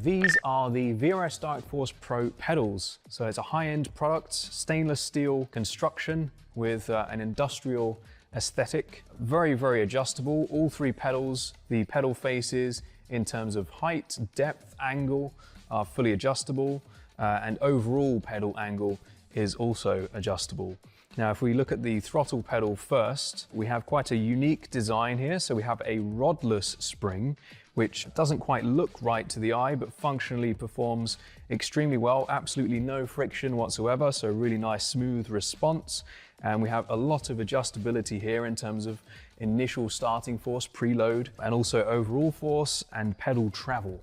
These are the VRS Dark Force Pro pedals. So it's a high-end product, stainless steel construction with an industrial aesthetic. Very, very adjustable. All three pedals, the pedal faces in terms of height, depth, angle are fully adjustable, and overall pedal angle is also adjustable. Now, if we look at the throttle pedal first, we have quite a unique design here. So we have a rodless spring, which doesn't quite look right to the eye, but functionally performs extremely well. Absolutely no friction whatsoever, so really nice smooth response. And we have a lot of adjustability here in terms of initial starting force, preload, and also overall force and pedal travel.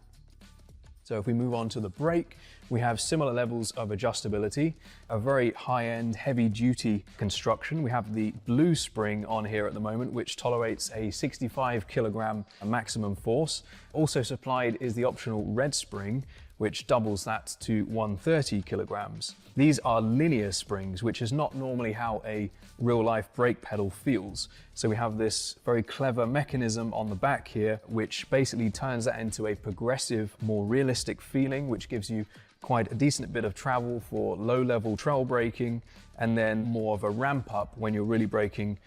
So if we move on to the brake, we have similar levels of adjustability, a very high-end, heavy-duty construction. We have the blue spring on here at the moment, which tolerates a 65 kilogram maximum force. Also supplied is the optional red spring, which doubles that to 130 kilograms. These are linear springs, which is not normally how a real-life brake pedal feels. So we have this very clever mechanism on the back here, which basically turns that into a progressive, more realistic feeling, which gives you quite a decent bit of travel for low-level trail braking, and then more of a ramp up when you're really braking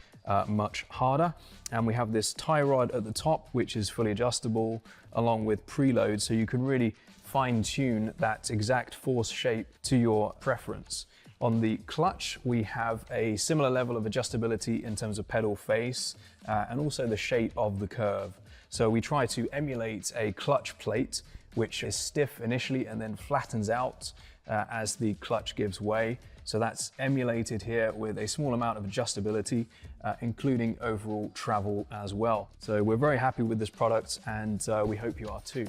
much harder. And we have this tie rod at the top, which is fully adjustable, along with preload, so you can really fine-tune that exact force shape to your preference. On the clutch, we have a similar level of adjustability in terms of pedal face and also the shape of the curve. So we try to emulate a clutch plate, which is stiff initially and then flattens out as the clutch gives way. So that's emulated here with a small amount of adjustability, including overall travel as well. So we're very happy with this product, and we hope you are too.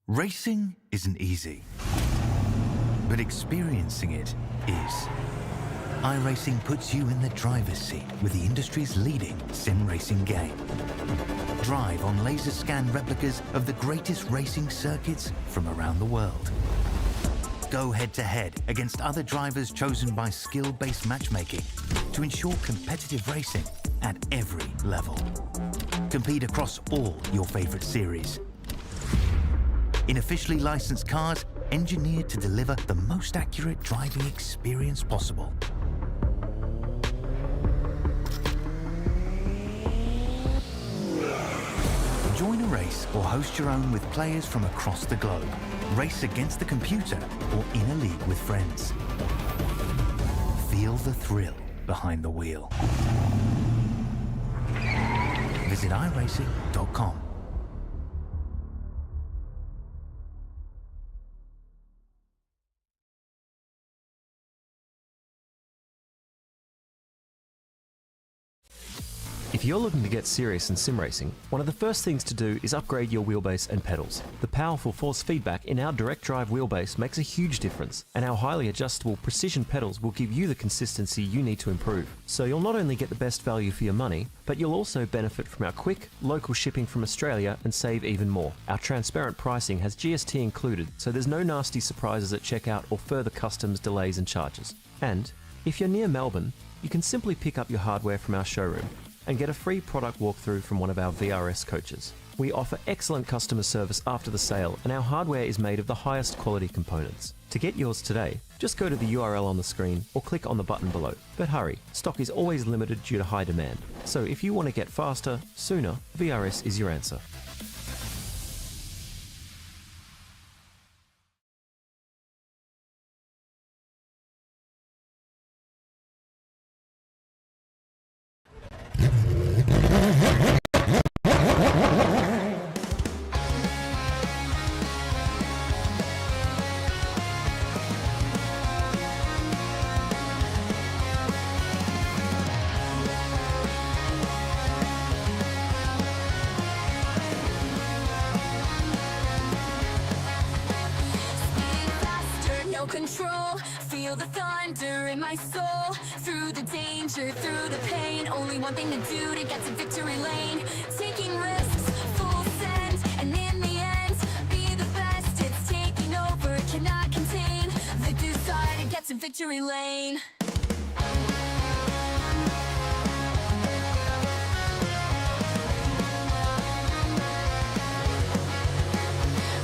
Racing isn't easy, but experiencing it is. iRacing puts you in the driver's seat with the industry's leading sim racing game. Drive on laser scan replicas of the greatest racing circuits from around the world. Go head to head against other drivers chosen by skill-based matchmaking to ensure competitive racing at every level. Compete across all your favorite series in officially licensed cars engineered to deliver the most accurate driving experience possible. Join a race or host your own with players from across the globe. Race against the computer or in a league with friends. Feel the thrill behind the wheel. Visit IRacing.com. If you're looking to get serious in sim racing, one of the first things to do is upgrade your wheelbase and pedals. The powerful force feedback in our direct drive wheelbase makes a huge difference, and our highly adjustable precision pedals will give you the consistency you need to improve. So you'll not only get the best value for your money, but you'll also benefit from our quick, local shipping from Australia and save even more. Our transparent pricing has GST included, so there's no nasty surprises at checkout or further customs delays and charges. And if you're near Melbourne, you can simply pick up your hardware from our showroom and get a free product walkthrough from one of our VRS coaches. We offer excellent customer service after the sale, and our hardware is made of the highest quality components. To get yours today, just go to the URL on the screen or click on the button below. But hurry, stock is always limited due to high demand. So if you want to get faster, sooner, VRS is your answer. Control, feel the thunder in my soul. Through the danger, through the pain, only one thing to do to get to victory lane. Taking risks, full send, and in the end, be the best. It's taking over. victory lane. I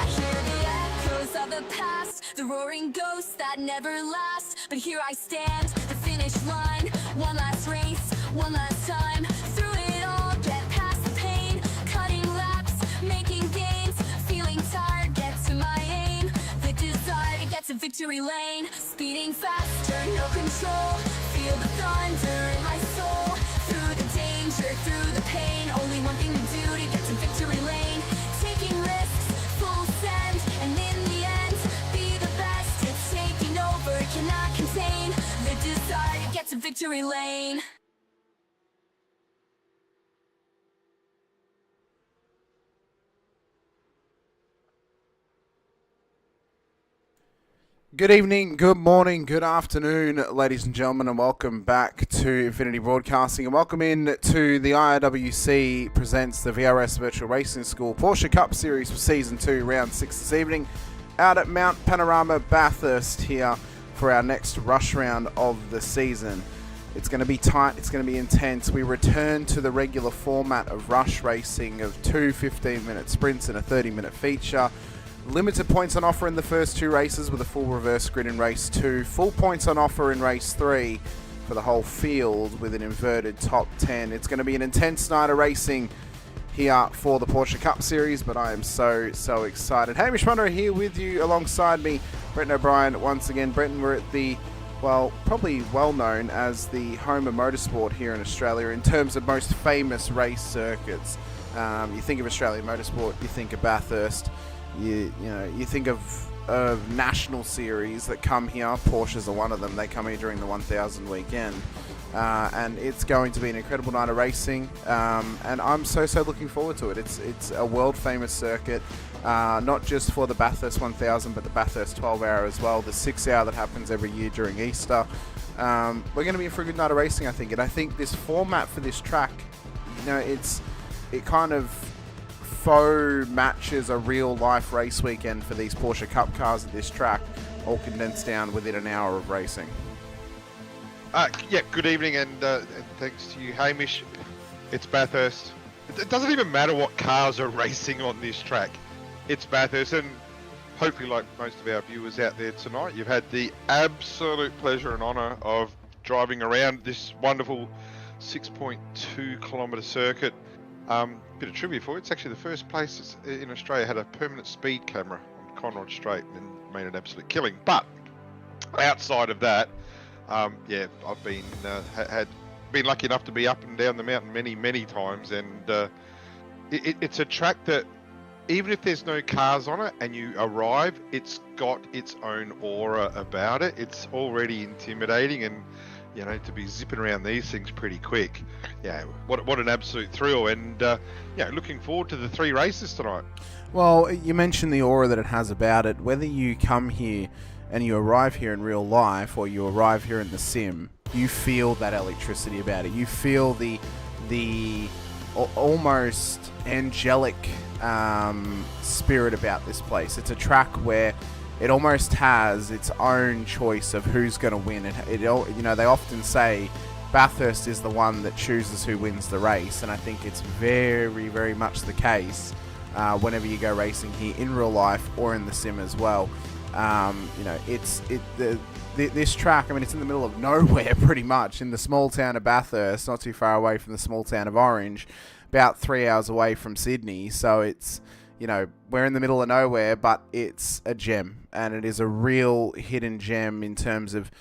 hear the echoes of the past, the roaring ghosts that never last. But here I stand, the finish line, one last race, one last time. Through it all, get past the pain, cutting laps, making gains, feeling tired, get to my aim. The desire to get to victory lane, speeding faster, no control. Feel the thunder in my soul. Through the danger, through the pain, only one thing to do to get to victory lane. Taking risks, full send, and in the end, be the best. It's taking over, cannot contain the desire to get to victory lane. Good evening, good morning, good afternoon, ladies and gentlemen, and welcome back to Infinity Broadcasting, and welcome in to the IRWC presents the VRS Virtual Racing School Porsche Cup Series for Season 2, Round 6 this evening, out at Mount Panorama, Bathurst here for our next rush round of the season. It's going to be tight, it's going to be intense. We return to the regular format of rush racing of 2 15-minute sprints and a 30-minute feature. Limited points on offer in the first 2 races with a full reverse grid in race 2. Full points on offer in race 3 for the whole field with an inverted top 10. It's going to be an intense night of racing here for the Porsche Cup Series, but I am so excited. Hamish Munro here with you alongside me, Brenton O'Brien once again. Brenton, we're at the, well, probably well known as the home of motorsport here in Australia in terms of most famous race circuits. You think of Australian motorsport, you think of Bathurst. You think of national series that come here. Porsches are one of them. They come here during the 1000 weekend, and it's going to be an incredible night of racing. And I'm so looking forward to it. It's a world famous circuit, not just for the Bathurst 1000, but the Bathurst 12-hour as well. The 6-hour that happens every year during Easter. We're going to be in for a good night of racing, I think. And I think this format for this track, it kind of faux matches a real life race weekend for these Porsche Cup cars at this track, all condensed down within an hour of racing. Good evening, and thanks to you, Hamish. It's Bathurst. It doesn't even matter what cars are racing on this track. It's Bathurst, and hopefully, like most of our viewers out there tonight, you've had the absolute pleasure and honour of driving around this wonderful 6.2 kilometre circuit. Bit of trivia for you, it's actually the first place in Australia had a permanent speed camera on Conrod Straight and made an absolute killing. But outside of that, I've been been lucky enough to be up and down the mountain many times, and it's a track that even if there's no cars on it and you arrive, it's got its own aura about it. It's already intimidating, and to be zipping around these things pretty quick. Yeah, what an absolute thrill, and looking forward to the 3 races tonight. Well, you mentioned the aura that it has about it. Whether you come here and you arrive here in real life or you arrive here in the sim, you feel that electricity about it. You feel the almost angelic spirit about this place. It's a track where it almost has its own choice of who's going to win. They often say Bathurst is the one that chooses who wins the race, and I think it's very, very much the case whenever you go racing here in real life or in the sim as well. This track, it's in the middle of nowhere pretty much, in the small town of Bathurst, not too far away from the small town of Orange, about 3 hours away from Sydney. So it's, we're in the middle of nowhere, but it's a gem, and it is a real hidden gem in terms of,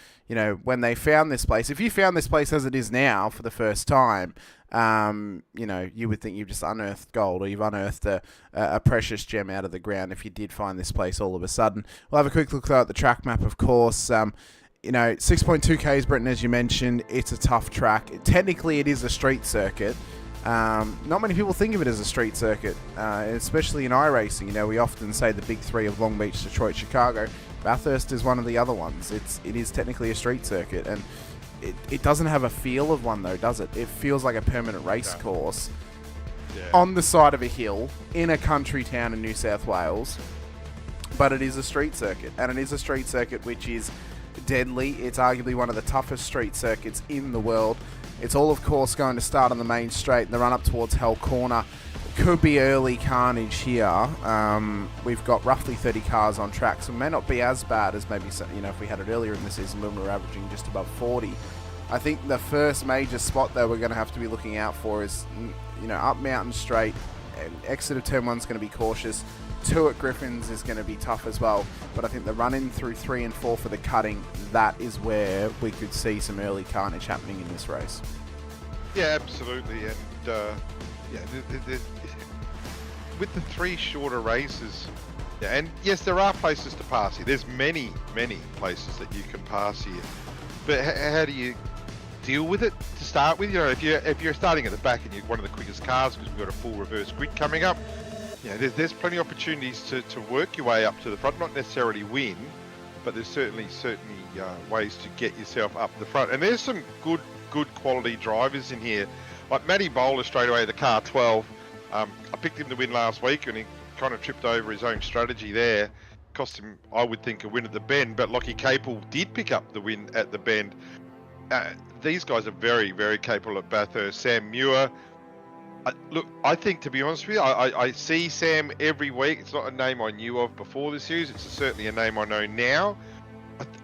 when they found this place. If you found this place as it is now for the first time, you would think you've just unearthed gold, or you've unearthed a precious gem out of the ground if you did find this place all of a sudden. We'll have a quick look at the track map, of course. 6.2 Ks, Brenton, as you mentioned, it's a tough track. Technically, it is a street circuit. Not many people think of it as a street circuit, especially in iRacing. We often say the big 3 of Long Beach, Detroit, Chicago. Bathurst is one of the other ones. It is technically a street circuit, and it doesn't have a feel of one, though, does it? It feels like a permanent race course on the side of a hill in a country town in New South Wales, but it is a street circuit, and it is a street circuit which is deadly. It's arguably one of the toughest street circuits in the world. It's all, of course, going to start on the main straight, and the run up towards Hell Corner could be early carnage here. We've got roughly 30 cars on track, so it may not be as bad as maybe, if we had it earlier in the season when we were averaging just above 40. I think the first major spot though we're going to have to be looking out for is, up Mountain Straight. Exit of turn 1 is going to be cautious. 2 at Griffins is going to be tough as well. But I think the run in through 3 and 4 for the cutting, that is where we could see some early carnage happening in this race. Yeah, absolutely. And with the 3 shorter races, and yes, there are places to pass here. There's many places that you can pass here. But how do you deal with it to start with? If you're starting at the back and you're one of the quickest cars because we've got a full reverse grid coming up, there's plenty of opportunities to work your way up to the front. Not necessarily win, but there's certainly ways to get yourself up the front. And there's some good quality drivers in here. Like Matty Bowler straight away, the car 12. I picked him to win last week and he kind of tripped over his own strategy there. Cost him, I would think, a win at the Bend, but Lockie Capel did pick up the win at the Bend. These guys are very, very capable at Bathurst. Sam Muir. I think, to be honest with you, I see Sam every week. It's not a name I knew of before the series. It's certainly a name I know now.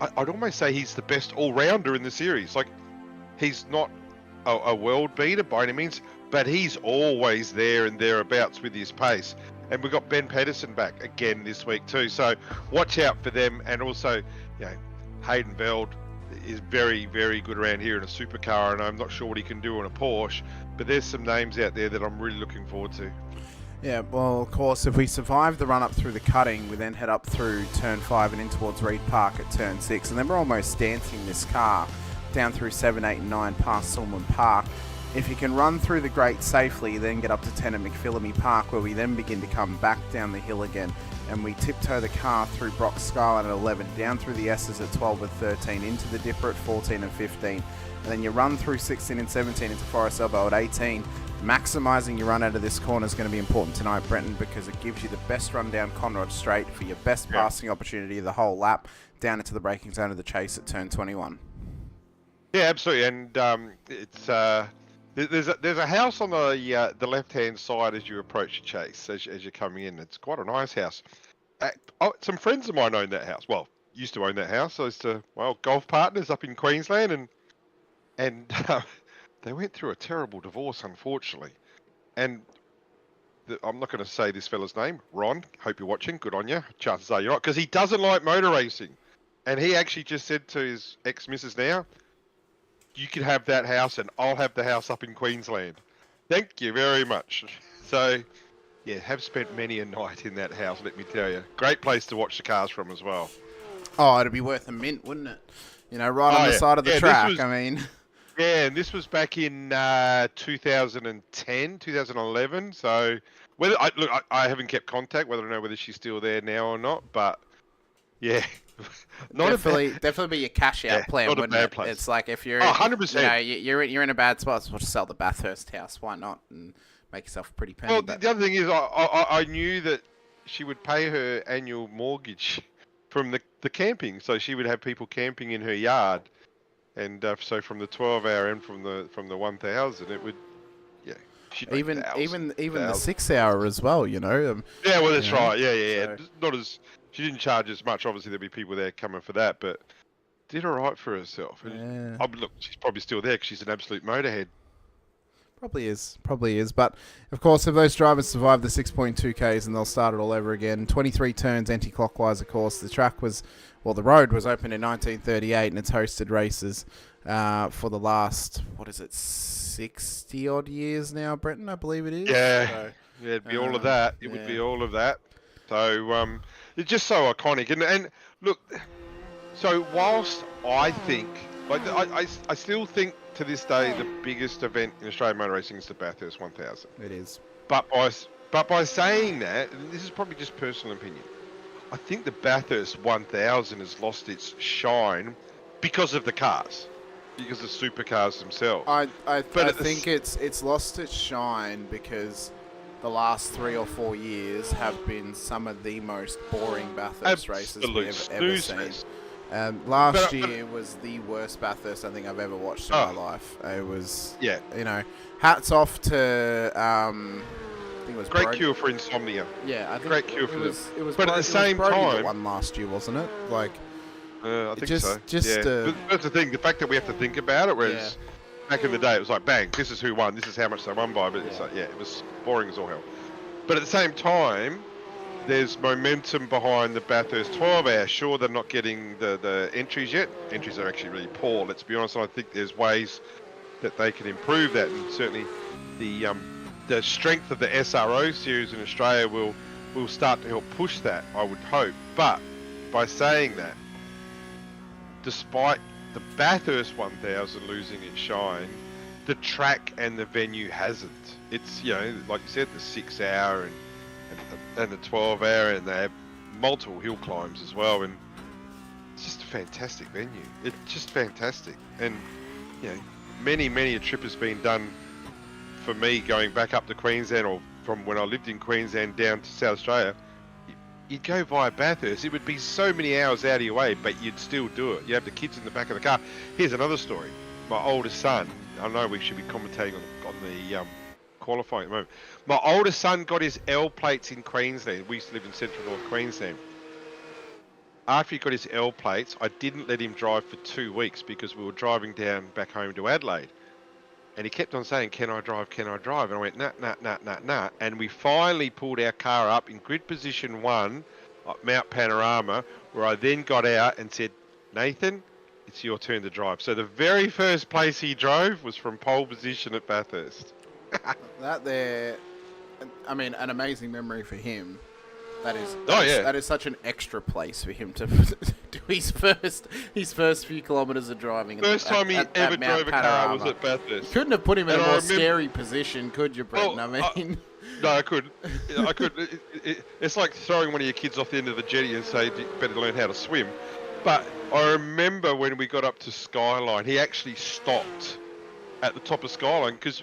I'd almost say he's the best all-rounder in the series. Like, he's not a world beater by any means, but he's always there and thereabouts with his pace. And we've got Ben Pedersen back again this week too. So watch out for them. And also, Hayden Veld is very, very good around here in a supercar, and I'm not sure what he can do on a Porsche, but there's some names out there that I'm really looking forward to. Yeah, well, of course, if we survive the run up through the cutting, we then head up through turn 5 and in towards Reed Park at turn 6, and then we're almost dancing this car down through 7, 8 and 9 past Silman Park. If you can run through the grate safely, then get up to 10 at McPhillamy Park, where we then begin to come back down the hill again, and we tiptoe the car through Brock Skyline at 11, down through the S's at 12 and 13, into the Dipper at 14 and 15, and then you run through 16 and 17 into Forest Elbow at 18. Maximising your run out of this corner is going to be important tonight, Brenton, because it gives you the best run down Conrod Straight for your best passing opportunity of the whole lap, down into the braking zone of the chase at turn 21. Yeah, absolutely, and it's... There's a house on the left-hand side as you approach the chase, as you're coming in. It's quite a nice house. Some friends of mine own that house. Well, used to own that house. I used to, golf partners up in Queensland, and they went through a terrible divorce, unfortunately. And I'm not going to say this fella's name. Ron, hope you're watching. Good on you. Chances are you're not, because he doesn't like motor racing. And he actually just said to his ex-missus now, you can have that house and I'll have the house up in Queensland. Thank you very much. So, have spent many a night in that house, let me tell you. Great place to watch the cars from as well. Oh, it'd be worth a mint, wouldn't it? Right on the side of the track, Yeah, and this was back in 2010, 2011. So, I haven't kept contact, whether I know whether she's still there now or not, but yeah. Definitely be your cash out plan, wouldn't it? Place. It's like if you're 100%. You're in a bad spot, so sell the Bathurst house. Why not? And make yourself a pretty penny. Well, the other thing is, I knew that she would pay her annual mortgage from the camping, so she would have people camping in her yard, and so from the 12-hour and from the 1,000, it would, even the 6 hour as well, Yeah, well, that's right. Yeah. So, not as. She didn't charge as much. Obviously, there'd be people there coming for that, but did all right for herself. Yeah. Look, she's probably still there because she's an absolute motorhead. Probably is. But, of course, if those drivers survive the 6.2Ks, and they'll start it all over again. 23 turns anti-clockwise, of course. The road was opened in 1938, and it's hosted races for the last, 60-odd years now, Brenton, I believe it is. Yeah, so, it'd be all of that. It would be all of that. So, it's just so iconic. And look, so whilst I think, I still think to this day the biggest event in Australian motor racing is the Bathurst 1000. It is. But by saying that, and this is probably just personal opinion, I think the Bathurst 1000 has lost its shine because of the cars, because of supercars themselves. I think it's lost its shine because the last 3 or 4 years have been some of the most boring Bathurst races we've ever seen. Last year was the worst Bathurst I think I've ever watched in my life. It was, hats off to, I think it was great cure for insomnia. Yeah, I think great cure for this. It was, but at the same time, time, won last year, wasn't it? Like, I think so. Just, But that's the thing. The fact that we have to think about it, whereas back in the day it was like, bang, this is who won, this is how much they won by. But it's like, it was boring as all hell. But at the same time, there's momentum behind the Bathurst 12-hour. Sure, they're not getting the entries yet. Entries are actually really poor, let's be honest. I think there's ways that they can improve that, and certainly the strength of the SRO series in Australia will start to help push that, I would hope. But by saying that, despite the Bathurst 1000 losing its shine, the track and the venue hasn't. It's, like you said, the 6-hour and the 12-hour, and they have multiple hill climbs as well, and it's just a fantastic venue. It's just fantastic, and many a trip has been done for me going back up to Queensland, or from when I lived in Queensland down to South Australia. You'd go via Bathurst. It would be so many hours out of your way, but you'd still do it. You have the kids in the back of the car. Here's another story. My oldest son, I know we should be commentating on the qualifying at the moment. My oldest son got his L plates in Queensland. We used to live in central North Queensland. After he got his L plates, I didn't let him drive for 2 weeks because we were driving down back home to Adelaide. And he kept on saying, can I drive, can I drive? And I went, nah. And we finally pulled our car up in grid position 1 at Mount Panorama, where I then got out and said, Nathan, it's your turn to drive. So the very first place he drove was from pole position at Bathurst. That there, I mean, an amazing memory for him. That is such an extra place for him to do his first few kilometres of driving. First time he ever drove a car was at Bathurst. You couldn't have put him in a more scary position, could you, Brenton? Well, no, I could. It's like throwing one of your kids off the end of the jetty and say, you better learn how to swim. But I remember when we got up to Skyline, he actually stopped at the top of Skyline, because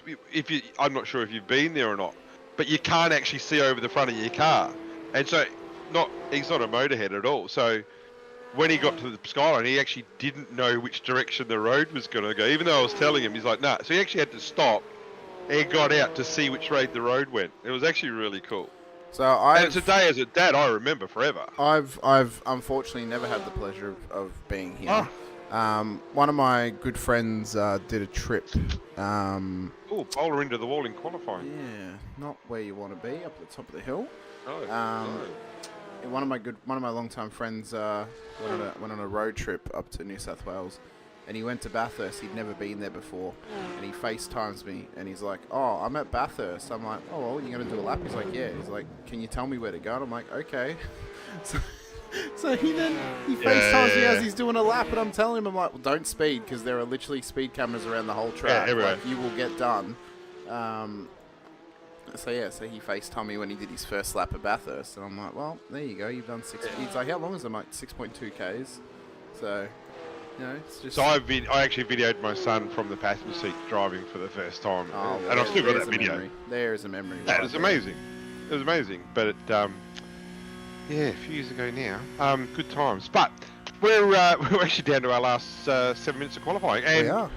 I'm not sure if you've been there or not, but you can't actually see over the front of your car. And so he's not a motorhead at all. So when he got to the Skyline, he actually didn't know which direction the road was going to go. Even though I was telling him, he's like, nah. So he actually had to stop and got out to see which way the road went. It was actually really cool. So and today as a dad, I remember forever. I've unfortunately never had the pleasure of being here. One of my good friends did a trip. Bowler into the wall in qualifying. Yeah, not where you want to be, up at the top of the hill. No. One of my longtime friends went on a road trip up to New South Wales, and he went to Bathurst. He'd never been there before, and he FaceTimes me, and he's like, "Oh, I'm at Bathurst." I'm like, "Oh, well, you're gonna do a lap?" He's like, "Yeah." He's like, "Can you tell me where to go?" And I'm like, "Okay." So he FaceTimes me as he's doing a lap, and I'm telling him, I'm like, well, don't speed, because there are literally speed cameras around the whole track. Like, you will get done. So he FaceTimed me when he did his first lap at Bathurst, and I'm like, well, there you go, you've done 6. He's like, how long is it? I'm like, 6.2 Ks. So, it's just. So I actually videoed my son from the passenger seat driving for the first time, and I've still got that video. There is a memory. That was amazing. It was amazing, but a few years ago now. Good times. But we're actually down to our last 7 minutes of qualifying. And we are.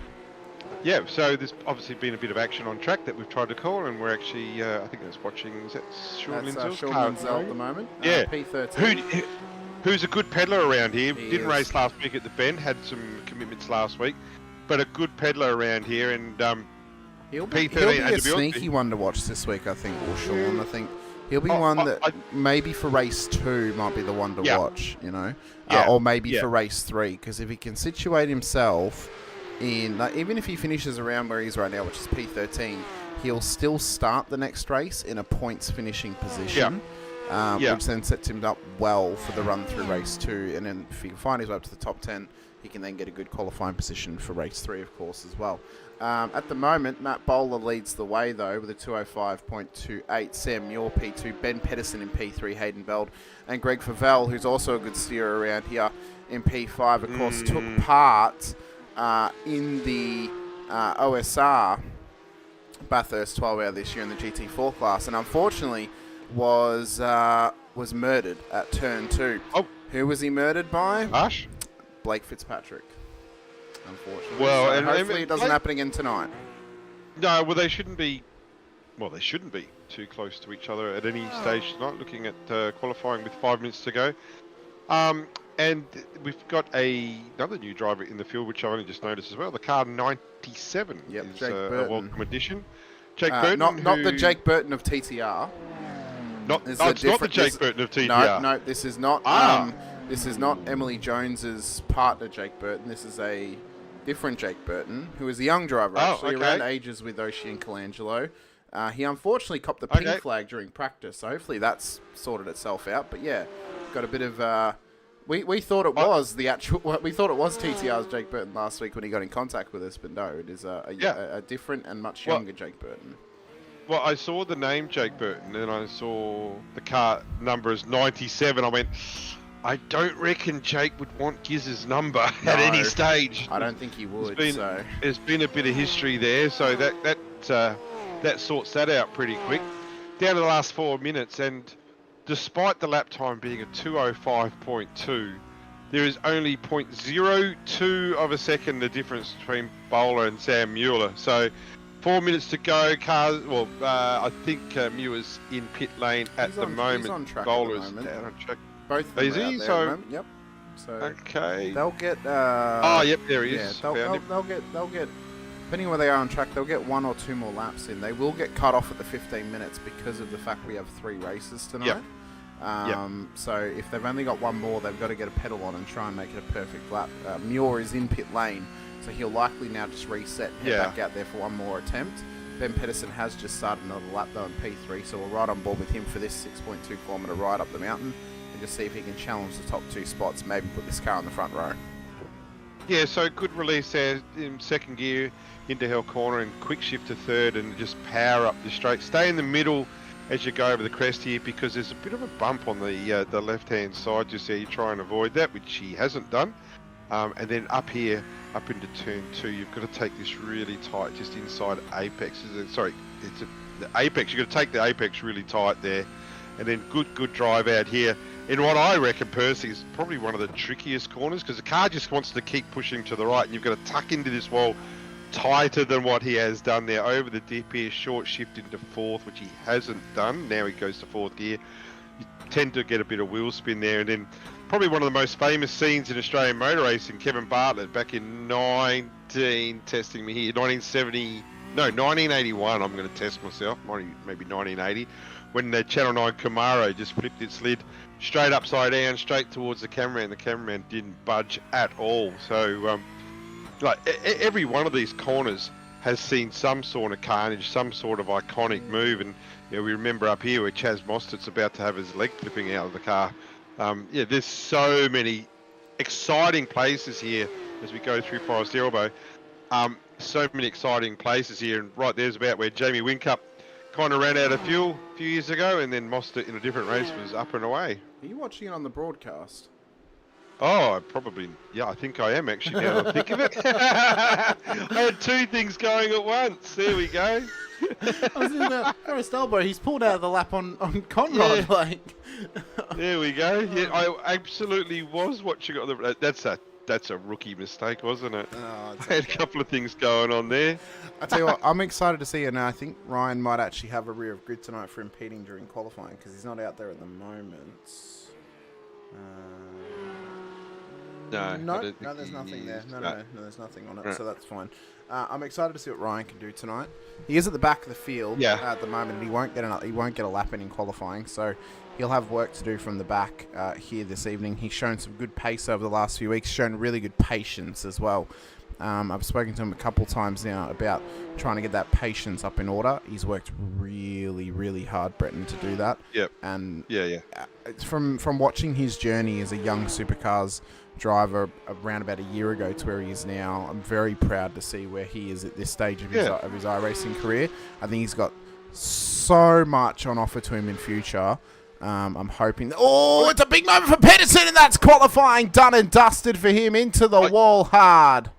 Yeah, so there's obviously been a bit of action on track that we've tried to call, and we're actually, I think that's watching, is that Sean Lindsell's car at the moment? Yeah. P13. Who's a good peddler around here. He Didn't is. race last week at the Bend, had some commitments last week, but a good peddler around here, and He'll be P13, a sneaky one to watch this week, I think, or Sean. I think he'll be one that maybe for race 2 might be the one to watch, or maybe for race 3, because if he can situate himself in, like, even if he finishes around where he's right now, which is P13, he'll still start the next race in a points finishing position, which then sets him up well for the run through race 2, and then if he can find his way up to the top 10, he can then get a good qualifying position for race 3, of course, as well. At the moment, Matt Bowler leads the way, though, with a 205.28. Sam Muir, P2. Ben Pedersen in P3. Hayden Veld. And Greg Favell, who's also a good steerer around here, in P5, of course, took part in the OSR Bathurst 12-hour this year in the GT4 class, and unfortunately was murdered at turn 2. Oh. Who was he murdered by? Ash? Blake Fitzpatrick, unfortunately. Well, so and hopefully it doesn't happen again tonight. No, well, they shouldn't be. Well, they shouldn't be too close to each other at any stage tonight. Looking at qualifying with 5 minutes to go, and we've got another new driver in the field, which I only just noticed as well. The car 97 is a welcome addition. Jake Burton, not the Jake Burton of TTR. It's not the Jake Burton of TTR. No, this is not. This is not Emily Jones's partner, Jake Burton. This is a different Jake Burton, who is a young driver, actually, around ages with Oshie and Colangelo. He unfortunately copped the pink flag during practice, so hopefully that's sorted itself out. But yeah, got a bit of. We thought it was the actual. We thought it was TTR's Jake Burton last week when he got in contact with us, but no, it is a different and much younger Jake Burton. Well, I saw the name Jake Burton, and I saw the car number is 97. I went, I don't reckon Jake would want Giz's number at any stage. I don't think he would. There's been a bit of history there, so that sorts that out pretty quick. Down to the last 4 minutes, and despite the lap time being a 2:05.2, there is only 0.02 of a second the difference between Bowler and Sam Mueller. So 4 minutes to go. I think Muir's in pit lane at the moment. He's on track Bowler's at the moment. down on track. Both of them Is are he? out there So at the moment. Yep. So okay. they'll get. Yep, there he is. They'll get. Depending on where they are on track, they'll get 1 or 2 more laps in. They will get cut off at the 15 minutes because of the fact we have 3 races tonight. So if they've only got 1 more, they've got to get a pedal on and try and make it a perfect lap. Muir is in pit lane, so he'll likely now just reset and head back out there for 1 more attempt. Ben Pedersen has just started another lap though in P3, so we're right on board with him for this 6.2 kilometre ride up the mountain and just see if he can challenge the top 2 spots, maybe put this car in the front row. Yeah, so good release there in second gear into Hell Corner and quick shift to third and just power up the straight. Stay in the middle as you go over the crest here because there's a bit of a bump on the left-hand side just there. You try and avoid that, which he hasn't done. And then up here, up into turn 2, you've got to take this really tight just inside apex. The apex. You've got to take the apex really tight there. And then good drive out here in what I reckon personally is probably one of the trickiest corners because the car just wants to keep pushing to the right and you've got to tuck into this wall tighter than what he has done there. Over the dip here, short shift into 4th, which he hasn't done. Now he goes to 4th gear. You tend to get a bit of wheel spin there. And then probably one of the most famous scenes in Australian motor racing, Kevin Bartlett back in 1981. I'm going to test myself, maybe 1980, when the Channel 9 Camaro just flipped its lid straight upside down, straight towards the cameraman. The cameraman didn't budge at all. So, every one of these corners has seen some sort of carnage, some sort of iconic move. And we remember up here where Chaz Mostert's about to have his leg flipping out of the car. There's so many exciting places here as we go through Forest Elbow. So many exciting places here, and right there's about where Jamie Whincup kind of ran out of fuel a few years ago, and then Mostert in a different race was up and away. Are you watching it on the broadcast? Oh, I think I am actually now that I think of it. I had 2 things going at once. There we go. I was in the Forest Elbow. He's pulled out of the lap on Conrad. Yeah. There we go. Yeah, I absolutely was watching it on the. That's a rookie mistake, wasn't it? Oh, I had a couple of things going on there. I tell you what, I'm excited to see it now. I think Ryan might actually have a rear of grid tonight for impeding during qualifying because he's not out there at the moment. No, there's nothing there. No, there's nothing on it, so that's fine. I'm excited to see what Ryan can do tonight. He is at the back of the field at the moment, and he won't get a lap in qualifying, so he'll have work to do from the back here this evening. He's shown some good pace over the last few weeks, shown really good patience as well. I've spoken to him a couple times now about trying to get that patience up in order. He's worked really, really hard, Brenton, to do that. Yep. And it's from watching his journey as a young supercars driver around about a year ago to where he is now, I'm very proud to see where he is at this stage of his iRacing career. I think he's got so much on offer to him in future. I'm hoping it's a big moment for Pedersen, and that's qualifying done and dusted for him, into the wall hard.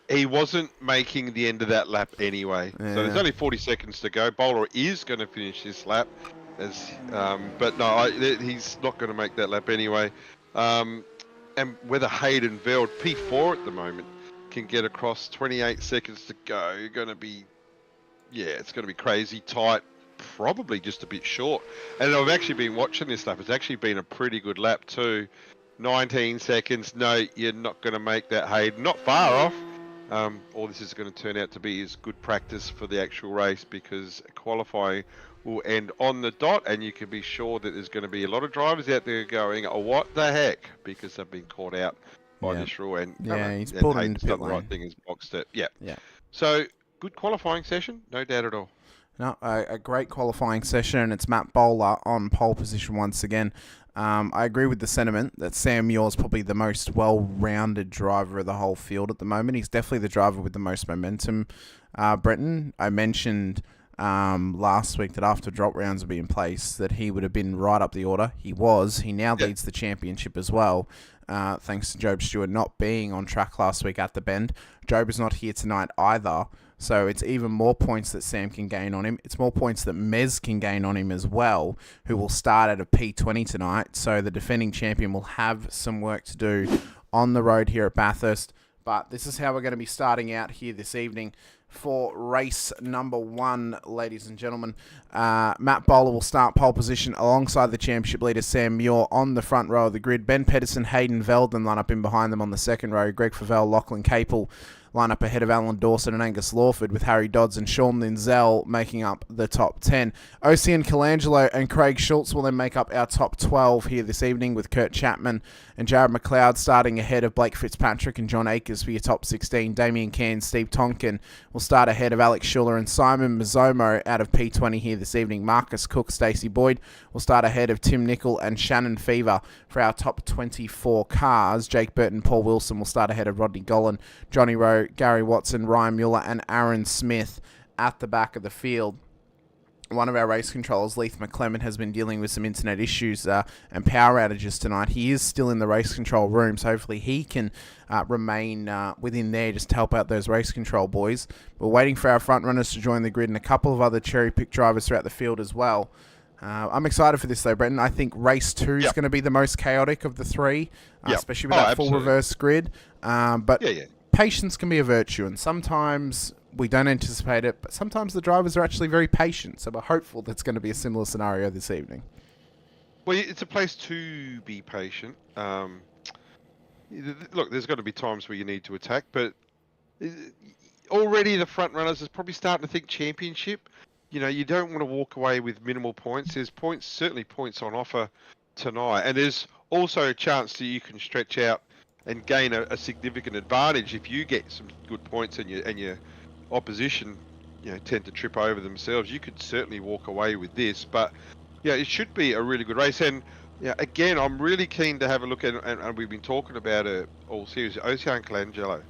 He wasn't making the end of that lap anyway. So there's only 40 seconds to go. Bowler is going to finish this lap, but no, he's not going to make that lap anyway. and whether Hayden Veld, P4 at the moment, can get across 28 seconds to go. It's going to be crazy tight, probably just a bit short. And I've actually been watching this lap. It's actually been a pretty good lap too. 19 seconds. No, you're not going to make that, Hayden. Not far off. All this is going to turn out to be is good practice for the actual race, because qualifying will end on the dot, and you can be sure that there's going to be a lot of drivers out there going, oh, what the heck, because they've been caught out by this rule. And he's pulled and into Hayden's done pit the lane. right thing, has boxed it. Yeah. So good qualifying session, no doubt at all. No, a great qualifying session, and it's Matt Bowler on pole position once again. I agree with the sentiment that Sam Muir's probably the most well-rounded driver of the whole field at the moment. He's definitely the driver with the most momentum. Brenton, I mentioned last week that after drop rounds would be in place, that he would have been right up the order. He was. He now leads the championship as well, thanks to Job Stewart not being on track last week at the Bend. Job is not here tonight either, so it's even more points that Sam can gain on him. It's more points that Mez can gain on him as well, who will start at a P20 tonight. So the defending champion will have some work to do on the road here at Bathurst. But this is how we're going to be starting out here this evening for race number 1, ladies and gentlemen. Matt Bowler will start pole position alongside the championship leader Sam Muir on the front row of the grid. Ben Pedersen, Hayden Velden line up in behind them on the second row. Greg Favell, Lachlan Capel line up ahead of Alan Dawson and Angus Lawford, with Harry Dodds and Sean Linzell making up the top 10. Ocean Colangelo and Craig Schultz will then make up our top 12 here this evening, with Kurt Chapman and Jared McLeod starting ahead of Blake Fitzpatrick and John Akers for your top 16. Damien Cairns, Steve Tonkin will start ahead of Alex Schuller and Simon Mazzomo out of P20 here this evening. Marcus Cook, Stacey Boyd will start ahead of Tim Nicol and Shannon Fever for our top 24 cars. Jake Burton, Paul Wilson will start ahead of Rodney Gollan, Johnny Rowe, Gary Watson, Ryan Mueller and Aaron Smith at the back of the field. One of our race controllers, Leith McClement, has been dealing with some internet issues and power outages tonight. He is still in the race control room, so hopefully he can remain within there just to help out those race control boys. We're waiting for our front runners to join the grid and a couple of other cherry-pick drivers throughout the field as well. I'm excited for this though, Brenton. I think race 2 is going to be the most chaotic of the three, especially with that full reverse grid. But patience can be a virtue, and sometimes we don't anticipate it, but sometimes the drivers are actually very patient, so we're hopeful that's going to be a similar scenario this evening. Well, it's a place to be patient. Look, there's got to be times where you need to attack, but already the front runners is probably starting to think championship. You know, you don't want to walk away with minimal points. There's certainly points on offer tonight, and there's also a chance that you can stretch out and gain a significant advantage if you get some good points and your opposition, tend to trip over themselves. You could certainly walk away with this, but it should be a really good race. And again, I'm really keen to have a look at, and we've been talking about it all series. Ocean Colangelo,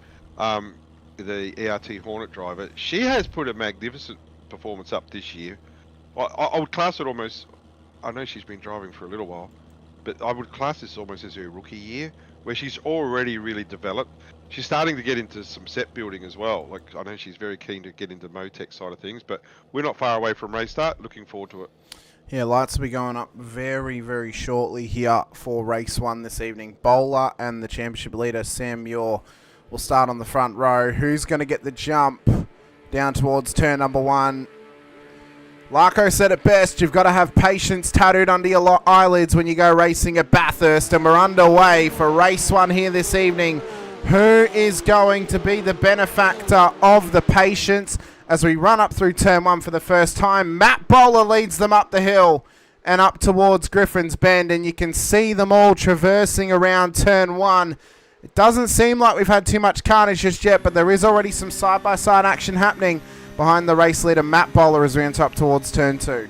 the ERT Hornet driver, she has put a magnificent performance up this year. I would class it almost, I know she's been driving for a little while, but I would class this almost as her rookie year, where she's already really developed. She's starting to get into some set building as well. Like, I know she's very keen to get into Motec side of things, but we're not far away from race start. Looking forward to it. Yeah, lights will be going up very, very shortly here for race 1 this evening. Bowler and the championship leader, Sam Muir, will start on the front row. Who's going to get the jump down towards turn number 1? Larko said it best, you've got to have patience tattooed under your eyelids when you go racing at Bathurst, and we're underway for race 1 here this evening. Who is going to be the benefactor of the patience as we run up through turn 1 for the first time? Matt Bowler leads them up the hill and up towards Griffin's Bend, and you can see them all traversing around turn 1. It doesn't seem like we've had too much carnage just yet, but there is already some side-by-side action happening behind the race leader Matt Bowler as we enter up towards turn 2.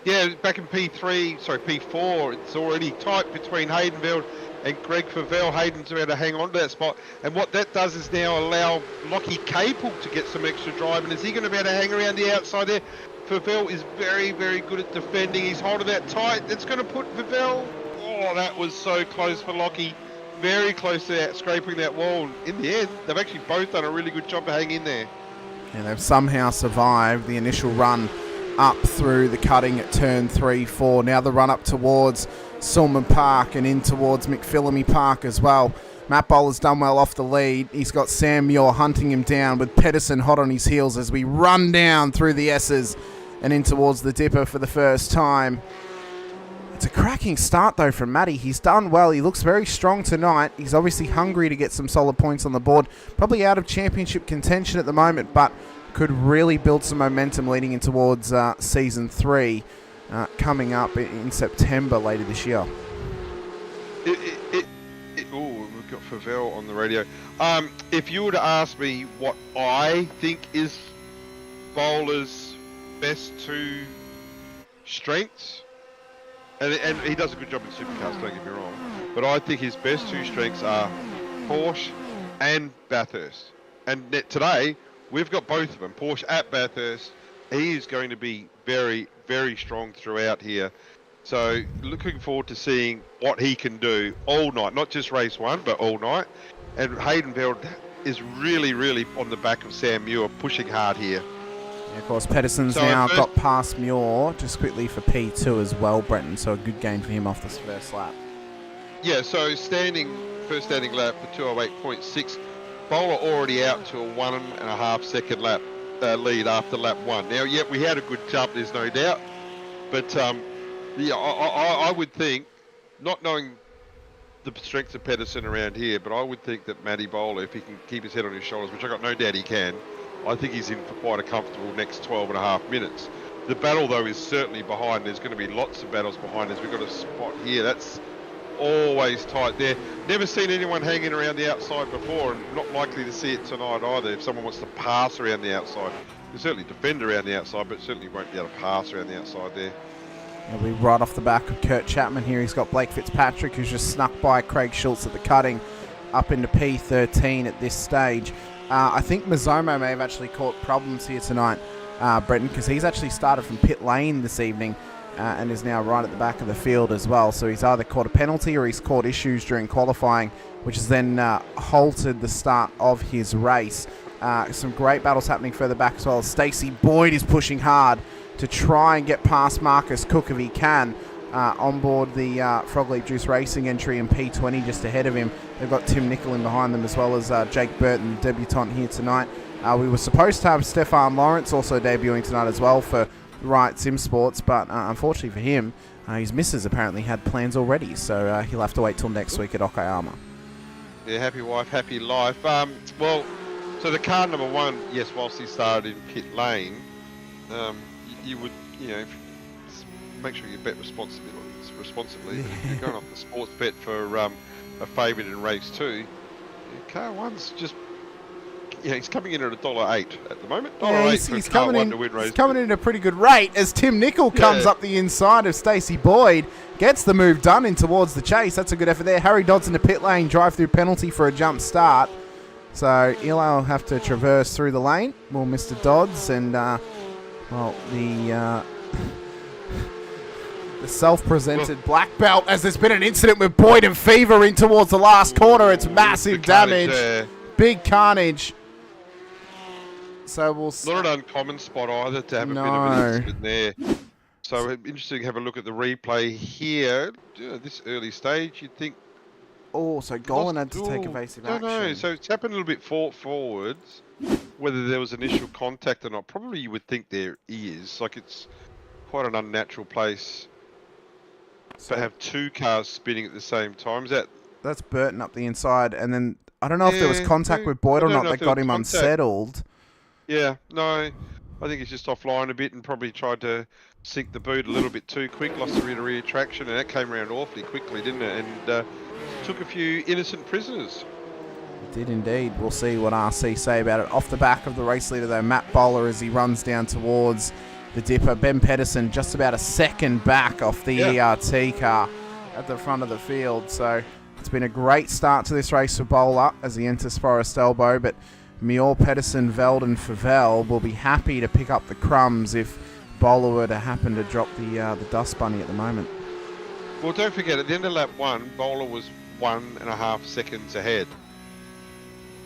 Yeah, back in P4, it's already tight between Haydenveld and Greg Favell. Hayden's about to hang on to that spot, and what that does is now allow Lockie Capel to get some extra drive. And is he going to be able to hang around the outside there? Favell is very, very good at defending. He's holding that tight. It's going to put Favell. Oh, that was so close for Lockie. Very close to that, scraping that wall. In the end, they've actually both done a really good job of hanging in there. And they've somehow survived the initial run up through the cutting at turn 3, 4. Now the run up towards Silman Park and in towards McPhillamy Park as well. Matt Bowler's done well off the lead. He's got Sam Muir hunting him down with Pedersen hot on his heels as we run down through the S's and in towards the Dipper for the first time. It's a cracking start though from Matty. He's done well. He looks very strong tonight. He's obviously hungry to get some solid points on the board. Probably out of championship contention at the moment, but could really build some momentum leading in towards Season 3 coming up in September later this year. We've got Favell on the radio. If you were to ask me what I think is Bowler's best two strengths, and he does a good job in supercars, don't get me wrong, but I think his best two strengths are Porsche and Bathurst. And today, we've got both of them. Porsche at Bathurst. He is going to be very, very strong throughout here. So looking forward to seeing what he can do all night, not just race one, but all night. And Haydenveld is really, really on the back of Sam Muir, pushing hard here. Yeah, of course, Pedersen's now got past Muir just quickly for P2 as well, Brenton. So a good gain for him off this first lap. Yeah, so first standing lap for 208.6. Bowler already out to a 1.5 second lap lead after lap 1. Now, yeah, we had a good jump, there's no doubt. But yeah, I would think, not knowing the strengths of Pedersen around here, but I would think that Matty Bowler, if he can keep his head on his shoulders, which I got no doubt he can, I think he's in for quite a comfortable next 12.5 minutes. The battle, though, is certainly behind. There's going to be lots of battles behind us. We've got a spot here. That's always tight there. Never seen anyone hanging around the outside before, and not likely to see it tonight either. If someone wants to pass around the outside, you certainly defend around the outside, but certainly won't be able to pass around the outside there. It'll be right off the back of Kurt Chapman here. He's got Blake Fitzpatrick, who's just snuck by Craig Schultz at the cutting, up into P13 at this stage. I think Mazzomo may have actually caught problems here tonight, Brenton, because he's actually started from pit lane this evening and is now right at the back of the field as well. So he's either caught a penalty or he's caught issues during qualifying, which has then halted the start of his race. Some great battles happening further back as well. Stacey Boyd is pushing hard to try and get past Marcus Cook if he can on board the Frog Leap Juice Racing entry in P20 just ahead of him. They've got Tim Nicol in behind them as well as Jake Burton, the debutant here tonight. We were supposed to have Stefan Lawrence also debuting tonight as well for Riot Sim Sports, but unfortunately for him, his missus apparently had plans already, so he'll have to wait till next week at Okayama. Yeah, happy wife, happy life. Well, so the car number one, yes, whilst he started in pit lane, you would, make sure you bet responsibly. If you're going off the sports bet for a favourite in race 2, car one's just, he's coming in at $1.08 at the moment. He's coming in at a pretty good rate as Tim Nicol comes up the inside of Stacey Boyd, gets the move done in towards the chase. That's a good effort there. Harry Dodson to pit lane, drive through penalty for a jump start. So Eli will have to traverse through the lane. Well, Mr. Dodds and the self-presented black belt, as there's been an incident with Boyd and Fever in towards the last corner. It's massive damage, big carnage. So we'll not an uncommon spot either to have a bit of an incident there. So interesting to have a look at the replay here. This early stage, you'd think. Oh, so Golan had to take evasive action. No, so it's happened a little bit forwards. Whether there was initial contact or not, probably you would think there is. Like, it's quite an unnatural place to have two cars spinning at the same time. That's Burton up the inside, and then I don't know if there was contact with Boyd or not that got him unsettled. Yeah, no, I think he's just offline a bit and probably tried to sink the boot a little bit too quick, lost a bit of rear traction, and that came around awfully quickly, didn't it? And took a few innocent prisoners. It did indeed. We'll see what RC say about it. Off the back of the race leader, though, Matt Bowler as he runs down towards the Dipper. Ben Pedersen just about a second back off the ERT car at the front of the field. So it's been a great start to this race for Bowler as he enters Forest Elbow, but Muir, Pedersen, Veld and Favell will be happy to pick up the crumbs if Bowler were to happen to drop the dust bunny at the moment. Well, don't forget, at the end of lap 1, Bowler was 1.5 seconds ahead.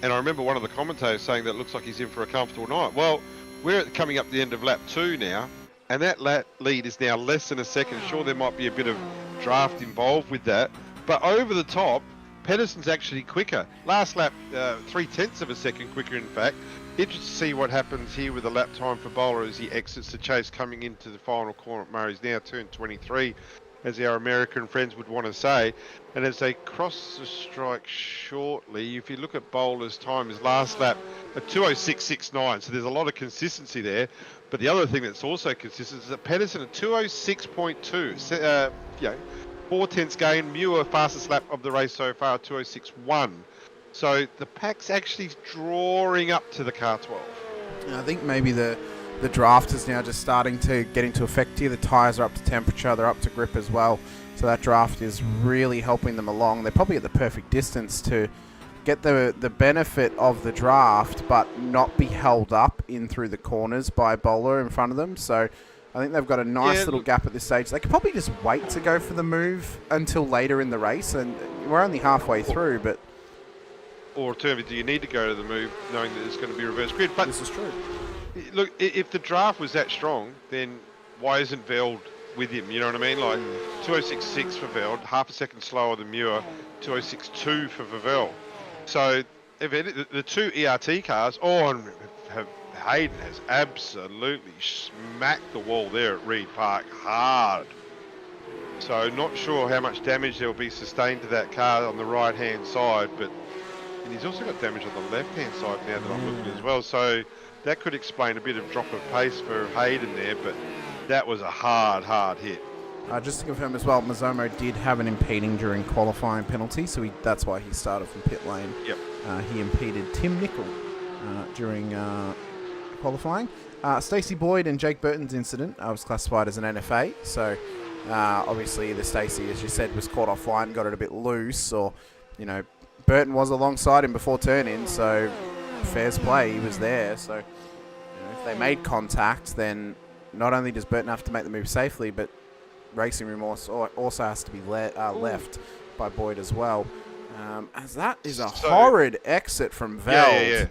And I remember one of the commentators saying that it looks like he's in for a comfortable night. Well, we're coming up the end of lap 2 now, and that lead is now less than a second. Sure, there might be a bit of draft involved with that. But over the top, Pedersen's actually quicker. Last lap, 0.3 of a second quicker, in fact. Interested to see what happens here with the lap time for Bowler as he exits the chase coming into the final corner. Murray's now turned 23, as our American friends would want to say. And as they cross the strike shortly, if you look at Bowler's time, his last lap, a 2:06.69, so there's a lot of consistency there. But the other thing that's also consistent is that Pedersen at 2:06.2, 4/10 gain. Muir fastest lap of the race so far, 2:06.1. So the pack's actually drawing up to the car 12. I think maybe the draft is now just starting to get into effect here. The tyres are up to temperature, they're up to grip as well. So that draft is really helping them along. They're probably at the perfect distance to get the benefit of the draft, but not be held up in through the corners by Bowler in front of them. So I think they've got a nice little gap at this stage. They could probably just wait to go for the move until later in the race, and we're only halfway through, but... Or alternatively, do you need to go to the move knowing that it's going to be reverse grid? But this is true. Look, if the draft was that strong, then why isn't Veld with him? You know what I mean? Like 2:06.6 for Veld, half a second slower than Muir, 2:06.2 for Vavel. So if the two ERT cars, Hayden has absolutely smacked the wall there at Reed Park hard. So not sure how much damage there will be sustained to that car on the right-hand side, but and he's also got damage on the left-hand side now that I'm looking as well. So that could explain a bit of drop of pace for Hayden there, but that was a hard hit. Just to confirm as well, Mazzomo did have an impeding during qualifying penalty, so that's why he started from pit lane. Yep. He impeded Tim Nicol during qualifying. Stacey Boyd and Jake Burton's incident was classified as an NFA, so obviously the Stacey, as you said, was caught offline, got it a bit loose, or, Burton was alongside him before turn-in, so fair's play, he was there. So if they made contact, then not only does Burton have to make the move safely, but racing remorse also has to be left by Boyd as well. As that is a horrid exit from Veld. Yeah.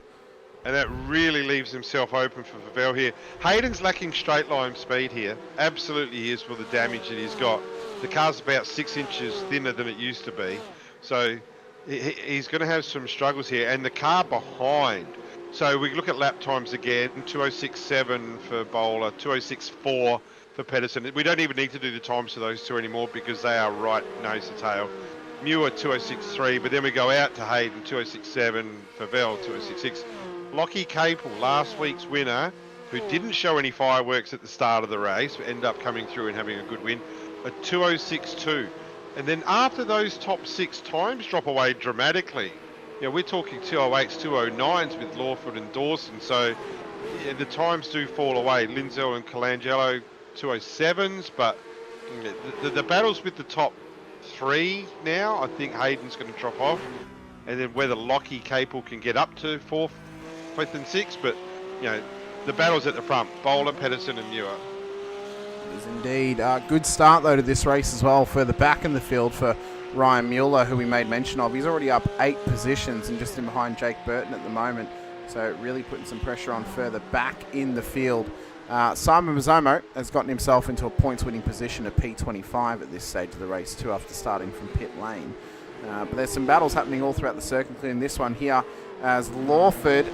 And that really leaves himself open for Vavel here. Hayden's lacking straight line speed here. Absolutely he is for the damage that he's got. The car's about 6 inches thinner than it used to be. So he's going to have some struggles here. And the car behind. So we look at lap times again. 2:06.7 for Bowler, 2:06.4 for Pedersen. We don't even need to do the times for those two anymore because they are right nose to tail. Muir 2:06.3, but then we go out to Hayden 2:06.7 for Vel 2:06.6. Lockie Capel, last week's winner, who didn't show any fireworks at the start of the race, but ended up coming through and having a good win, a 2:06.2. And then after those top 6 times drop away dramatically, we're talking 2:08s, 2:09s with Lawford and Dawson, so the times do fall away. Lindsell and Colangelo 2:07s, but the battles with the top 3 now, I think Hayden's going to drop off, and then whether Lockie Capel can get up to 4th, 5th and 6th, but the battles at the front, Bowler, Pedersen and Muir. It is indeed a good start though to this race as well, further back in the field for Ryan Mueller, who we made mention of. He's already up 8 positions and just in behind Jake Burton at the moment, so really putting some pressure on further back in the field. Simon Mazzomo has gotten himself into a points-winning position at P25 at this stage of the race too, after starting from pit lane. But there's some battles happening all throughout the circuit, including this one here, as Lawford,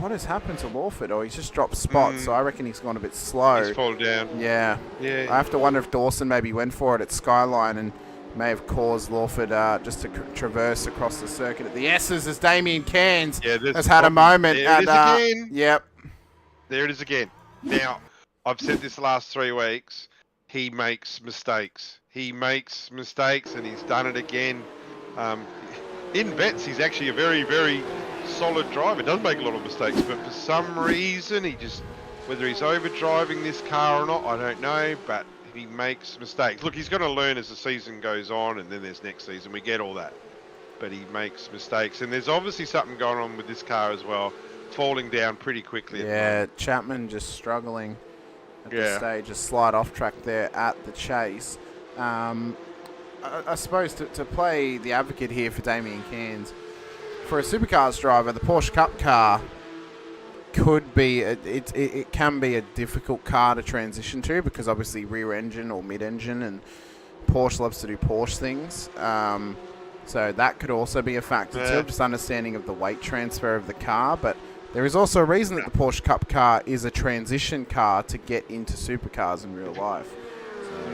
what has happened to Lawford? Oh, he's just dropped spots, so I reckon he's gone a bit slow. He's fallen down. Yeah. I have to wonder if Dawson maybe went for it at Skyline and may have caused Lawford just to traverse across the circuit at the S's, as Damien Cairns has had a moment. There it is again. Yep. There it is again. Now, I've said this the last 3 weeks, he makes mistakes. He makes mistakes, and he's done it again. In vets, he's actually a very, very solid driver. Doesn't make a lot of mistakes, but for some reason, whether he's overdriving this car or not, I don't know, but he makes mistakes. Look, he's going to learn as the season goes on, and then there's next season. We get all that. But he makes mistakes, and there's obviously something going on with this car as well. Falling down pretty quickly. Yeah, Chapman just struggling at this stage. A slight off track there at the chase. I suppose to play the advocate here for Damien Cairns, for a supercars driver, the Porsche Cup car could be it can be a difficult car to transition to, because obviously rear engine or mid engine, and Porsche loves to do Porsche things. So that could also be a factor too, just understanding of the weight transfer of the car. But there is also a reason that the Porsche Cup car is a transition car to get into supercars in real life.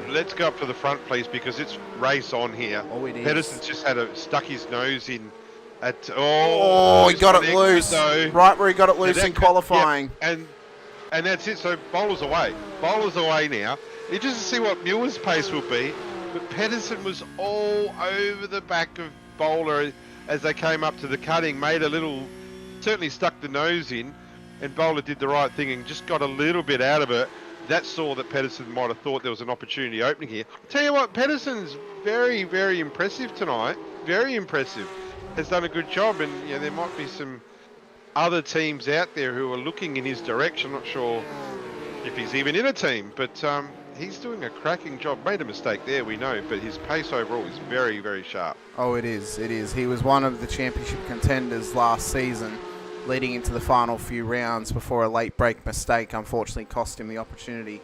Let's go up to the front, please, because it's race on here. Oh, it is. Pedersen's just stuck his nose in at... he got it loose. Though. Right where he got it loose in qualifying. Yeah, and that's it. So Bowler's away. Bowler's away now. It's just to see what Mueller's pace will be. But Pedersen was all over the back of Bowler as they came up to the cutting, made a little... Certainly stuck the nose in, and Bowler did the right thing and just got a little bit out of it. That saw that Pedersen might have thought there was an opportunity opening here. Tell you what, Pedersen's very, very impressive tonight. Very impressive. Has done a good job, and there might be some other teams out there who are looking in his direction. Not sure if he's even in a team, but he's doing a cracking job. Made a mistake there, we know, but his pace overall is very, very sharp. Oh, it is. It is. He was one of the championship contenders last season, leading into the final few rounds before a late break mistake unfortunately cost him the opportunity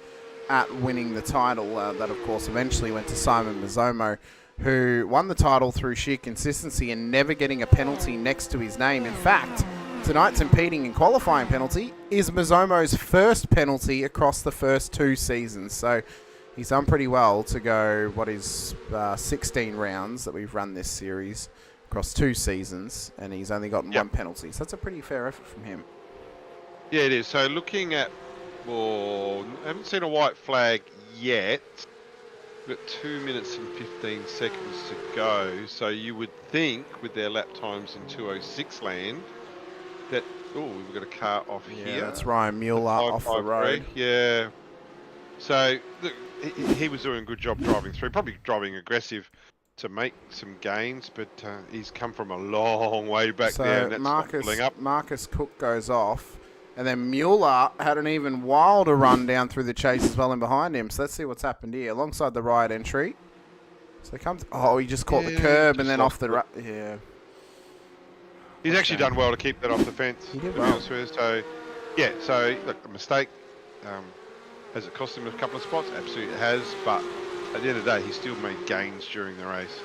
at winning the title. That, of course, eventually went to Simon Mazzomo, who won the title through sheer consistency and never getting a penalty next to his name. In fact, tonight's impeding and qualifying penalty is Mazzomo's first penalty across the first 2 seasons. So he's done pretty well to go, 16 rounds that we've run this series across 2 seasons, and he's only gotten 1 penalty. So that's a pretty fair effort from him. Yeah, it is. So looking at, I haven't seen a white flag yet. We've got 2 minutes and 15 seconds to go. So you would think with their lap times in 2:06 land that, we've got a car off here. Yeah, that's Ryan Mueller off the road. Yeah. So look, he was doing a good job driving through, probably driving aggressive to make some gains, but he's come from a long way back there, and that's not pulling up. Marcus Cook goes off, and then Mueller had an even wilder run down through the chase as well in behind him. So let's see what's happened here. Alongside the right entry. So he comes... he just caught the curb and then off the... Yeah. He's actually done well to keep that off the fence. He did well. So, yeah, so, look, a mistake. Has it cost him a couple of spots? Absolutely it has, but at the end of the day, he still made gains during the race.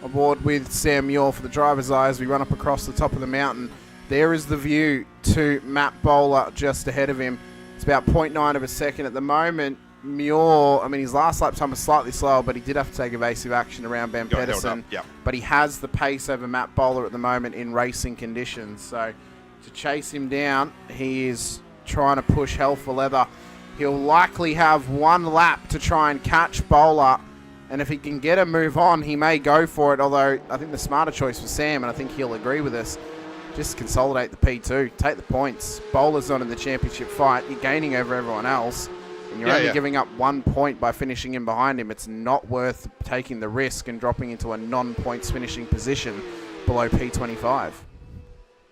Aboard with Sam Muir for the driver's eye as we run up across the top of the mountain. There is the view to Matt Bowler just ahead of him. It's about 0.9 of a second at the moment. Muir, his last lap time was slightly slower, but he did have to take evasive action around Ben Pedersen. Yep. But he has the pace over Matt Bowler at the moment in racing conditions. So to chase him down, he is trying to push hell for leather. He'll likely have 1 lap to try and catch Bowler, and if he can get a move on, he may go for it, although I think the smarter choice was Sam, and I think he'll agree with us. Just consolidate the P2, take the points. Bowler's not in the championship fight. You're gaining over everyone else, and you're only giving up 1 point by finishing in behind him. It's not worth taking the risk and dropping into a non-points finishing position below P25.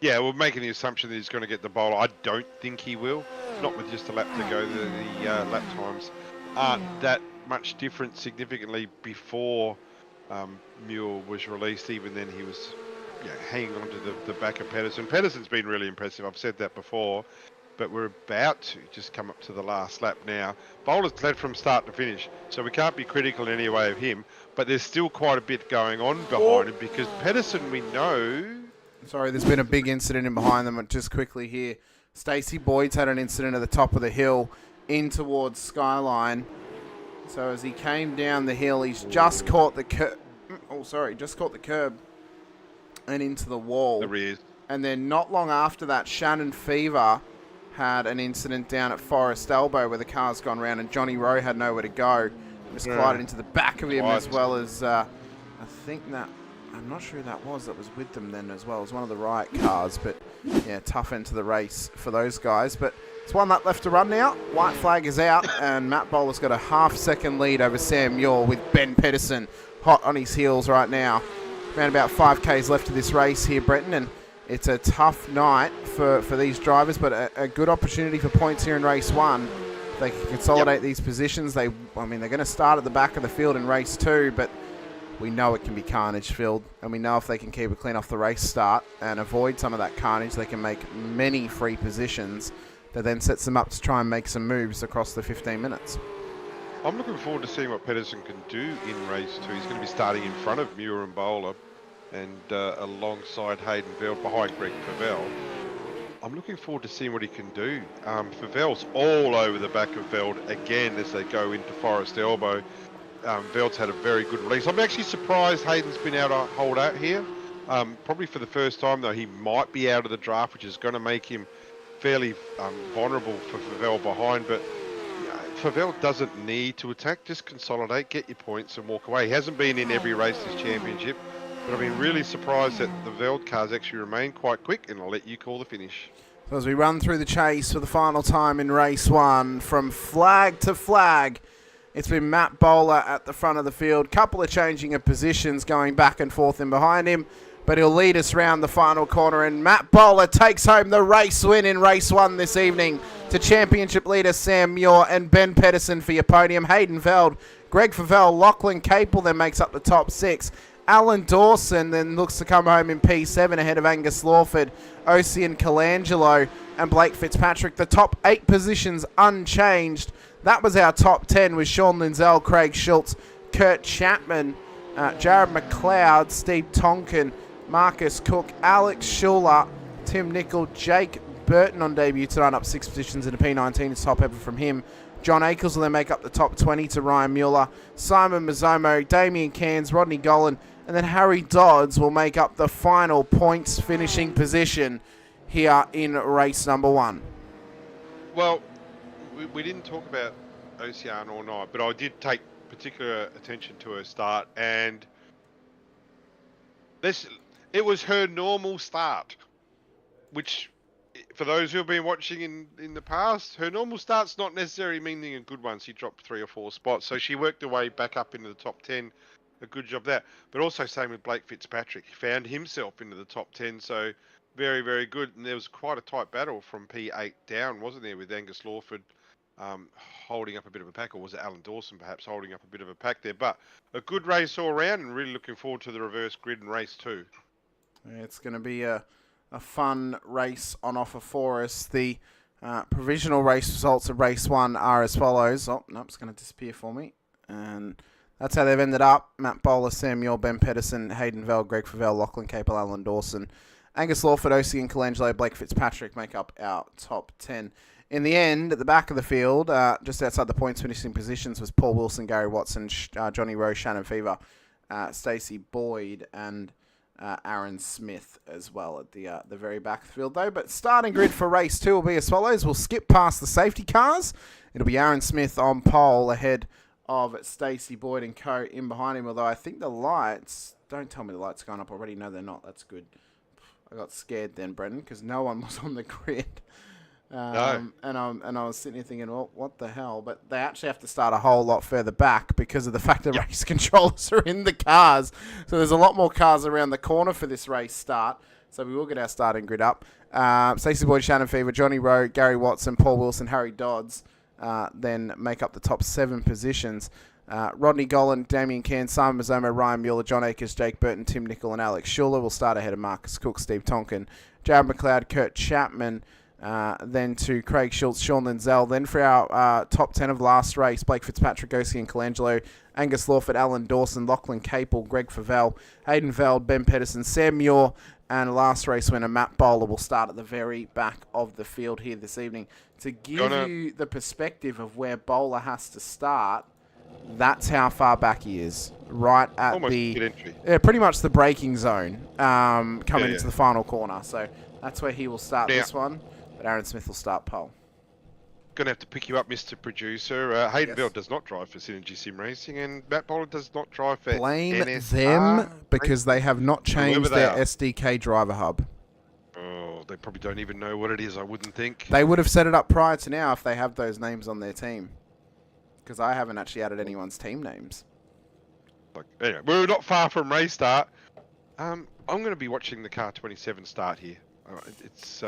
Yeah, we're making the assumption that he's going to get the Bowler. I don't think he will. Not with just a lap to go. The lap times aren't that much different significantly before Mule was released. Even then, he was hanging on to the back of Pedersen. Pedersen's been really impressive. I've said that before. But we're about to just come up to the last lap now. Bowler's led from start to finish, so we can't be critical in any way of him. But there's still quite a bit going on behind him because Pedersen, we know... Sorry, there's been a big incident in behind them. Just quickly here, Stacey Boyd's had an incident at the top of the hill in towards Skyline. So as he came down the hill, he's just caught the curb. Just caught the curb and into the wall. The rears. And then not long after that, Shannon Fever had an incident down at Forest Elbow where the car's gone round and Johnny Rowe had nowhere to go. Just collided into the back of him as well as I'm not sure who that was with them then as well. It was one of the Riot cars, but yeah, tough end to the race for those guys. But it's 1 lap left to run now. White flag is out, and Matt Bowler's got a half-second lead over Sam Muir with Ben Pedersen hot on his heels right now. Around about 5Ks left of this race here, Brenton, and it's a tough night for these drivers, but a good opportunity for points here in race 1. If they can consolidate these positions, they're going to start at the back of the field in race 2, but we know it can be carnage filled, and we know if they can keep it clean off the race start and avoid some of that carnage, they can make many free positions that then sets them up to try and make some moves across the 15 minutes. I'm looking forward to seeing what Pedersen can do in race 2. He's going to be starting in front of Muir and Bowler and alongside Hayden Veld behind Greg Favell. I'm looking forward to seeing what he can do. Favell's all over the back of Veld again as they go into Forest Elbow. Veld's had a very good release. I'm actually surprised Hayden's been able to hold out here. Probably for the first time, though, he might be out of the draft, which is going to make him fairly vulnerable for Favell behind. But Favell doesn't need to attack, just consolidate, get your points and walk away. He hasn't been in every race this championship, but I've been really surprised that the Veld cars actually remain quite quick, and I'll let you call the finish. So as we run through the chase for the final time in race 1, from flag to flag, it's been Matt Bowler at the front of the field. Couple of changing of positions going back and forth in behind him, but he'll lead us round the final corner, and Matt Bowler takes home the race win in race 1 this evening to championship leader Sam Muir and Ben Pedersen for your podium. Hayden Veld, Greg Favell, Lachlan Capel then makes up the top 6. Alan Dawson then looks to come home in P7 ahead of Angus Lawford, Ocean Colangelo and Blake Fitzpatrick. The top 8 positions unchanged. That was our top 10 with Sean Lindsell, Craig Schultz, Kurt Chapman, Jared McLeod, Steve Tonkin, Marcus Cook, Alex Schuler, Tim Nicol, Jake Burton on debut tonight, up 6 positions in the P19. It's top ever from him. John Akers will then make up the top 20 to Ryan Mueller. Simon Mazzomo, Damien Cairns, Rodney Gollan, and then Harry Dodds will make up the final points finishing position here in race number 1. Well, we didn't talk about Ocean all night, but I did take particular attention to her start, and it was her normal start, which, for those who have been watching in the past, her normal start's not necessarily meaning a good one. She dropped 3 or 4 spots, so she worked her way back up into the top 10. A good job there. But also same with Blake Fitzpatrick. He found himself into the top 10, so very, very good. And there was quite a tight battle from P8 down, wasn't there, with Angus Lawford holding up a bit of a pack, or was it Alan Dawson perhaps holding up a bit of a pack there? But a good race all around, and really looking forward to the reverse grid in race 2. Yeah, it's going to be a fun race on offer for us. The provisional race results of race 1 are as follows. Oh, no, it's going to disappear for me. And that's how they've ended up. Matt Bowler, Sam Muir, Ben Pedersen, Hayden Veld, Greg Favell, Lachlan Capel, Alan Dawson, Angus Lawford, Ocean Colangelo, Blake Fitzpatrick make up our top 10. In the end, at the back of the field, just outside the points finishing positions, was Paul Wilson, Gary Watson, Johnny Rowe, Shannon Fever, Stacey Boyd, and Aaron Smith as well at the very back of the field, though. But starting grid for race 2 will be as follows. We'll skip past the safety cars. It'll be Aaron Smith on pole ahead of Stacey Boyd and co in behind him, although I think the lights, don't tell me the lights are going up already. No, they're not. That's good. I got scared then, Brendan, because no one was on the grid. No. And I was sitting here thinking, well, what the hell? But they actually have to start a whole lot further back because of the fact that race controllers are in the cars. So there's a lot more cars around the corner for this race start. So we will get our starting grid up. Stacey Boyd, Shannon Fever, Johnny Rowe, Gary Watson, Paul Wilson, Harry Dodds then make up the top 7 positions. Rodney Gollan, Damien Cairns, Simon Mazzomo, Ryan Mueller, John Akers, Jake Burton, Tim Nicol, and Alex Schuler will start ahead of Marcus Cook, Steve Tonkin, Jared McLeod, Kurt Chapman, then to Craig Schultz, Sean Lindsell. Then for our top 10 of the last race, Blake Fitzpatrick, Ocean Colangelo, Angus Lawford, Alan Dawson, Lachlan Capel, Greg Favell, Hayden Veld, Ben Pedersen, Sam Muir, and last race winner Matt Bowler will start at the very back of the field here this evening. To give you the perspective of where Bowler has to start, that's how far back he is. Right at almost the pretty much the braking zone coming into the final corner. So that's where he will start this one. But Aaron Smith will start pole. Going to have to pick you up, Mr. Producer. Hayden Veld does not drive for Synergy Sim Racing, and Matt Bowler does not drive for Blame NSR them because they have not changed their are. SDK driver hub. Oh, they probably don't even know what it is, I wouldn't think. They would have set it up prior to now if they have those names on their team. Because I haven't actually added anyone's team names. Anyway, we're not far from race start. I'm going to be watching the car 27 start here. It's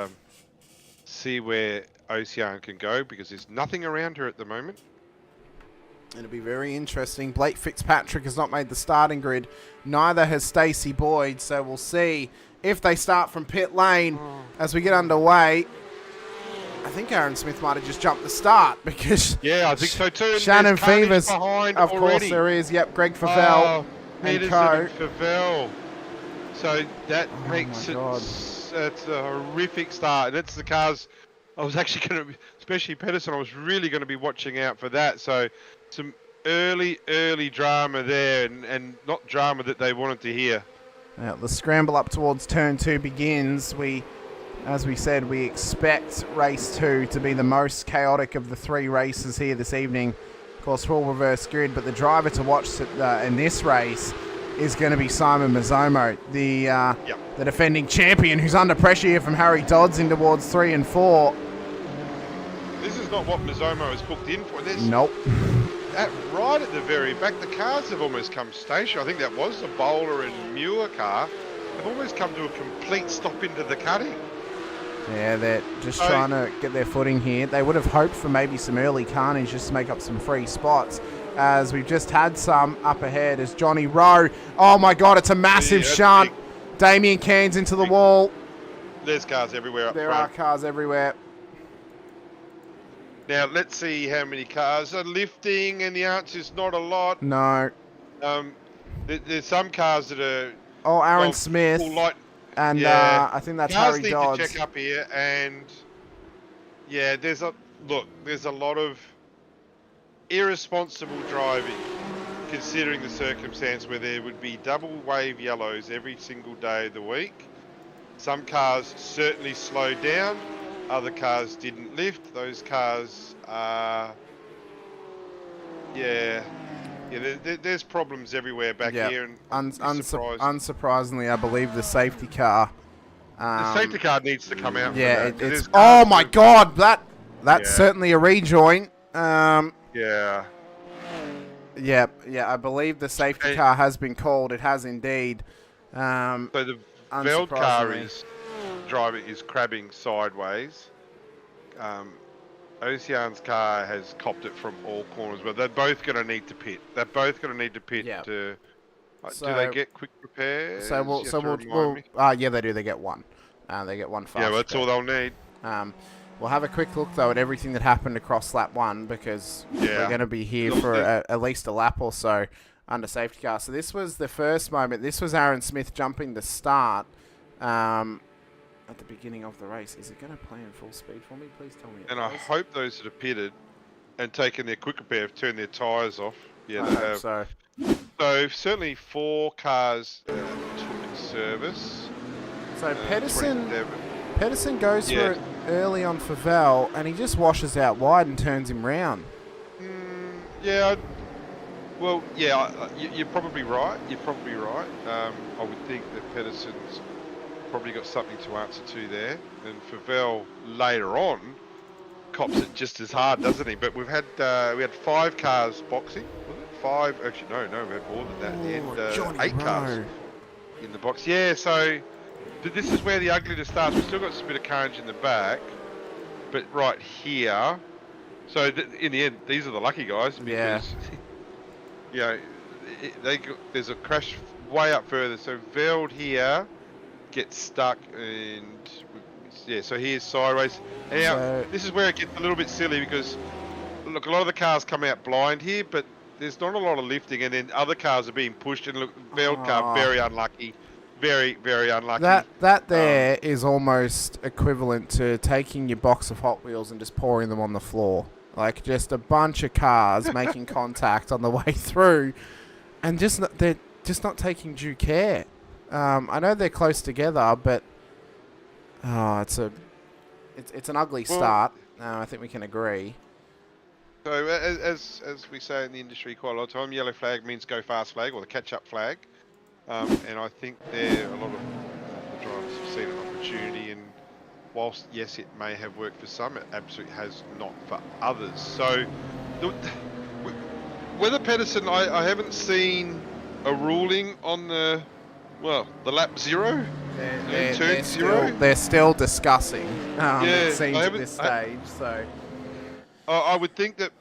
see where Ocean can go because there's nothing around her at the moment. It'll be very interesting. Blake Fitzpatrick has not made the starting grid. Neither has Stacey Boyd. So we'll see if they start from pit lane as we get underway. I think Aaron Smith might have just jumped the start because Yeah, I think so too. And Shannon there's carnage Fevers, behind of already. course there is. Yep, Greg Favell and Peterson co. and Favell. So that makes my God. it's a horrific start. And that's the cars I was actually going to, especially Pedersen, I was really going to be watching out for that. So some early drama there, and not drama that they wanted to hear. Now, the scramble up towards turn 2 begins. As we said, we expect race 2 to be the most chaotic of the 3 races here this evening. Of course, full reverse grid, but the driver to watch in this race is going to be Simon Mazzomo, the defending champion, who's under pressure here from Harry Dodds in towards 3 and 4. This is not what Mazzomo is booked in for. Nope. Right at the very back, the cars have almost come stationary. I think that was the Bowler and Muir car. They've almost come to a complete stop into the cutting. Yeah, they're just trying to get their footing here. They would have hoped for maybe some early carnage just to make up some free spots, as we've just had some up ahead as Johnny Rowe. Oh my God, it's a massive shunt. Damien Cairns into the wall. There's cars everywhere up There front. are cars everywhere. Now, let's see how many cars are lifting, and the answer is not a lot. No. There's some cars that are... Oh, Aaron well, Smith. full light. And Yeah. I think that's Cars Harry need Dodds. to check up here, and yeah, there's a lot of irresponsible driving, considering the circumstance where there would be double wave yellows every single day of the week. Some cars certainly slowed down, other cars didn't lift. Those cars are, there's problems everywhere back here, and unsurprisingly, I believe the safety car. the safety car needs to come out. Yeah, for that, it's. Oh my God, that's certainly a rejoin. Yeah. Yeah, I believe the safety car has been called. It has indeed. So the Veld car unsurprisingly. is crabbing sideways. Ocean's car has copped it from all corners, but they're both going to need to pit. Yeah. Do they get quick repairs? We'll yeah, they do. They get one. They get one fast. Yeah, well, that's all they'll need. We'll have a quick look though at everything that happened across lap 1, because we're going to be here for at least a lap or so under safety car. So this was the first moment. This was Aaron Smith jumping the start at the beginning of the race. Is it going to play in full speed for me? Please tell me. And I hope those that have pitted and taken their quick repair have turned their tyres off. Yeah, I they hope have. So certainly 4 cars took service. So Pedersen 27. goes for it early on Favell, and he just washes out wide and turns him round. You're probably right. I would think that Pedersen's probably got something to answer to there, and Favell later on cops it just as hard, doesn't he? But we had 5 cars boxing. Was it 5? Actually, no, we had more than that. And 8 cars in the box. Yeah, so this is where the ugliness starts. We've still got some bit of carnage in the back, but right here. So in the end, these are the lucky guys because there's a crash way up further. So Veld here gets stuck, and so here's sideways. Now this is where it gets a little bit silly, because look, a lot of the cars come out blind here, but there's not a lot of lifting, and then other cars are being pushed, and look, Veld car very unlucky. Very, very unlucky. That there is almost equivalent to taking your box of Hot Wheels and just pouring them on the floor. Like, just a bunch of cars making contact on the way through, and they're just not taking due care. I know they're close together, but it's an ugly start. I think we can agree. So as we say in the industry quite a lot of time, yellow flag means go fast flag, or the catch-up flag. And I think a lot of the drivers have seen an opportunity, and whilst yes, it may have worked for some, it absolutely has not for others. So whether Pedersen, I haven't seen a ruling on the lap 0, turn 0. They're still discussing. It seems at this stage. So I would think that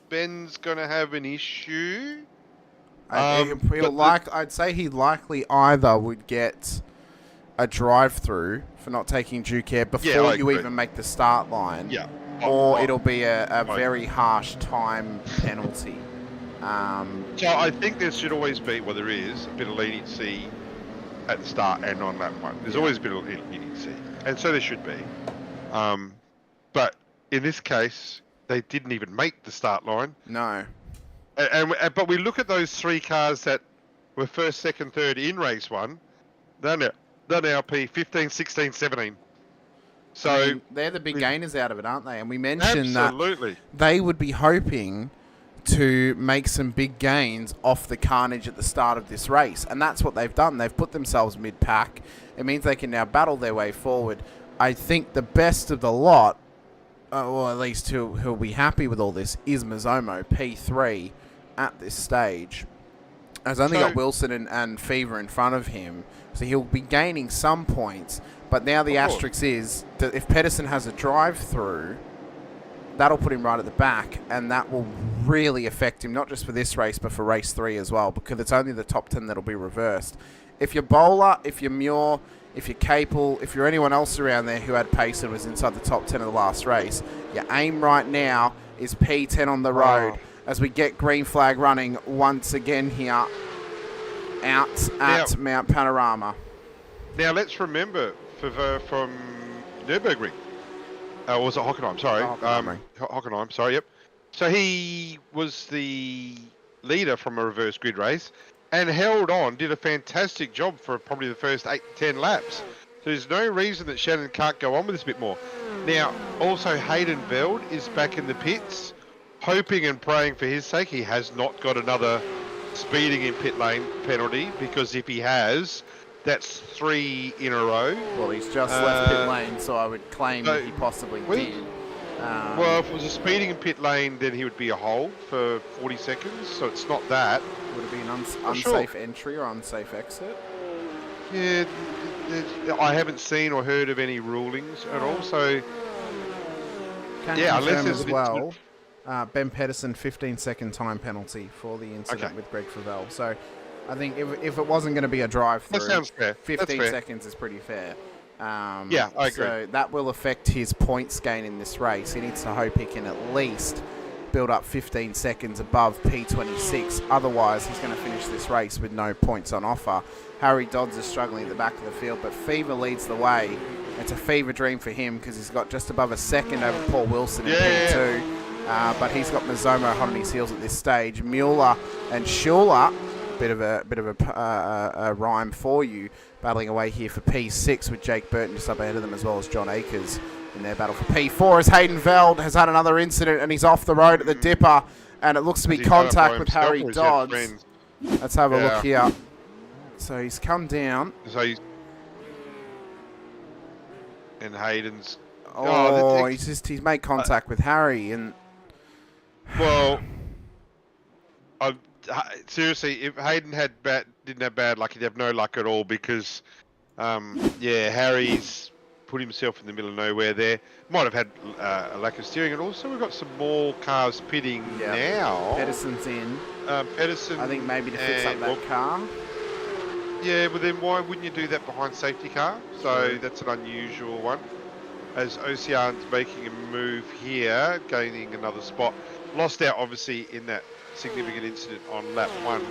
Ben's going to have an issue. I'd say he likely either would get a drive-through for not taking due care before I you agree. even make the start line. Yeah. Or it'll be a very harsh time penalty. So I think there should always be, well, there is a bit of leniency at the start and on lap 1. There's always a bit of leniency, and so there should be. But in this case, they didn't even make the start line. No. But we look at those 3 cars that were first, second, third in race 1. They're now P15, 16, 17. So I mean, they're the big gainers out of it, aren't they? And we mentioned that they would be hoping to make some big gains off the carnage at the start of this race. And that's what they've done. They've put themselves mid-pack. It means they can now battle their way forward. I think the best of the lot, or at least who'll be happy with all this, is Mazomo, P3 at this stage. Has only got Wilson and Fever in front of him, so he'll be gaining some points. But now the asterisk is that if Pedersen has a drive-through, that'll put him right at the back, and that will really affect him, not just for this race, but for race 3 as well, because it's only the top 10 that'll be reversed. If you're Bowler, if you're Muir, if you're Capel, if you're anyone else around there who had pace and was inside the top 10 of the last race, your aim right now is P10 on the road as we get green flag running once again here out at Mount Panorama. Now let's remember from Nürburgring. Was it Hockenheim? Sorry. Hockenheim, sorry, yep. So he was the leader from a reverse grid race and held on, did a fantastic job for probably the first 8 to 10 laps. So there's no reason that Shannon can't go on with this a bit more. Now, also Hayden Veld is back in the pits, hoping and praying for his sake he has not got another speeding in pit lane penalty, because if he has, that's 3 in a row. Well, he's just left pit lane, so I would claim that he possibly did. Well, if it was a speeding in pit lane, then he would be a hold for 40 seconds, so it's not that. Would it be an unsafe entry or unsafe exit? Yeah, I haven't seen or heard of any rulings, and also... Unless as well, Ben Pedersen, 15-second time penalty for the incident with Greg Favell. So I think if it wasn't going to be a drive-through, that sounds fair. 15 seconds is pretty fair. I agree. So that will affect his points gain in this race. He needs to hope he can at least build up 15 seconds above P26. Otherwise, he's going to finish this race with no points on offer. Harry Dodds is struggling at the back of the field, but Fever leads the way. It's a fever dream for him because he's got just above a second over Paul Wilson in P2. But he's got Mazomo hot on his heels at this stage. Mueller and Schuler, bit of a rhyme for you, battling away here for P6 with Jake Burton just up ahead of them, as well as John Akers in their battle for P4 as Hayden Veld has had another incident and he's off the road at the dipper, and it looks to be contact with Harry Dodds. Let's have a look here. So he's come down. And Hayden's... he's made contact with Harry, and... Well, seriously, if Hayden didn't have bad luck, he'd have no luck at all, because, Harry's put himself in the middle of nowhere there. Might have had a lack of steering, and also we've got some more cars pitting now. Pedersen's in. Pedersen, I think maybe to fix up that car. Yeah, but then why wouldn't you do that behind safety car? So that's an unusual one. As Ocean's making a move here, gaining another spot. Lost out, obviously, in that significant incident on lap 1.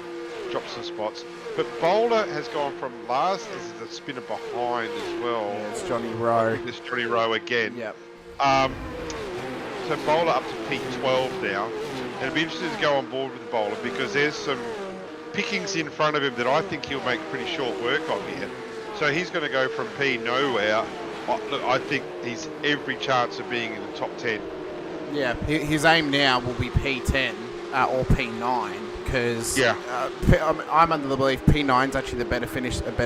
Dropped some spots. But Bowler has gone from last as the spinner behind as well. Yeah, it's Johnny Rowe. It's Johnny Rowe again. Yep. So Bowler up to P12 now. And it'll be interesting to go on board with the Bowler, because there's some pickings in front of him that I think he'll make pretty short work of here. So he's going to go from P nowhere. Look, I think he's every chance of being in the top 10. Yeah, his aim now will be P10 or P9, because I'm under the belief P9 is actually a better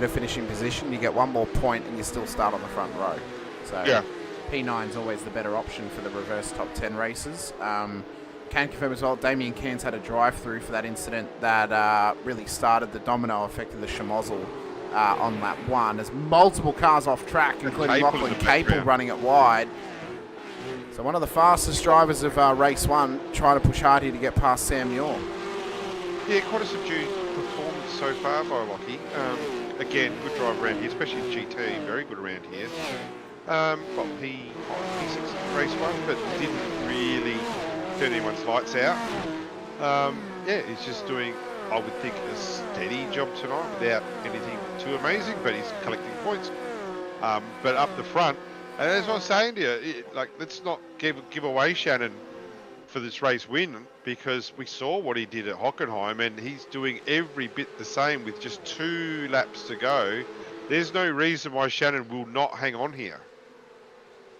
finishing position. You get one more point and you still start on the front row. So P9 is always the better option for the reverse top 10 races. Can confirm as well, Damien Cairns had a drive-through for that incident that really started the domino effect of the Schmozzle on lap 1. There's multiple cars off track, including Lachlan Capel running it wide. So one of the fastest drivers of race 1 trying to push hard here to get past Sam Muir. Yeah, quite a subdued performance so far by Lockie. again, good drive around here, especially in GT, very good around here. Well, P6 race one, but didn't really turn anyone's lights out. Yeah, he's just doing, I would think, a steady job tonight without anything too amazing, but he's collecting points. But up the front, and as I was saying to you, let's not give away Shannon for this race win, because we saw what he did at Hockenheim, and he's doing every bit the same with just 2 laps to go. There's no reason why Shannon will not hang on here.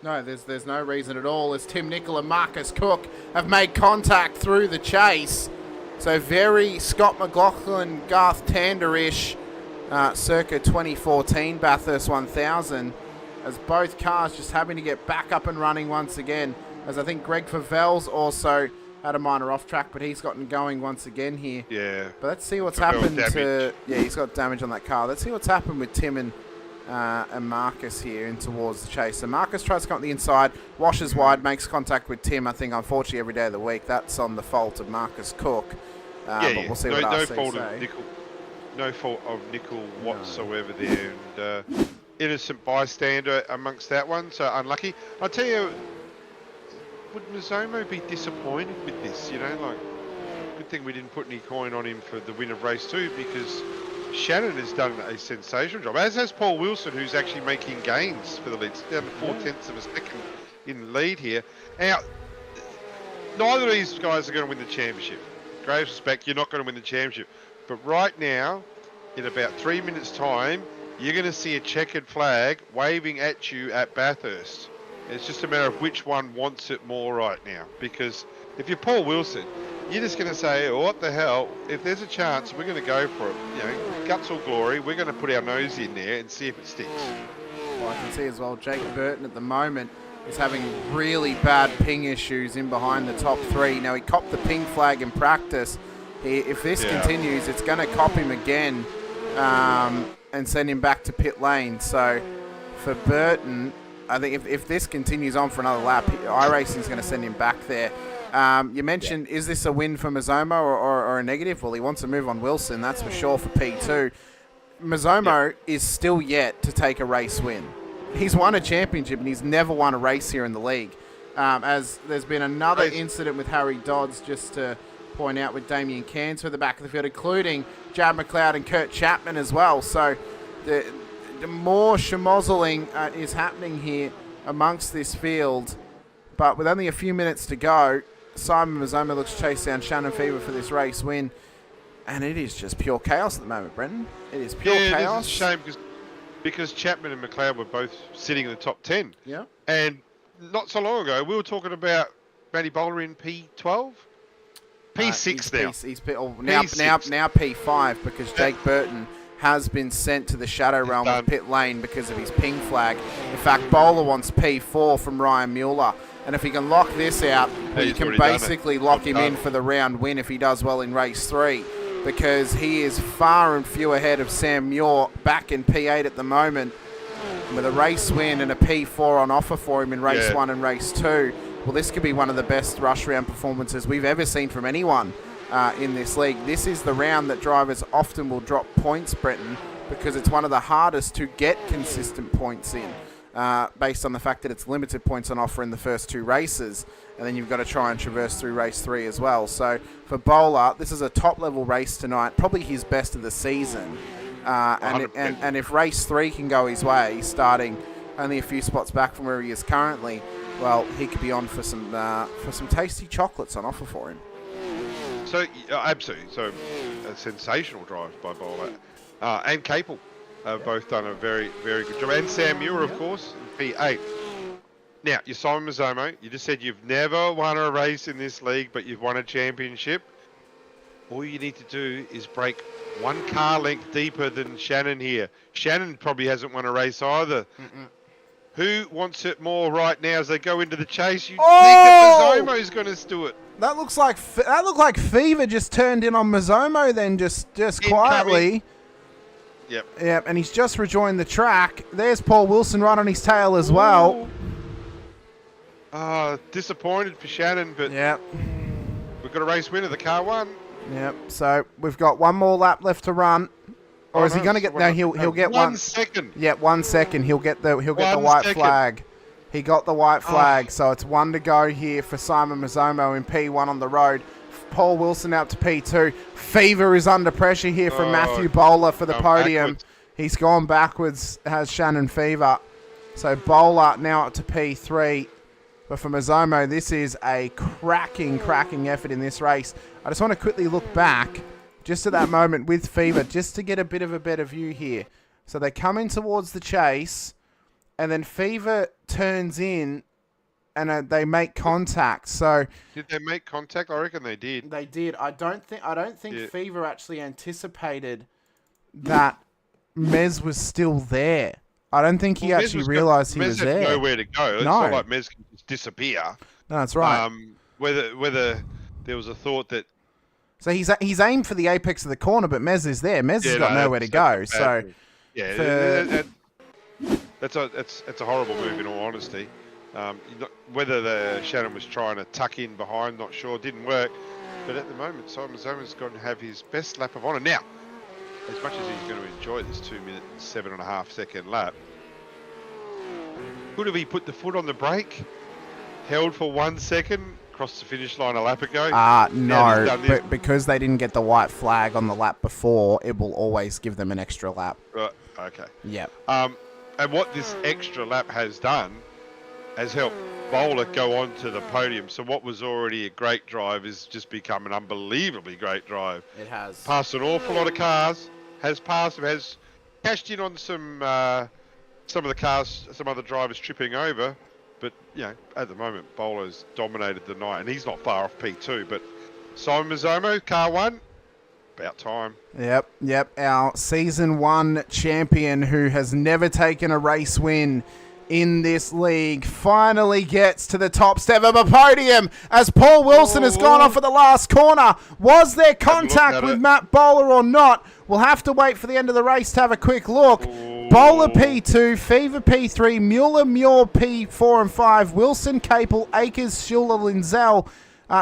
No, there's no reason at all, as Tim Nicol and Marcus Cook have made contact through the chase. So very Scott McLaughlin, Garth Tander-ish, circa 2014 Bathurst 1000, as both cars just having to get back up and running once again, as I think Greg Favell's also had a minor off track, but he's gotten going once again here. Yeah. But let's see what's Favell's happened damage. yeah, he's got damage on that car. Let's see what's happened with Tim and Marcus here in towards the chase. So Marcus tries to come on the inside, washes wide, makes contact with Tim. I think, unfortunately, every day of the week. That's on the fault of Marcus Cook. But we'll see what RC fault say. of Nicol. No fault of Nicol whatsoever there. And innocent bystander amongst that one, so unlucky. I'll tell you, would Mazomo be disappointed with this? Good thing we didn't put any coin on him for the win of race 2, because Shannon has done a sensational job, as has Paul Wilson, who's actually making gains for the lead. It's down to 4/10 of a second in lead here. Now, neither of these guys are going to win the championship. Great respect, you're not going to win the championship. But right now, in about 3 minutes' time, you're going to see a checkered flag waving at you at Bathurst. It's just a matter of which one wants it more right now. Because if you're Paul Wilson, you're just going to say, oh, what the hell, if there's a chance, we're going to go for it. Guts or glory, we're going to put our nose in there and see if it sticks. Well, I can see as well, Jake Burton at the moment is having really bad ping issues in behind the top 3. Now, he copped the ping flag in practice. If this continues, it's going to cop him again and send him back to pit lane. So for Burton, I think if this continues on for another lap, iRacing is going to send him back there. You mentioned, is this a win for Mazomo or a negative? Well, he wants to move on Wilson, that's for sure, for P2. Mazomo is still yet to take a race win. He's won a championship and he's never won a race here in the league. As there's been another incident with Harry Dodds, just to point out, with Damien Cairns for the back of the field, including Jad McLeod and Kurt Chapman as well. So the more schmozzling is happening here amongst this field. But with only a few minutes to go, Simon Mazomo looks to chase down Shannon Fever for this race win. And it is just pure chaos at the moment, Brendan. It is pure chaos. It's a shame because Chapman and McLeod were both sitting in the top 10. Yeah. And not so long ago, we were talking about Matty Bowler in P12? P6 now P5, because Jake Burton has been sent to the shadow realm of pit lane because of his ping flag. In fact, Bowler wants P4 from Ryan Mueller. And if he can lock this out, he can basically lock him in for the round win if he does well in race 3, because he is far and few ahead of Sam Muir back in P8 at the moment, with a race win and a P4 on offer for him in race 1 and race 2. Well, this could be one of the best rush round performances we've ever seen from anyone in this league. This is the round that drivers often will drop points, Brenton, because it's one of the hardest to get consistent points in, based on the fact that it's limited points on offer in the first 2 races, and then you've got to try and traverse through race 3 as well. So for Bowler, this is a top-level race tonight, probably his best of the season. And if race 3 can go his way, starting only a few spots back from where he is currently, well, he could be on for some tasty chocolates on offer for him. So, absolutely. So, a sensational drive by Bowler. And Capel have both done a very, very good job. And Sam Muir, of course, in P8. Now, you're Simon Mazomo. You just said you've never won a race in this league, but you've won a championship. All you need to do is break 1 car length deeper than Shannon here. Shannon probably hasn't won a race either. Who wants it more right now as they go into the chase? You think that Mazomo's going to do it? That looked like Fever just turned in on Mazomo then, just quietly. Yep, and he's just rejoined the track. There's Paul Wilson right on his tail as well. Disappointed for Shannon, but we've got a race winner. The car won. Yep, so we've got 1 more lap left to run. Or is he going to get? No, he'll get 1 second. Yeah, 1 second. He'll get the 1 white second. flag. He got the white flag, so it's 1 to go here for Simon Mazzomo in P1 on the road. Paul Wilson out to P2. Fever is under pressure here from Matthew Bowler for the podium. Backwards. He's gone backwards, has Shannon Fever. So Bowler now up to P3. But for Mazzomo, this is a cracking effort in this race. I just want to quickly look back just at that moment with Fever, just to get a bit of a better view here. So they come in towards the chase, and then Fever turns in, and they make contact. So Did they make contact? I reckon they did. they did. I don't think Fever actually anticipated that Mez was still there. I don't think he actually realised he was there. Mez had nowhere to go. It's not like Mez can just disappear. No, that's right. Whether there was a thought that... So he's aimed for the apex of the corner, but Mez is there. Mez has got nowhere to go. So yeah, that's a horrible move in all honesty. Whether the Shannon was trying to tuck in behind, not sure, didn't work. But at the moment, Simon Zoma's going to have his best lap of honour. Now, as much as he's going to enjoy this 2 minute and 7.5 second lap, could have he put the foot on the brake, held for 1 second, crossed the finish line a lap ago? No, but because they didn't get the white flag on the lap before, it will always give them an extra lap. Right, okay. Yep. And what this extra lap has done has helped Bowler go on to the podium. So what was already a great drive has just become an unbelievably great drive. It has. Passed an awful lot of cars, has cashed in on some of the cars, some other drivers tripping over. But, you know, at the moment, Bowler's dominated the night, and he's not far off P2. But Simon Mazzomo, car 1, about time. Yep. Our Season 1 champion who has never taken a race win in this league finally gets to the top step of a podium as Paul Wilson has gone off at the last corner. Was there contact with Matt Bowler or not? We'll have to wait for the end of the race to have a quick look. Bowler P2, Fever P3, Muir P4 and 5, Wilson, Capel, Akers, Schuler, Linzell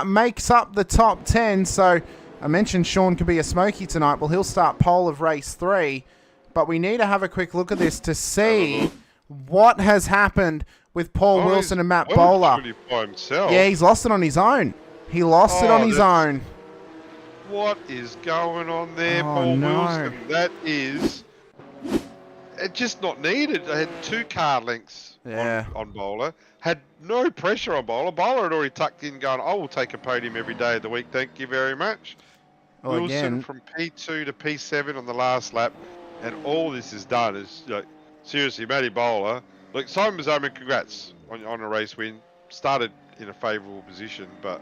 makes up the top 10. So I mentioned Sean could be a smoky tonight. Well, he'll start pole of race 3. But we need to have a quick look at this to see what has happened with Paul Wilson and Matt Bowler. By himself. Yeah, he's lost it on his own. He lost it on his own. What is going on there, Oh, Paul no. Wilson? That is just not needed. They had 2 car lengths on Bowler. Had no pressure on Bowler. Bowler had already tucked in going, I will take a podium every day of the week. Thank you very much. Well, Wilson again, from P2 to P7 on the last lap. And all this is done is, like, seriously, Matty Bowler. Look, Simon Mazzomo, congrats on a race win. Started in a favourable position, but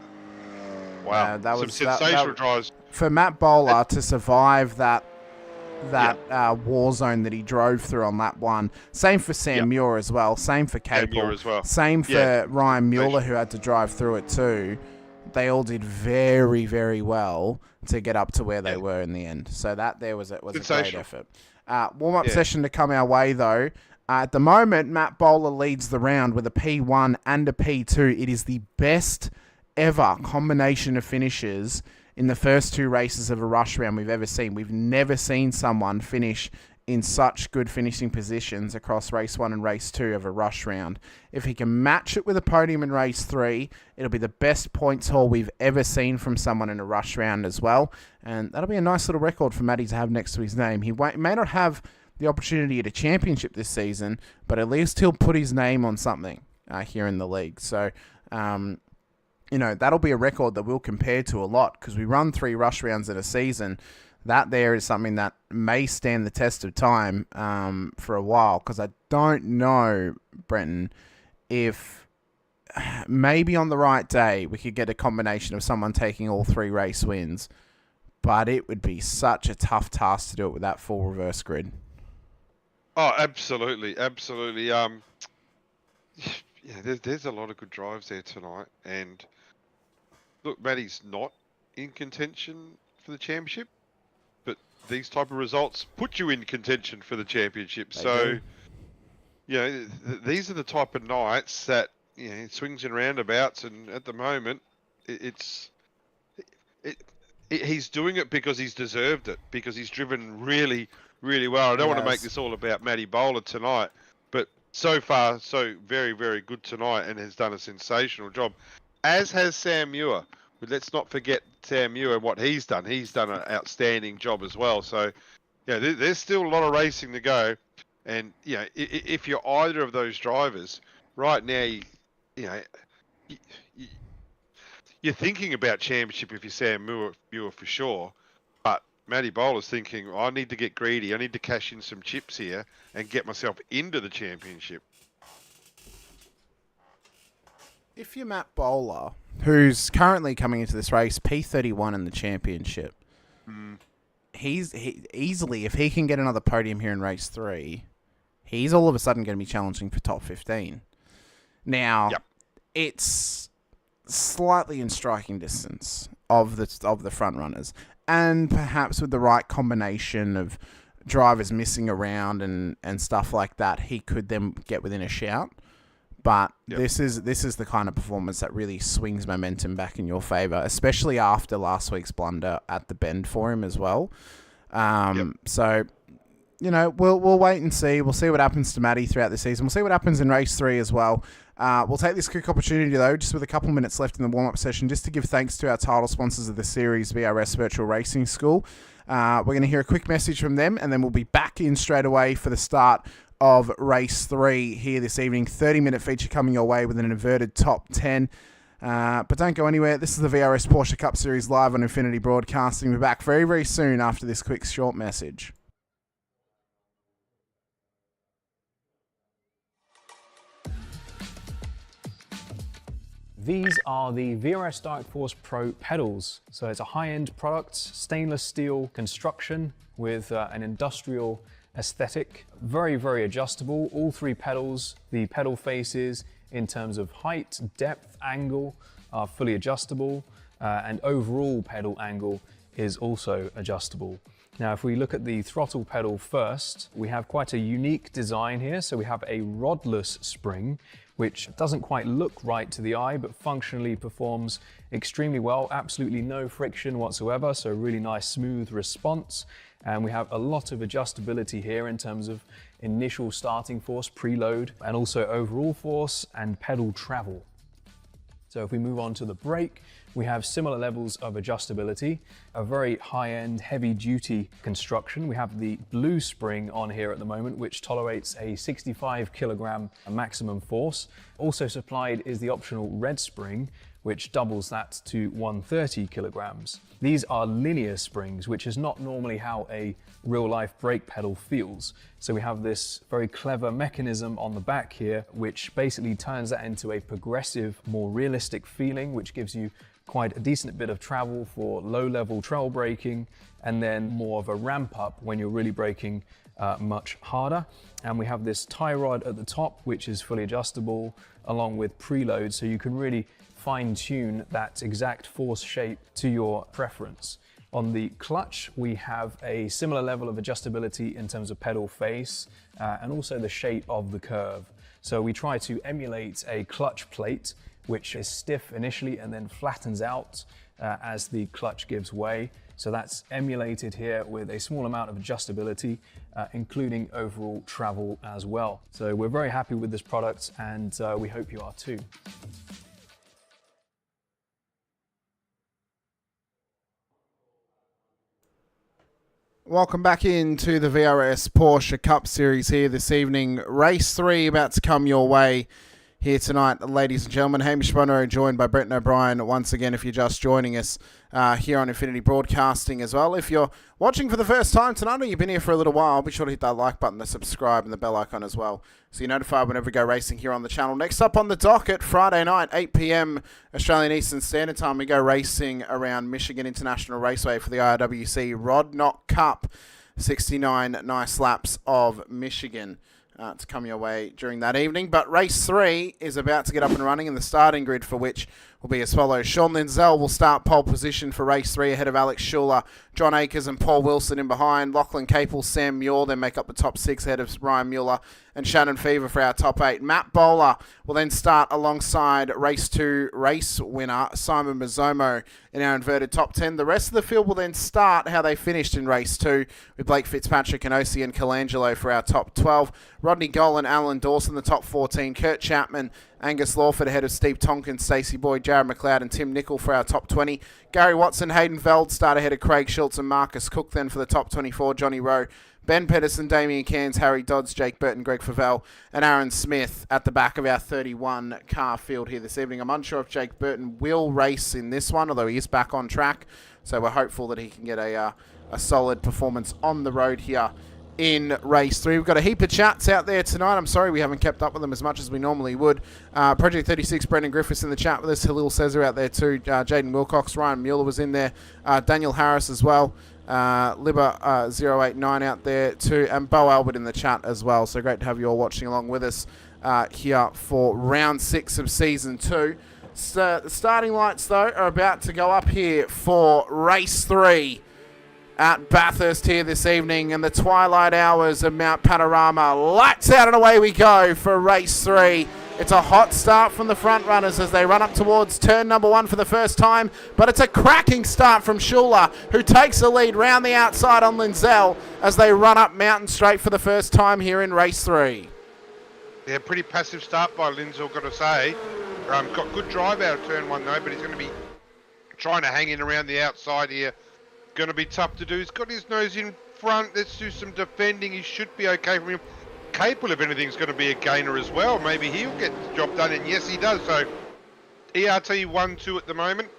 wow, that some was sensational drives. For Matt Bowler to survive that war zone that he drove through on lap 1. Same for Sam Muir as well. Same for Capel. as well. Same for Ryan Mueller, who had to drive through it too. They all did very, very well to get up to where they were in the end. So that there was a great effort. Warm-up session to come our way, though. At the moment, Matt Bowler leads the round with a P1 and a P2. It is the best ever combination of finishes in the first 2 races of a rush round we've ever seen. We've never seen someone finish in such good finishing positions across race 1 and race 2 of a rush round. If he can match it with a podium in race 3, it'll be the best points haul we've ever seen from someone in a rush round as well. And that'll be a nice little record for Matty to have next to his name. He may not have the opportunity at a championship this season, but at least he'll put his name on something here in the league. So, you know, that'll be a record that we'll compare to a lot because we run 3 rush rounds in a season. That there is something that may stand the test of time for a while, because I don't know, Brenton, if maybe on the right day we could get a combination of someone taking all 3 race wins, but it would be such a tough task to do it with that full reverse grid. Oh, absolutely. Yeah, there's a lot of good drives there tonight, and look, Matty's not in contention for the championship, but these type of results put you in contention for the championship. So, you know, these are the type of nights that, you know, swings and roundabouts, and at the moment, he's doing it because he's deserved it, because he's driven really, really well. I don't want to make Yes. this all about Matty Bowler tonight, but so far, so very, very good tonight and has done a sensational job, as has Sam Muir. But let's not forget Sam Muir and what he's done. He's done an outstanding job as well. So, yeah, there's still a lot of racing to go. And, you know, if you're either of those drivers, right now, you're thinking about championship if you're Sam Muir for sure. But Matty Bowler's thinking, I need to get greedy. I need to cash in some chips here and get myself into the championship. If you're Matt Bowler, who's currently coming into this race, P31 in the championship, he's easily, if he can get another podium here in race 3, he's all of a sudden going to be challenging for top 15. Now, it's slightly in striking distance of the front runners, and perhaps with the right combination of drivers missing around and stuff like that, he could then get within a shout. But this is the kind of performance that really swings momentum back in your favour, especially after last week's blunder at the bend for him as well. So, you know, we'll wait and see. We'll see what happens to Matty throughout the season. We'll see what happens in race 3 as well. We'll take this quick opportunity, though, just with a couple minutes left in the warm-up session, just to give thanks to our title sponsors of the series, VRS Virtual Racing School. We're going to hear a quick message from them, and then we'll be back in straight away for the start of race 3 here this evening. 30-minute feature coming your way with an inverted top 10. But don't go anywhere. This is the VRS Porsche Cup Series live on Infinity Broadcasting. We'll be back very, very soon after this quick short message. These are the VRS Direct Force Pro pedals. So it's a high-end product, stainless steel construction with an industrial aesthetic. Very, very adjustable. All 3 pedals, the pedal faces in terms of height, depth, angle are fully adjustable, and overall pedal angle is also adjustable. Now, if we look at the throttle pedal first, we have quite a unique design here. So we have a rodless spring, which doesn't quite look right to the eye, but functionally performs extremely well. Absolutely no friction whatsoever, so really nice smooth response. And we have a lot of adjustability here in terms of initial starting force, preload, and also overall force and pedal travel. So if we move on to the brake, we have similar levels of adjustability, a very high-end, heavy-duty construction. We have the blue spring on here at the moment, which tolerates a 65 kilogram maximum force. Also supplied is the optional red spring, which doubles that to 130 kilograms. These are linear springs, which is not normally how a real-life brake pedal feels. So we have this very clever mechanism on the back here, which basically turns that into a progressive, more realistic feeling, which gives you quite a decent bit of travel for low-level trail braking, and then more of a ramp up when you're really braking much harder. And we have this tie rod at the top, which is fully adjustable, along with preload, so you can really fine-tune that exact force shape to your preference. On the clutch, we have a similar level of adjustability in terms of pedal face and also the shape of the curve. So we try to emulate a clutch plate, which is stiff initially and then flattens out as the clutch gives way. So that's emulated here with a small amount of adjustability, including overall travel as well. So we're very happy with this product, and we hope you are too. Welcome back into the VRS Porsche Cup Series here this evening. Race 3 about to come your way here tonight, ladies and gentlemen. Hamish Munro joined by Brenton O'Brien once again, if you're just joining us here on Infinity Broadcasting as well. If you're watching for the first time tonight or you've been here for a little while, be sure to hit that like button, the subscribe and the bell icon as well, so you're notified whenever we go racing here on the channel. Next up on the docket, Friday night, 8 p.m. Australian Eastern Standard Time, we go racing around Michigan International Raceway for the IRWC Rod Knock Cup. 69 nice laps of Michigan to come your way during that evening. But race 3 is about to get up and running, and the starting grid for which will be as follows. Sean Lindsell will start pole position for race 3 ahead of Alex Schuler, John Akers and Paul Wilson in behind. Lachlan Capel, Sam Muir then make up the top 6 ahead of Ryan Mueller and Shannon Fever for our top 8. Matt Bowler will then start alongside race 2 race winner Simon Mazzomo in our inverted top 10. The rest of the field will then start how they finished in race 2 with Blake Fitzpatrick and Ocean Colangelo for our top 12. Rodney Golan, Alan Dawson, the top 14. Kurt Chapman, Angus Lawford ahead of Steve Tonkin, Stacey Boyd, Jared McLeod and Tim Nicol for our top 20. Gary Watson, Hayden Veld start ahead of Craig Schultz and Marcus Cook then for the top 24. Johnny Rowe, Ben Pedersen, Damien Cairns, Harry Dodds, Jake Burton, Greg Favell and Aaron Smith at the back of our 31 car field here this evening. I'm unsure if Jake Burton will race in this one, although he is back on track. So we're hopeful that he can get a solid performance on the road here in race 3. We've got a heap of chats out there tonight. I'm sorry we haven't kept up with them as much as we normally would. Project 36, Brendan Griffiths in the chat with us. Halil Cesar out there too. Jaden Wilcox, Ryan Mueller was in there. Daniel Harris as well. Libba089 out there too. And Bo Albert in the chat as well. So great to have you all watching along with us here for round 6 of season 2. So the starting lights though are about to go up here for race 3 at Bathurst here this evening, and the twilight hours of Mount Panorama. Lights out and away we go for race 3. It's a hot start from the front runners as they run up towards turn number 1 for the first time, but it's a cracking start from Schuler, who takes the lead round the outside on Linzell as they run up Mountain Straight for the first time here in race 3. Yeah, pretty passive start by Linzell, got to say. Got good drive out of turn 1 though, but he's going to be trying to hang in around the outside here. Going to be tough to do. He's got his nose in front. Let's do some defending. He should be okay from him. Capel, if anything, is going to be a gainer as well. Maybe he'll get the job done, and yes, he does. So ERT 1-2 at the moment.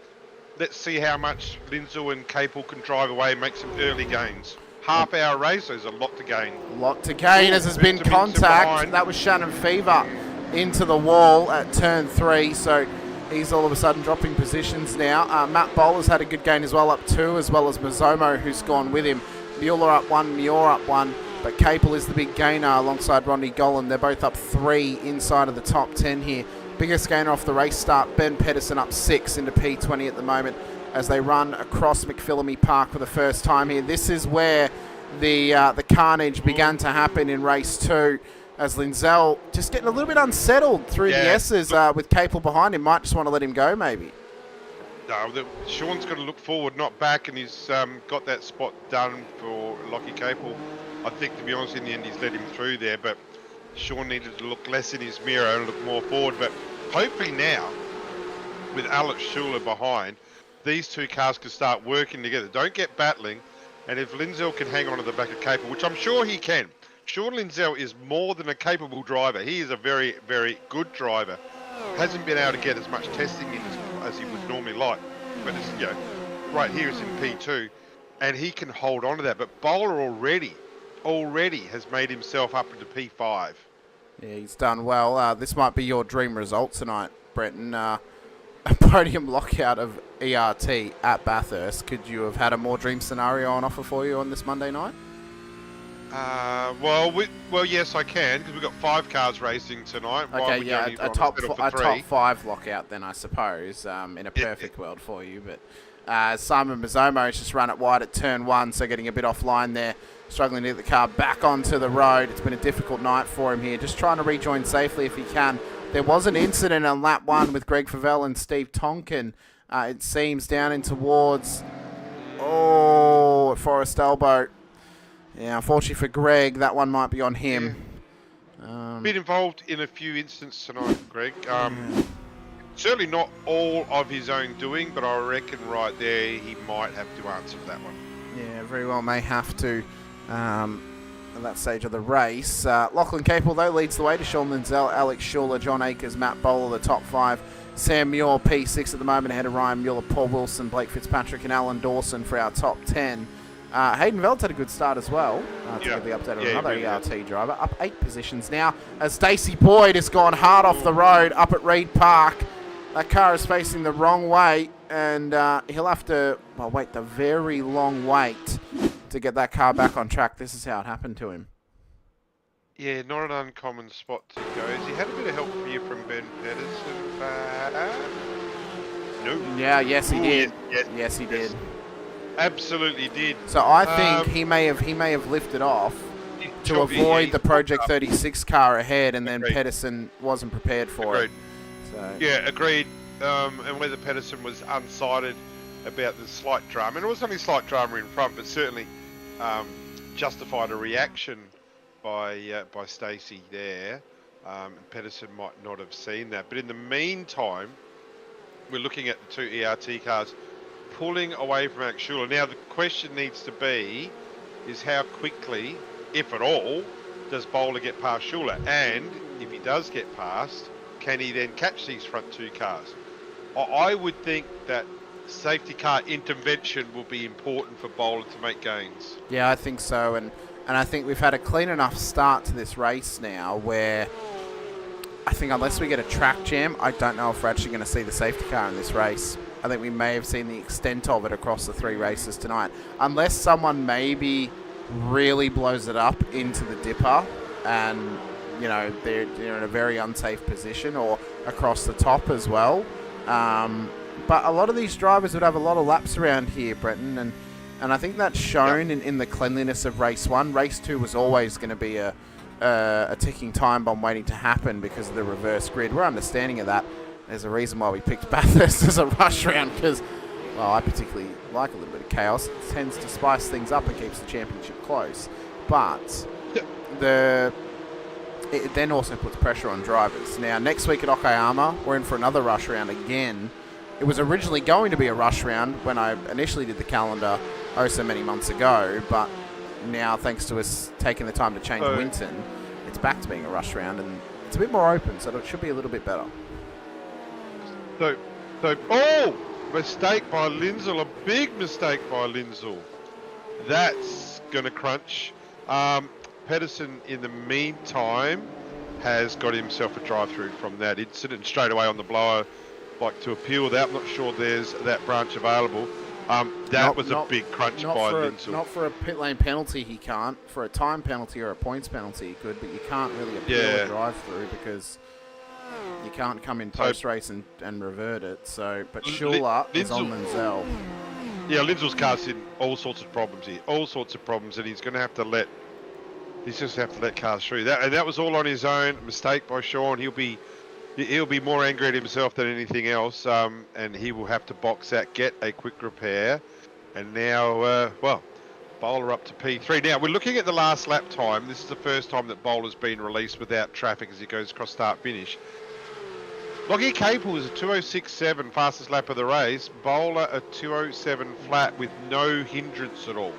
Let's see how much Linzell and Capel can drive away and make some early gains. Half hour race, so there's a lot to gain. A lot to gain as there's been contact. That was Shannon Fever into the wall at turn 3. So he's all of a sudden dropping positions now. Matt Bowler's had a good gain as well, up 2, as well as Mazzomo, who's gone with him. Mueller up 1, Muir up 1, but Capel is the big gainer alongside Rodney Golan. They're both up 3 inside of the top 10 here. Biggest gainer off the race start, Ben Pedersen up 6 into P20 at the moment as they run across McPhillamy Park for the first time here. This is where the carnage began to happen in race 2. As Linzell just getting a little bit unsettled through the S's with Capel behind him. Might just want to let him go, maybe. No, Sean's got to look forward, not back, and he's got that spot done for Lockie Capel. I think, to be honest, in the end, he's let him through there, but Sean needed to look less in his mirror and look more forward. But hopefully now, with Alex Schuler behind, these two cars can start working together. Don't get battling, and if Linzell can hang on to the back of Capel, which I'm sure he can. Sean Linzell is more than a capable driver. He is a very, very good driver. Hasn't been able to get as much testing in as he would normally like. But it's, you know, right here it's in P2, and he can hold on to that. But Bowler already has made himself up into P5. Yeah, he's done well. This might be your dream result tonight, Brenton. A podium lockout of ERT at Bathurst. Could you have had a more dream scenario on offer for you on this Monday night? Well, yes, I can, because we've got 5 cars racing tonight. Okay, yeah, a top 5 lockout then, I suppose, in a perfect world for you. But Simon Mazzomo has just run it wide at turn 1, so getting a bit offline there, struggling to get the car back onto the road. It's been a difficult night for him here, just trying to rejoin safely if he can. There was an incident on lap 1 with Greg Favell and Steve Tonkin, it seems, down in towards, Forest Elbow. Yeah, unfortunately for Greg, that one might be on him. Been involved in a few incidents tonight, Greg. Certainly not all of his own doing, but I reckon right there he might have to answer for that one. Yeah, very well may have to at that stage of the race. Lachlan Capel, though, leads the way to Sean Linzell, Alex Schuler, John Akers, Matt Bowler, the top 5. Sam Muir, P6 at the moment, ahead of Ryan Mueller, Paul Wilson, Blake Fitzpatrick, and Alan Dawson for our top 10. Hayden Veld's had a good start as well, to give the update on another ERT driver. Up 8 positions now as Stacey Boyd has gone hard off the road up at Reed Park. That car is facing the wrong way, and he'll have to wait the very long wait to get that car back on track. This is how it happened to him. Yeah, not an uncommon spot to go. Has he had a bit of help here from Ben Pedersen? No. Yeah, yes he did. Yes, yes he did. Absolutely did. So I think he may have lifted off to avoid the Project 36 car ahead, and then Pedersen wasn't prepared for it. So. Yeah, agreed. And whether Pedersen was unsighted about the slight drama, and it was only slight drama in front, but certainly justified a reaction by Stacey there. Pedersen might not have seen that, but in the meantime, we're looking at the two ERT cars pulling away from Max Schuler. Now the question needs to be is how quickly, if at all, does Bowler get past Schuler, and if he does get past, can he then catch these front two cars? I would think that safety car intervention will be important for Bowler to make gains. Yeah, I think so, and I think we've had a clean enough start to this race now where I think unless we get a track jam, I don't know if we're actually going to see the safety car in this race. I think we may have seen the extent of it across the 3 races tonight. Unless someone maybe really blows it up into the dipper and, you know, they're in a very unsafe position, or across the top as well. But a lot of these drivers would have a lot of laps around here, Brenton, and I think that's shown in the cleanliness of race 1. Race 2 was always going to be a ticking time bomb waiting to happen because of the reverse grid. We're understanding of that. There's a reason why we picked Bathurst as a rush round, because, well, I particularly like a little bit of chaos. It tends to spice things up and keeps the championship close. But it then also puts pressure on drivers. Now, next week at Okayama, we're in for another rush round again. It was originally going to be a rush round when I initially did the calendar so many months ago, but now, thanks to us taking the time to change Winton, it's back to being a rush round, and it's a bit more open, so it should be a little bit better. So, mistake by Lindsell, a big mistake by Lindsell. That's going to crunch. Pedersen, in the meantime, has got himself a drive-through from that incident. Straight away on the blower, like to appeal that. I'm not sure there's that branch available. That was a big crunch by Lindsell. Not for a pit lane penalty, he can't. For a time penalty or a points penalty, he could, but you can't really appeal a drive-through because you can't come in post-race and revert it. So, but Schuler is on Menzel. Yeah, Lindsell's car's in all sorts of problems here. All sorts of problems, and he's going to have to let... He's just have to let cars through. That was all on his own. Mistake by Sean. He'll be more angry at himself than anything else, and he will have to box that, get a quick repair, and now, Bowler up to P3. Now, we're looking at the last lap time. This is the first time that Bowler's been released without traffic as he goes across start-finish. Lockie Capel was a 2:06.7 fastest lap of the race. Bowler a 2:07 flat with no hindrance at all.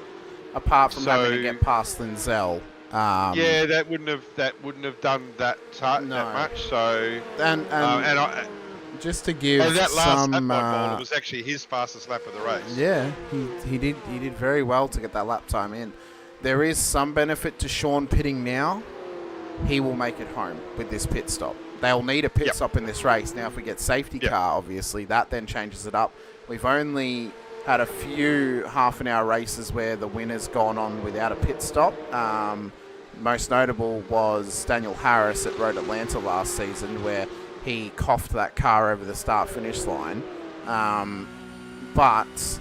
Apart from having to get past Lindsell. Yeah, that wouldn't have done that much. So just to give that last some, lap Bowler was actually his fastest lap of the race. Yeah, he did very well to get that lap time in. There is some benefit to Sean pitting now. He will make it home with this pit stop. They'll need a pit stop in this race. Now, if we get safety car, obviously, that then changes it up. We've only had a few half-an-hour races where the winner's gone on without a pit stop. Most notable was Daniel Harris at Road Atlanta last season, where he coughed that car over the start-finish line. But,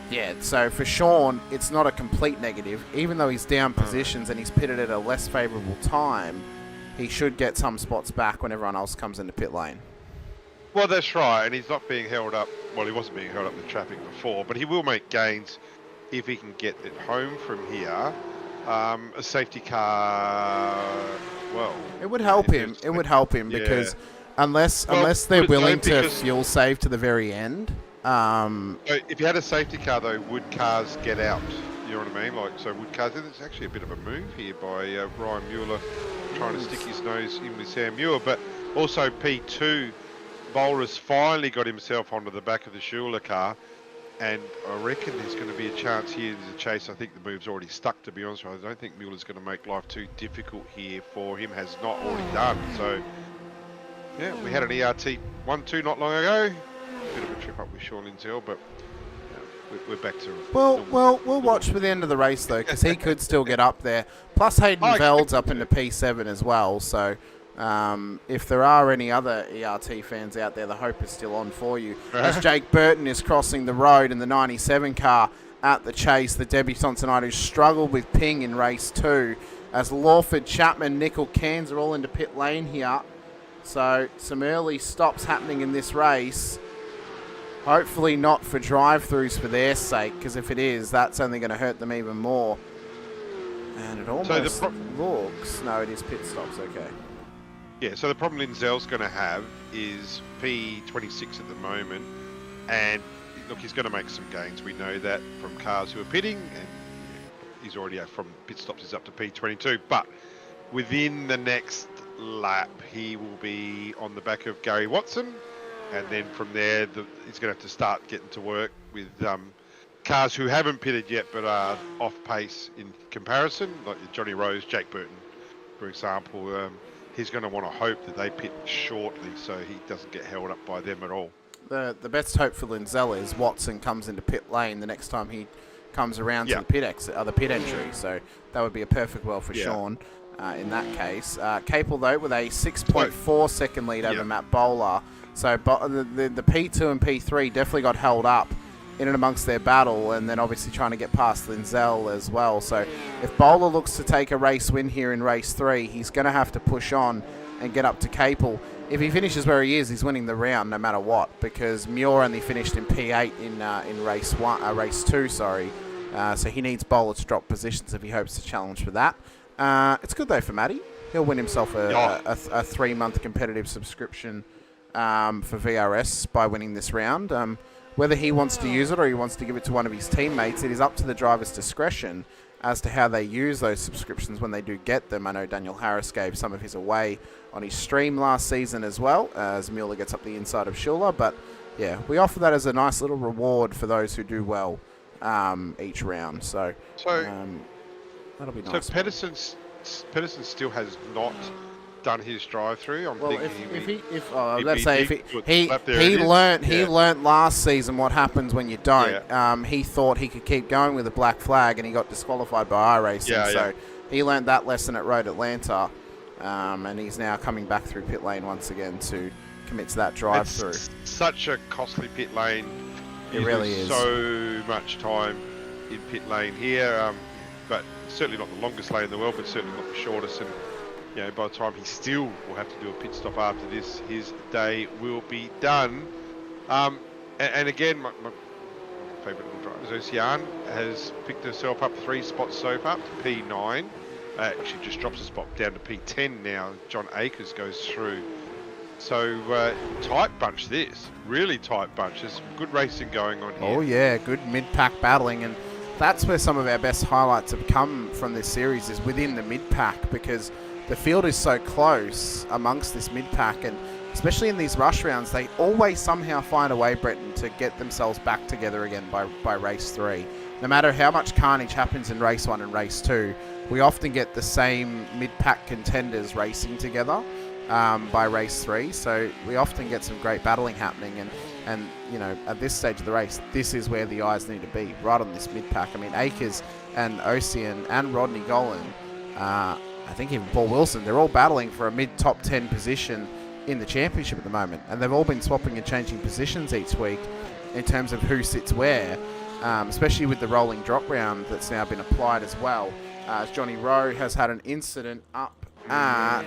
yeah, so for Sean, it's not a complete negative. Even though he's down positions and he's pitted at a less favourable time, he should get some spots back when everyone else comes into pit lane. Well, that's right, and he's not being held up. Well, he wasn't being held up with traffic before, but he will make gains if he can get it home from here. A safety car, well... It would help him. It would help him because unless they're willing to fuel save to the very end... if you had a safety car, though, would cars get out? You know what I mean? So would cars... There's actually a bit of a move here by Ryan Mueller trying to stick his nose in with Sam Muir, but also P2... Bowler's finally got himself onto the back of the Schuler car, and I reckon there's going to be a chance here in the chase. I think the move's already stuck, to be honest with you. I don't think Mueller's going to make life too difficult here for him, has not already done. So, yeah, we had an ERT 1-2 not long ago. Bit of a trip up with Sean Lindsell, but we're back to... We'll watch for the end of the race, though, because he could still get up there. Plus, Hayden Veld's up into P7 as well, so... if there are any other ERT fans out there, the hope is still on for you. As Jake Burton is crossing the road in the 97 car, at the chase. The debutant tonight who struggled with Ping in race 2. As Lawford, Chapman, Nickel, Cairns are all into pit lane here. So some early stops happening in this race. Hopefully not for drive-throughs for their sake, because if it is, that's only going to hurt them even more. And it almost looks... No, it is pit stops, okay. Yeah, so the problem Linzel's going to have is P26 at the moment, and look, he's going to make some gains. We know that from cars who are pitting, and he's already from pit stops, he's up to P22. But within the next lap, he will be on the back of Gary Watson, and then from there, he's going to have to start getting to work with cars who haven't pitted yet but are off pace in comparison, like Johnny Rose, Jake Burton, for example. He's going to want to hope that they pit shortly so he doesn't get held up by them at all. The best hope for Linzel is Watson comes into pit lane the next time he comes around to the pit exit, the pit entry. So that would be a perfect world for Sean in that case. Capel, though, with a 6.4 second lead over Matt Bowler. So the P2 and P3 definitely got held up in and amongst their battle, and then obviously trying to get past Linzel as well. So if Bowler looks to take a race win here in race 3, he's going to have to push on and get up to Capel. If he finishes where he is, he's winning the round no matter what, because Muir only finished in P8 in race 2. So he needs Bowler to drop positions if he hopes to challenge for that. It's good though for Matty. He'll win himself a 3-month competitive subscription for VRS by winning this round. Whether he wants to use it or he wants to give it to one of his teammates, it is up to the driver's discretion as to how they use those subscriptions when they do get them. I know Daniel Harris gave some of his away on his stream last season as well, as Mueller gets up the inside of Schuler. But yeah, we offer that as a nice little reward for those who do well each round. So that'll be nice. So Pedersen still has not done his drive-through. He learnt last season what happens when you don't. He thought he could keep going with a black flag, and he got disqualified by iRacing. So he learnt that lesson at Road Atlanta, and he's now coming back through pit lane once again to commit to that drive-through. It's such a costly pit lane. It really is. So much time in pit lane here, but certainly not the longest lane in the world, but certainly not the shortest. And by the time he still will have to do a pit stop after this, his day will be done. And again, my favourite little driver, Ocean, has picked herself up 3 spots so far, up to P9. She just drops a spot down to P10 now. John Akers goes through. So tight bunch this, really tight bunch. There's some good racing going on here. Oh yeah, good mid-pack battling, and that's where some of our best highlights have come from this series, is within the mid-pack, because the field is so close amongst this mid-pack, and especially in these rush rounds, they always somehow find a way, Bretton, to get themselves back together again by race 3. No matter how much carnage happens in race 1 and race 2, we often get the same mid-pack contenders racing together by race 3. So we often get some great battling happening, and at this stage of the race, this is where the eyes need to be, right on this mid-pack. I mean, Akers and Ocean and Rodney Golan, I think even Paul Wilson, they're all battling for a mid-top 10 position in the championship at the moment. And they've all been swapping and changing positions each week in terms of who sits where, especially with the rolling drop round that's now been applied as well. Johnny Rowe has had an incident up at...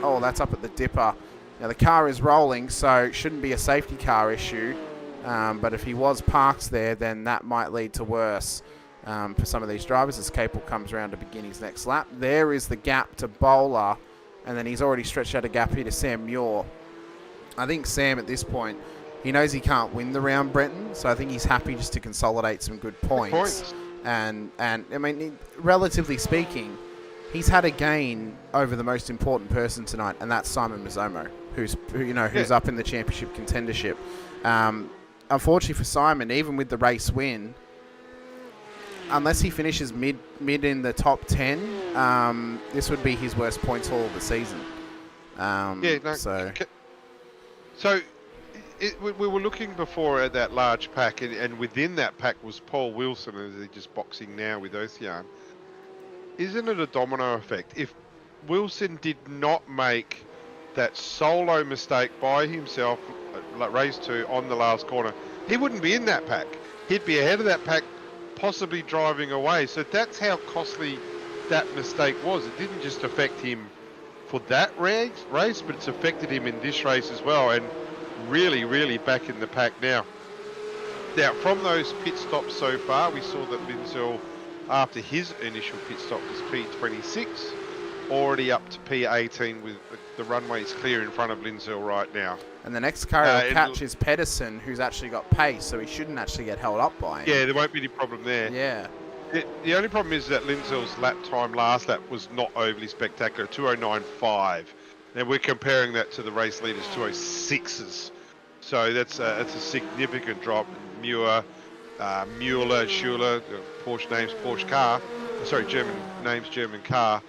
Oh, that's up at the Dipper. Now, the car is rolling, so it shouldn't be a safety car issue. But if he was parked there, then that might lead to worse for some of these drivers as Capel comes around to begin his next lap. There is the gap to Bowler, and then he's already stretched out a gap here to Sam Muir. I think Sam at this point, he knows he can't win the round, Brenton, so I think he's happy just to consolidate some good points. And I mean, relatively speaking, he's had a gain over the most important person tonight, and that's Simon Mazzomo, who's up in the championship contendership. Unfortunately for Simon, even with the race win, unless he finishes mid in the top 10, this would be his worst points haul of the season. So we were looking before at that large pack, and within that pack was Paul Wilson, as he's just boxing now with Ocean. Isn't it a domino effect? If Wilson did not make that solo mistake by himself, like race 2 on the last corner, he wouldn't be in that pack. He'd be ahead of that pack possibly driving away. So that's how costly that mistake was. It didn't just affect him for that race, but it's affected him in this race as well, and really back in the pack now. Now, from those pit stops so far, we saw that Lindsell, after his initial pit stop, was P26, already up to P18 with the runways clear in front of Lindsell right now. And the next car will catch is Pedersen, who's actually got pace, so he shouldn't actually get held up by him. Yeah, there won't be any problem there. Yeah. The only problem is that Lindsell's lap time last lap was not overly spectacular, 209.5. Now we're comparing that to the race leaders' 206s. So that's a significant drop. Muller, Schuler, Porsche names, Porsche car. Sorry, German names, German car.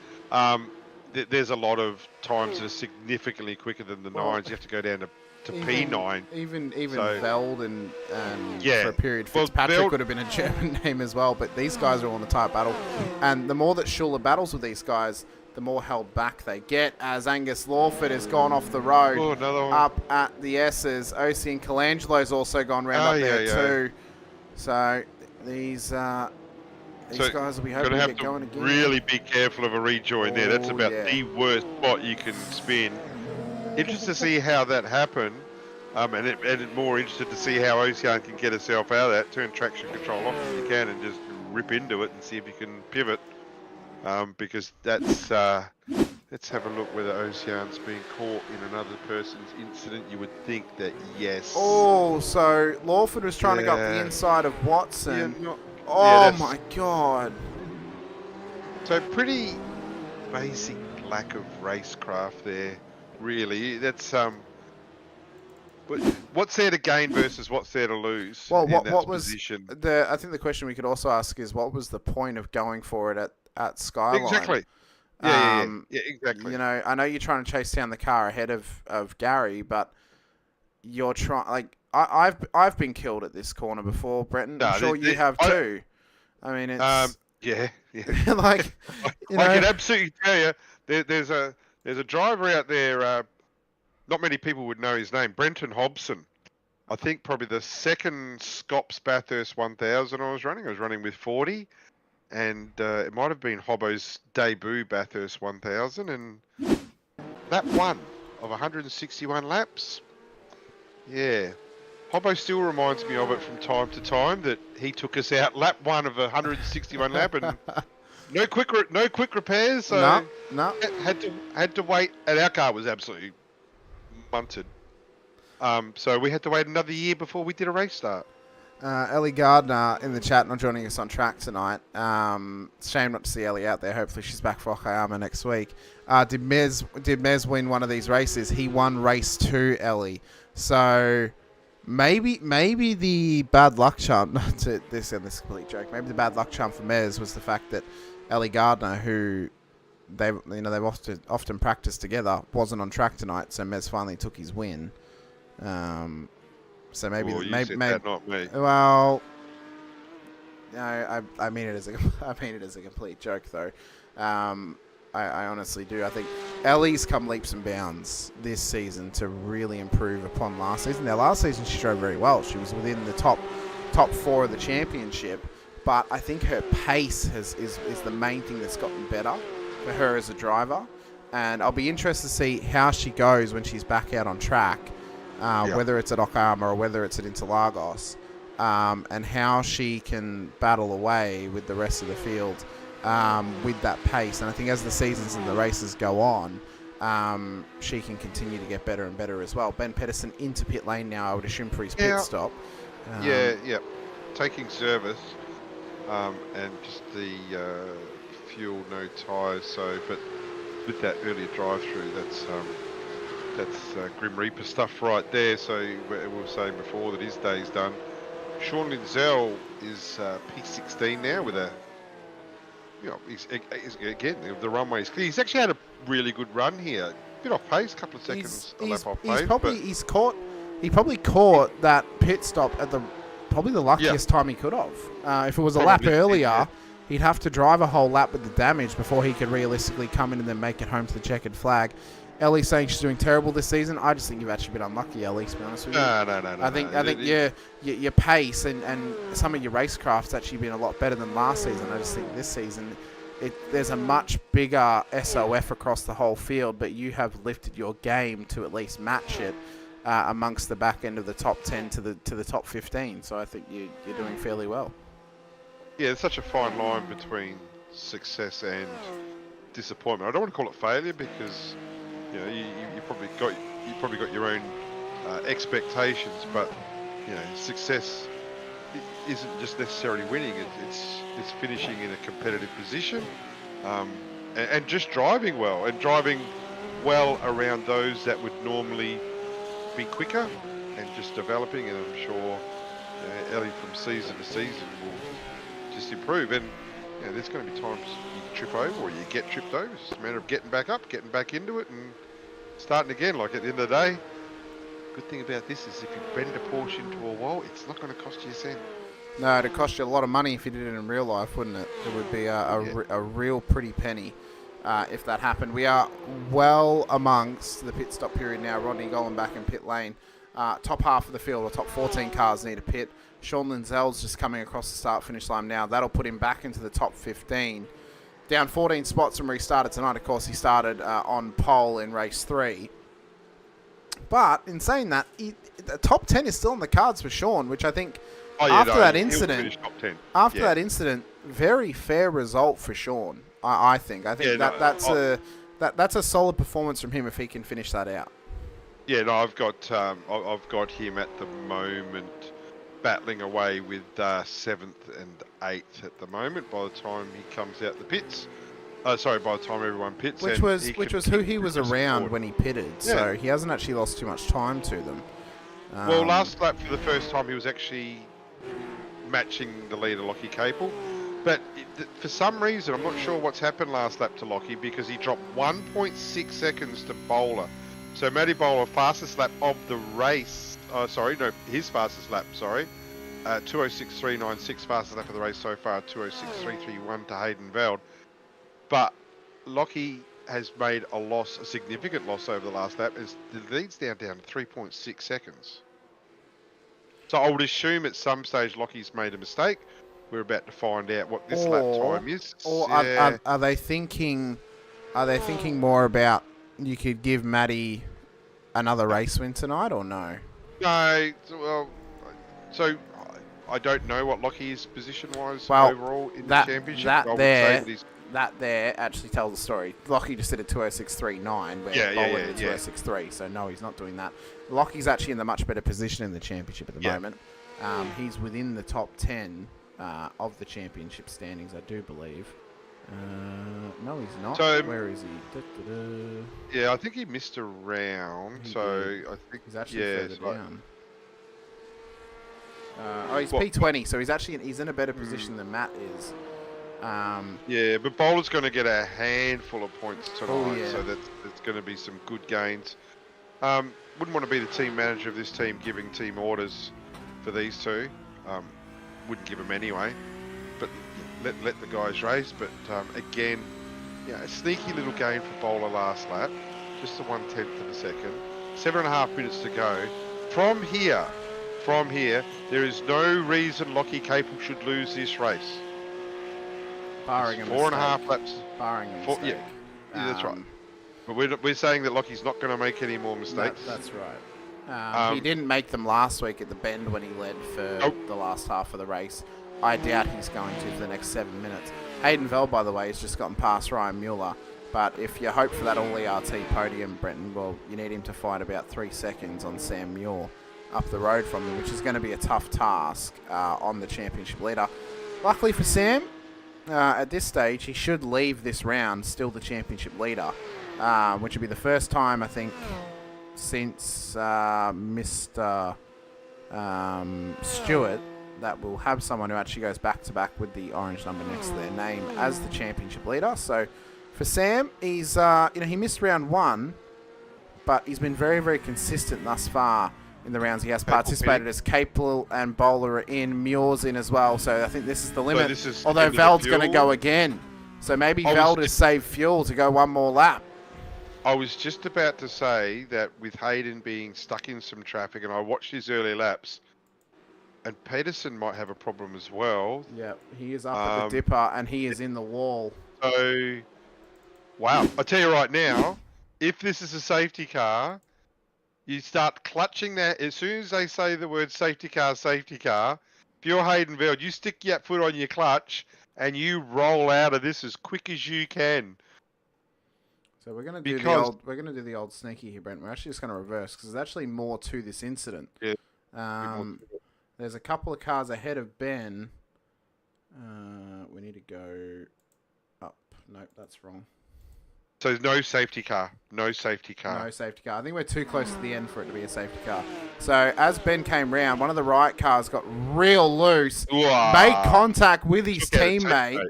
There's a lot of times that are significantly quicker than the nines. You have to go down to P9. Even So- Veld and Yeah. for a period, Well, Fitzpatrick Veld- would have been a German name as well. But these guys are all in a tight battle. And the more that Schuler battles with these guys, the more held back they get, as Angus Lawford has gone off the road. Oh, another one. Up at the S's. OC and Colangelo's also gone round up there too. So these guys will be hoping Gonna to have get to going again. really be careful of a rejoin there. That's Oh, about yeah. the worst spot you can spin. Interested to see how that happened. And more interested to see how Ocean can get herself out of that. Turn traction control off if you can and just rip into it and see if you can pivot. Because that's let's have a look whether Ocean's been caught in another person's incident. You would think that yes. Oh, so Lawford was trying to go up the inside of Watson. Yeah, My God. So pretty basic lack of racecraft there, really. That's but what's there to gain versus what's there to lose? Well, in what that was position? I think the question we could also ask is, what was the point of going for it at Skyline? Exactly. Yeah, exactly. You know, I know you're trying to chase down the car ahead of Gary, but you're trying. Like I've been killed at this corner before, Brenton. I'm sure you have too. I mean, it's yeah. like you know, I can absolutely tell you, there's a driver out there. Not many people would know his name, Brenton Hobson. I think probably the second Scops Bathurst 1000 I was running with 40, and it might have been Hobbo's debut Bathurst 1000, and lap one of 161 laps. Yeah, Hobbo still reminds me of it from time to time, that he took us out lap one of 161 lap, and no quick repairs. So no. had to wait, and our car was absolutely munted. So we had to wait another year before we did a race start. Ellie Gardner in the chat, not joining us on track tonight. Shame not to see Ellie out there. Hopefully she's back for Okayama next week. Did Mez win one of these races? He won race 2, Ellie. So maybe the bad luck charm, not to this and this complete joke, maybe the bad luck charm for Mez was the fact that Ellie Gardner, who they've often practiced together, wasn't on track tonight, so Mez finally took his win. So maybe that, not me. Well, no, I mean it as a complete joke though. I honestly do. I think Ellie's come leaps and bounds this season to really improve upon last season. Now, last season she drove very well. She was within the top 4 of the championship, but I think her pace is the main thing that's gotten better for her as a driver. And I'll be interested to see how she goes when she's back out on track, whether it's at Okayama or whether it's at Interlagos, and how she can battle away with the rest of the field with that pace. And I think as the seasons and the races go on, she can continue to get better and better as well. Ben Pedersen into pit lane now, I would assume, for his pit stop. Taking service, and just the fuel, no tyres. So, but with that earlier drive-through, that's Grim Reaper stuff right there. So we were saying before that his day's done. Sean Lindsell is P16 now with a, he's again, the runway's clear. He's actually had a really good run here. Bit off pace, a couple of seconds a lap off pace. He probably caught that pit stop at the luckiest time he could have. If it was a lap earlier, he'd have to drive a whole lap with the damage before he could realistically come in and then make it home to the checkered flag. Ellie's saying she's doing terrible this season. I just think you've actually been unlucky, Ellie, to be honest with you. No. I think your pace and some of your racecraft's actually been a lot better than last season. I just think this season there's a much bigger SOF across the whole field, but you have lifted your game to at least match it amongst the back end of the top 10 to the top 15. So I think you're doing fairly well. Yeah, there's such a fine line between success and disappointment. I don't want to call it failure because you probably got your own expectations, but success isn't just necessarily winning. It's finishing in a competitive position, and just driving well around those that would normally be quicker, and just developing. And I'm sure Ellie from season to season will just improve. And there's going to be times you trip over or you get tripped over. It's just a matter of getting back up, getting back into it, and starting again. Like at the end of the day, good thing about this is if you bend a Porsche into a wall, it's not going to cost you a cent. No, it'd cost you a lot of money if you did it in real life, wouldn't it? It would be a real pretty penny if that happened. We are well amongst the pit stop period now. Rodney Golan back in pit lane. Top half of the field, or top 14 cars need a pit. Sean Linzell's just coming across the start-finish line now. That'll put him back into the top 15. Down 14 spots from where he started tonight. Of course, he started on pole in race 3. But in saying that, the top 10 is still on the cards for Sean, which I think after that incident, very fair result for Sean. I think that's a solid performance from him if he can finish that out. Yeah, no, I've got him at the moment battling away with 7th and 8th at the moment. By the time he comes out the pits, by the time everyone pits, which was who he was around when he pitted, so he hasn't actually lost too much time to them. Well, last lap for the first time he was actually matching the leader Lockie Capel, but for some reason I'm not sure what's happened last lap to Lockie, because he dropped 1.6 seconds to Bowler. So Matty Bowler, fastest lap of the race. His fastest lap. 206.396, fastest lap of the race so far. 206.331 to Hayden Veld. But Lockie has made a significant loss over the last lap. As the lead's down to 3.6 seconds. So I would assume at some stage Lockie's made a mistake. We're about to find out what this lap time is. Or are they thinking? Are they thinking more about you could give Matty another race win tonight, or no? No. Well, so I don't know what Lockie's position was overall in the championship. That there actually tells the story. Lockie just did a 206.39 where Bowler did 206.3, so no, he's not doing that. Lockie's actually in the much better position in the championship at the moment. He's within the top 10 of the championship standings, I do believe. No, he's not. So, where is he? Yeah, I think he missed a round. I think he's actually further down. He's P20, so he's in a better position than Matt is. Yeah, but Bowler's going to get a handful of points tonight, so that's going to be some good gains. Wouldn't want to be the team manager of this team giving team orders for these two. Wouldn't give them anyway, but let the guys race. But again, a sneaky little gain for Bowler last lap, just the 1/10 of a second. 7.5 minutes to go. From here, there is no reason Lockie Capel should lose this race. Barring a 4.5 laps. Barring a mistake. Yeah, that's right. But we're saying that Lockie's not going to make any more mistakes. That's right. He didn't make them last week at the bend when he led for the last half of the race. I doubt he's going to for the next 7 minutes. Hayden Veld, by the way, has just gotten past Ryan Mueller. But if you hope for that all-ERT podium, Brenton, well, you need him to fight about 3 seconds on Sam Muir up the road from him, which is going to be a tough task on the championship leader. Luckily for Sam, at this stage, he should leave this round still the championship leader, which would be the first time, I think, since Mr. Stewart, that will have someone who actually goes back-to-back with the orange number next to their name as the championship leader. So for Sam, he's he missed round 1, but he's been very, very consistent thus far in the rounds he has participated, as Capel and Bowler are in, Muir's in as well. So I think this is the limit. Although Veld's going to go again. So maybe Veld has saved fuel to go one more lap. I was just about to say that with Hayden being stuck in some traffic, and I watched his early laps, and Peterson might have a problem as well. Yeah, he is up at the dipper, and he is in the wall. So, wow. I'll tell you right now, if this is a safety car, you start clutching that. As soon as they say the word safety car, if you're Hayden Veld, you stick your foot on your clutch, and you roll out of this as quick as you can. So we're gonna do the old sneaky here, Brent. We're actually just gonna reverse because there's actually more to this incident. Yeah. There's a couple of cars ahead of Ben. We need to go up. Nope, that's wrong. So no safety car. No safety car. No safety car. I think we're too close to the end for it to be a safety car. So as Ben came round, one of the right cars got real loose, made contact with his teammate,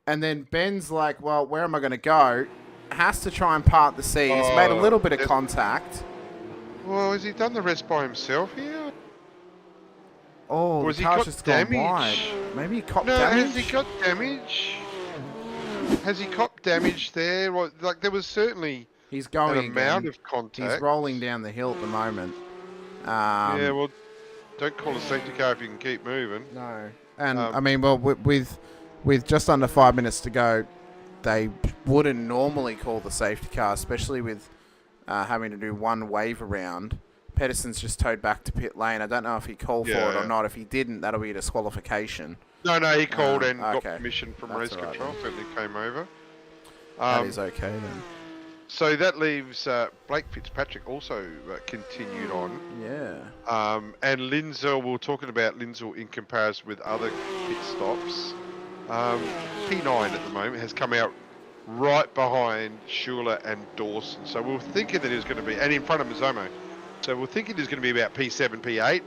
and then Ben's like, well, where am I going to go? Has to try and part the seas. Made a little bit of contact. Well, has he done the rest by himself here? Oh, or the car's just gone wide. Maybe he copped damage? Has he got damage? Has he copped damage there? Like, there was certainly He's going an amount of contact. He's rolling down the hill at the moment. Yeah, well, don't call a safety car if you can keep moving. No. And, I mean, well, with just under 5 minutes to go, they wouldn't normally call the safety car, especially with having to do one wave around. Pedersen's just towed back to pit lane. I don't know if he called for it or not. If he didn't, that'll be a disqualification. No, he called and got permission from race control. Certainly came over. That is okay then. So that leaves Blake Fitzpatrick also continued on. Yeah. And Lindsell, we were talking about Lindsell in comparison with other pit stops. P9 at the moment has come out right behind Schuler and Dawson. So we were thinking that he was going to be, and in front of Mazzomo. So we're thinking he's going to be about P7, P8.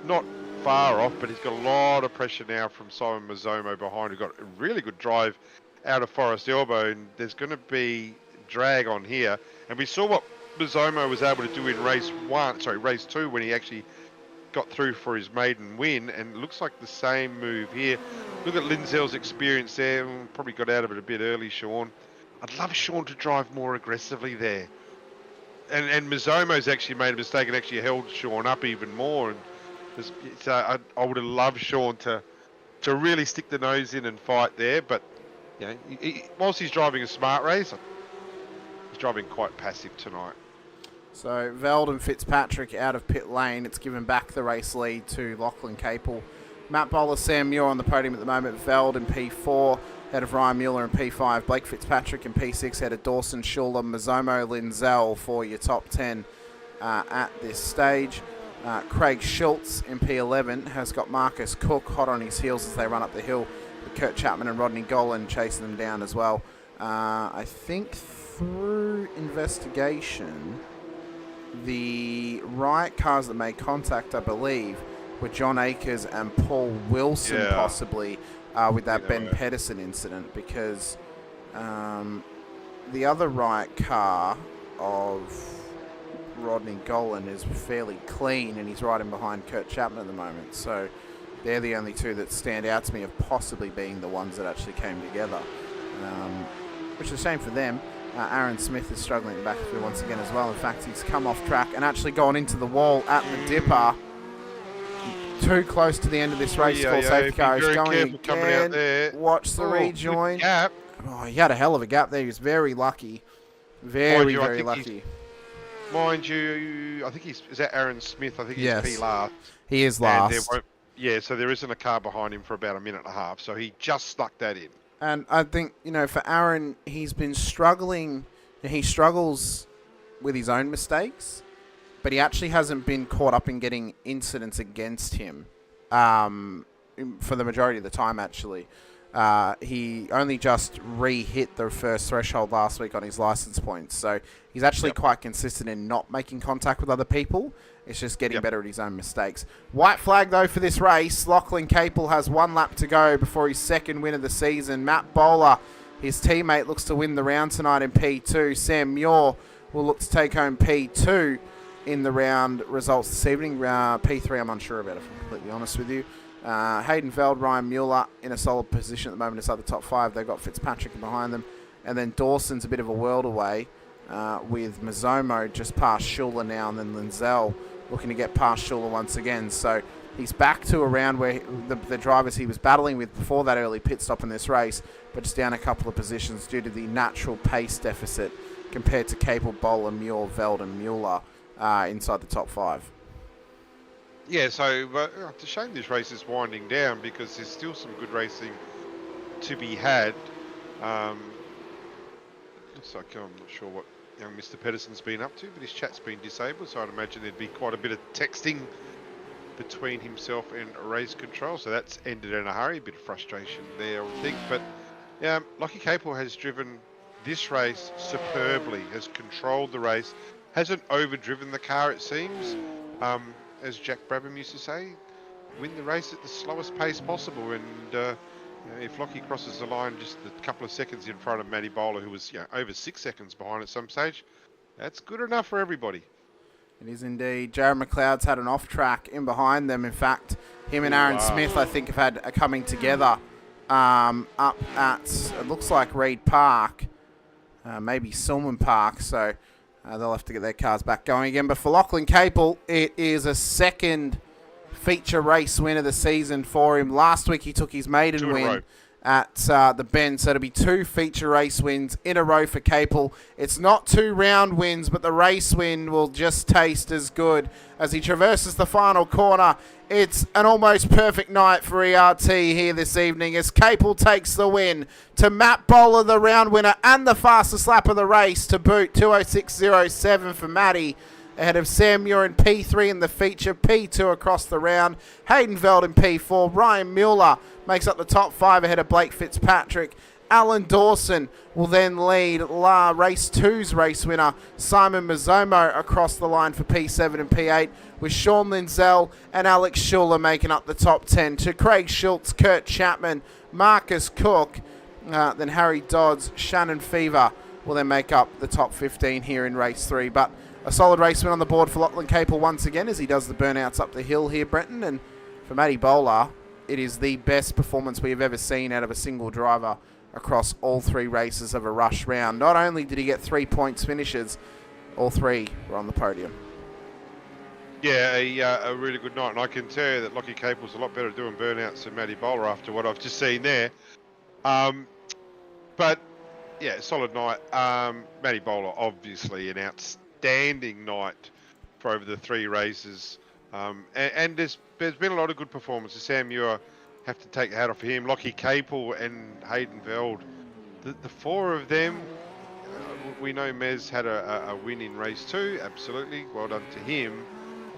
Not far off, but he's got a lot of pressure now from Simon Mazzomo behind, who got a really good drive out of Forest Elbow, and there's going to be drag on here. And we saw what Mazzomo was able to do in race 2 when he actually got through for his maiden win, and it looks like the same move here. Look at Lindsell's experience there. Probably got out of it a bit early, Sean. I'd love Sean to drive more aggressively there. And Mazzomo's actually made a mistake and actually held Sean up even more. And I would have loved Sean to really stick the nose in and fight there. But you know, whilst he's driving a smart race, he's driving quite passive tonight. So Veld and Fitzpatrick out of pit lane. It's given back the race lead to Lachlan Capel. Matt Bowler, Sam Muir on the podium at the moment. Veld in P4, head of Ryan Mueller in P5. Blake Fitzpatrick in P6, head of Dawson, Schuler, Mazzomo, Lindsell for your top 10 at this stage. Craig Schultz in P11 has got Marcus Cook hot on his heels as they run up the hill. With Kurt Chapman and Rodney Golan chasing them down as well. I think through investigation, the right cars that made contact, I believe, were John Akers and Paul Wilson, possibly, with that Ben Pedersen incident, because the other right car of Rodney Golan is fairly clean, and he's riding behind Kurt Chapman at the moment. So they're the only two that stand out to me of possibly being the ones that actually came together, which is a shame for them. Aaron Smith is struggling back through once again as well. In fact, he's come off track and actually gone into the wall at the dipper. Too close to the end of this race. Safety car is going again. Out there. Watch the rejoin. Oh, he had a hell of a gap there. He was very lucky. Very lucky. Mind you, I think is that Aaron Smith? I think he's P last. He is last. So there isn't a car behind him for about a minute and a half. So he just stuck that in. And I think, for Aaron, he's been struggling. He struggles with his own mistakes, but he actually hasn't been caught up in getting incidents against him for the majority of the time, actually. He only just re-hit the first threshold last week on his license points. So he's actually quite consistent in not making contact with other people. It's just getting better at his own mistakes. White flag, though, for this race. Lachlan Capel has 1 lap to go before his second win of the season. Matt Bowler, his teammate, looks to win the round tonight in P2. Sam Muir will look to take home P2 in the round results this evening. P3, I'm unsure about, if I'm completely honest with you. Hayden Veld, Ryan Mueller in a solid position at the moment inside the top 5. They've got Fitzpatrick behind them. And then Dawson's a bit of a world away. with Mazomo just past Schuler now, and then Linzell looking to get past Schuler once again. So he's back to around where the drivers he was battling with before that early pit stop in this race, but just down a couple of positions due to the natural pace deficit compared to Capel, Bowler, Muir, Veld and Mueller inside the top 5. Yeah, so it's a shame this race is winding down because there's still some good racing to be had. Looks like I'm not sure what young Mr. Pedersen's been up to, but his chat's been disabled, so I'd imagine there'd be quite a bit of texting between himself and race control, so that's ended in a hurry. A bit of frustration there, I would think. But Lockie Capel has driven this race superbly, has controlled the race, hasn't overdriven the car, it seems. As Jack Brabham used to say, win the race at the slowest pace possible. And if Lockie crosses the line just a couple of seconds in front of Matty Bowler, who was over 6 seconds behind at some stage, that's good enough for everybody. It is indeed. Jared McLeod's had an off track in behind them. In fact, him and Aaron Smith, I think, have had a coming together up at, it looks like Reed Park, maybe Silman Park. So they'll have to get their cars back going again. But for Lachlan Capel, it is a second feature race win of the season for him. Last week he took his maiden win at the Bend, so it'll be 2 feature race wins in a row for Capel. It's not 2 round wins, but the race win will just taste as good as he traverses the final corner. It's an almost perfect night for ERT here this evening as Capel takes the win to Matt Bowler, the round winner and the fastest lap of the race to boot, 2:06.07 for Matty, ahead of Sam Muir in P3 in the feature, P2 across the round, Hayden Veld in P4, Ryan Mueller makes up the top 5 ahead of Blake Fitzpatrick. Alan Dawson will then lead race 2's race winner, Simon Mazomo, across the line for P7 and P8, with Sean Linzell and Alex Schuler making up the top 10 to Craig Schultz, Kurt Chapman, Marcus Cook, then Harry Dodds, Shannon Fever will then make up the top 15 here in race 3. But a solid race win on the board for Lachlan Capel once again as he does the burnouts up the hill here, Brenton. And for Matty Bowler, it is the best performance we have ever seen out of a single driver across all 3 races of a rush round. Not only did he get 3 points finishes, all 3 were on the podium. Yeah, a really good night. And I can tell you that Lockie Capel's a lot better doing burnouts than Matty Bowler after what I've just seen there. But, yeah, solid night. Matty Bowler, obviously an outstanding night for over the 3 races. And there's been a lot of good performances. Sam Muir, have to take the hat off for him. Lockie Capel and Hayden Veld. The 4 of them, we know Mez had a win in race 2. Absolutely. Well done to him.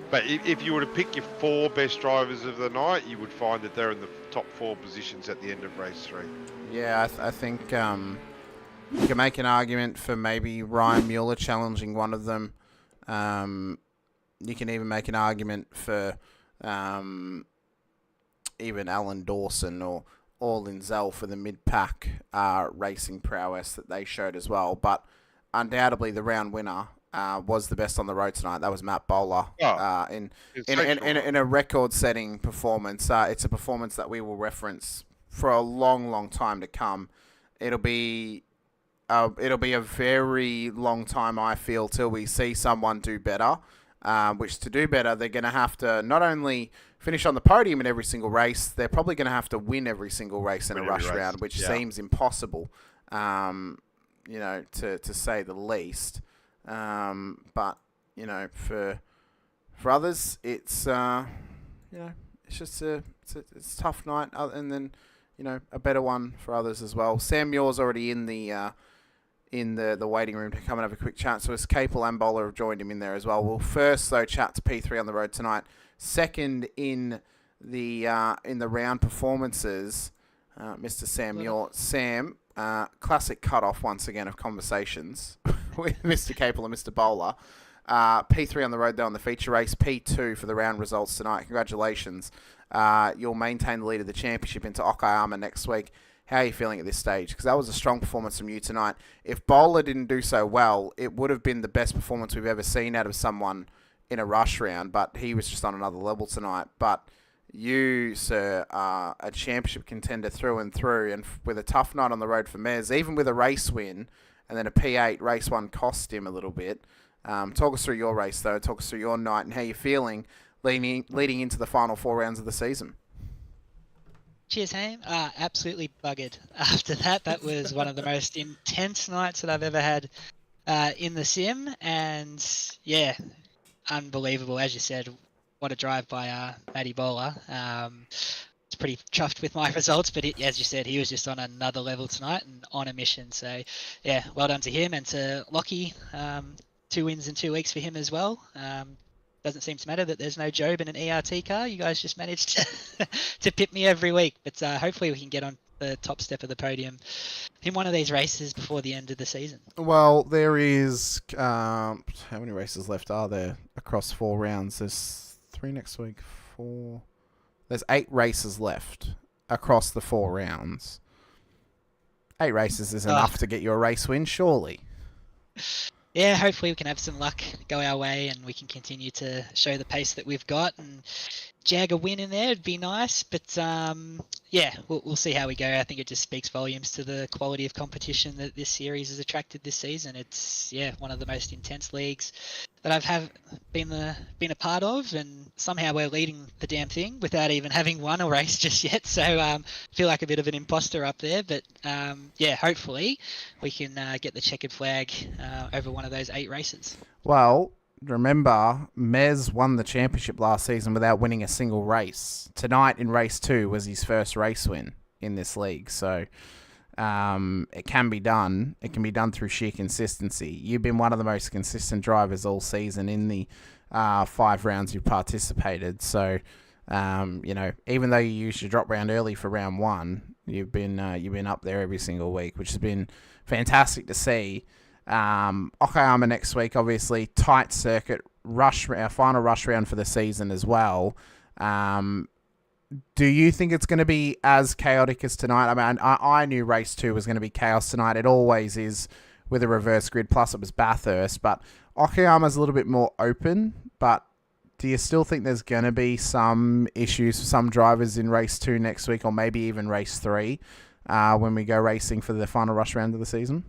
But if you were to pick your 4 best drivers of the night, you would find that they're in the top 4 positions at the end of race 3. Yeah, I think you can make an argument for maybe Ryan Mueller challenging one of them. You can even make an argument for even Alan Dawson or Linzell for the mid-pack racing prowess that they showed as well. But undoubtedly the round winner was the best on the road tonight. That was Matt Bowler in a record-setting performance. It's a performance that we will reference for a long, long time to come. It'll be a very long time, I feel, till we see someone do better. Which to do better, they're going to have to not only finish on the podium in every single race, they're probably going to have to win every single race in a rush round, which seems impossible, to say the least. But for others, it's it's just it's a tough night, and then a better one for others as well. Sam Muir's already in the waiting room to come and have a quick chat. So as Capel and Bowler have joined him in there as well. We'll first though chat to P3 on the road tonight. Second in the round performances, Mr. Sam Muir. Sam, classic cut-off once again of conversations with Mr. Capel and Mr. Bowler. P3 on the road though on the feature race. P2 for the round results tonight. Congratulations. You'll maintain the lead of the championship into Okayama next week. How are you feeling at this stage? Because that was a strong performance from you tonight. If Bowler didn't do so well, it would have been the best performance we've ever seen out of someone in a rush round, but he was just on another level tonight. But you, sir, are a championship contender through and through, and with a tough night on the road for Mez, even with a race win, and then a P8 race 1 cost him a little bit. Talk us through your race, though. Talk us through your night and how you're feeling leading into the final 4 rounds of the season. Cheers, Ham. Absolutely buggered after that. That was one of the most intense nights that I've ever had in the sim. And yeah, unbelievable. As you said, what a drive by Matty Bowler. It's pretty chuffed with my results, but as you said, he was just on another level tonight and on a mission. So yeah, well done to him and to Lockie. 2 wins in 2 weeks for him as well. Doesn't seem to matter that there's no Job in an ERT car. You guys just managed to pit me every week. But hopefully we can get on the top step of the podium in one of these races before the end of the season. Well, there is... how many races left are there across 4 rounds? There's 3 next week, 4... There's 8 races left across the 4 rounds. 8 races is enough to get you a race win, surely. Yeah, hopefully we can have some luck go our way and we can continue to show the pace that we've got and jag a win in there. It'd be nice, but yeah, we'll see how we go. I think it just speaks volumes to the quality of competition that this series has attracted this season. It's one of the most intense leagues that I've been a part of, and somehow we're leading the damn thing without even having won a race just yet. So I feel like a bit of an imposter up there, but yeah, hopefully we can get the checkered flag over one of those 8 races. Well, remember, Mez won the championship last season without winning a single race. Tonight in race 2 was his first race win in this league. So it can be done. It can be done through sheer consistency. You've been one of the most consistent drivers all season in the 5 rounds you've participated. So, even though you used your drop round early for round 1, you've been up there every single week, which has been fantastic to see. Okayama next week, obviously, tight circuit, our final rush round for the season as well. Do you think it's going to be as chaotic as tonight? I mean, I knew race 2 was going to be chaos tonight. It always is with a reverse grid, plus it was Bathurst, but Okayama's a little bit more open, but do you still think there's going to be some issues for some drivers in race 2 next week, or maybe even race 3 when we go racing for the final rush round of the season?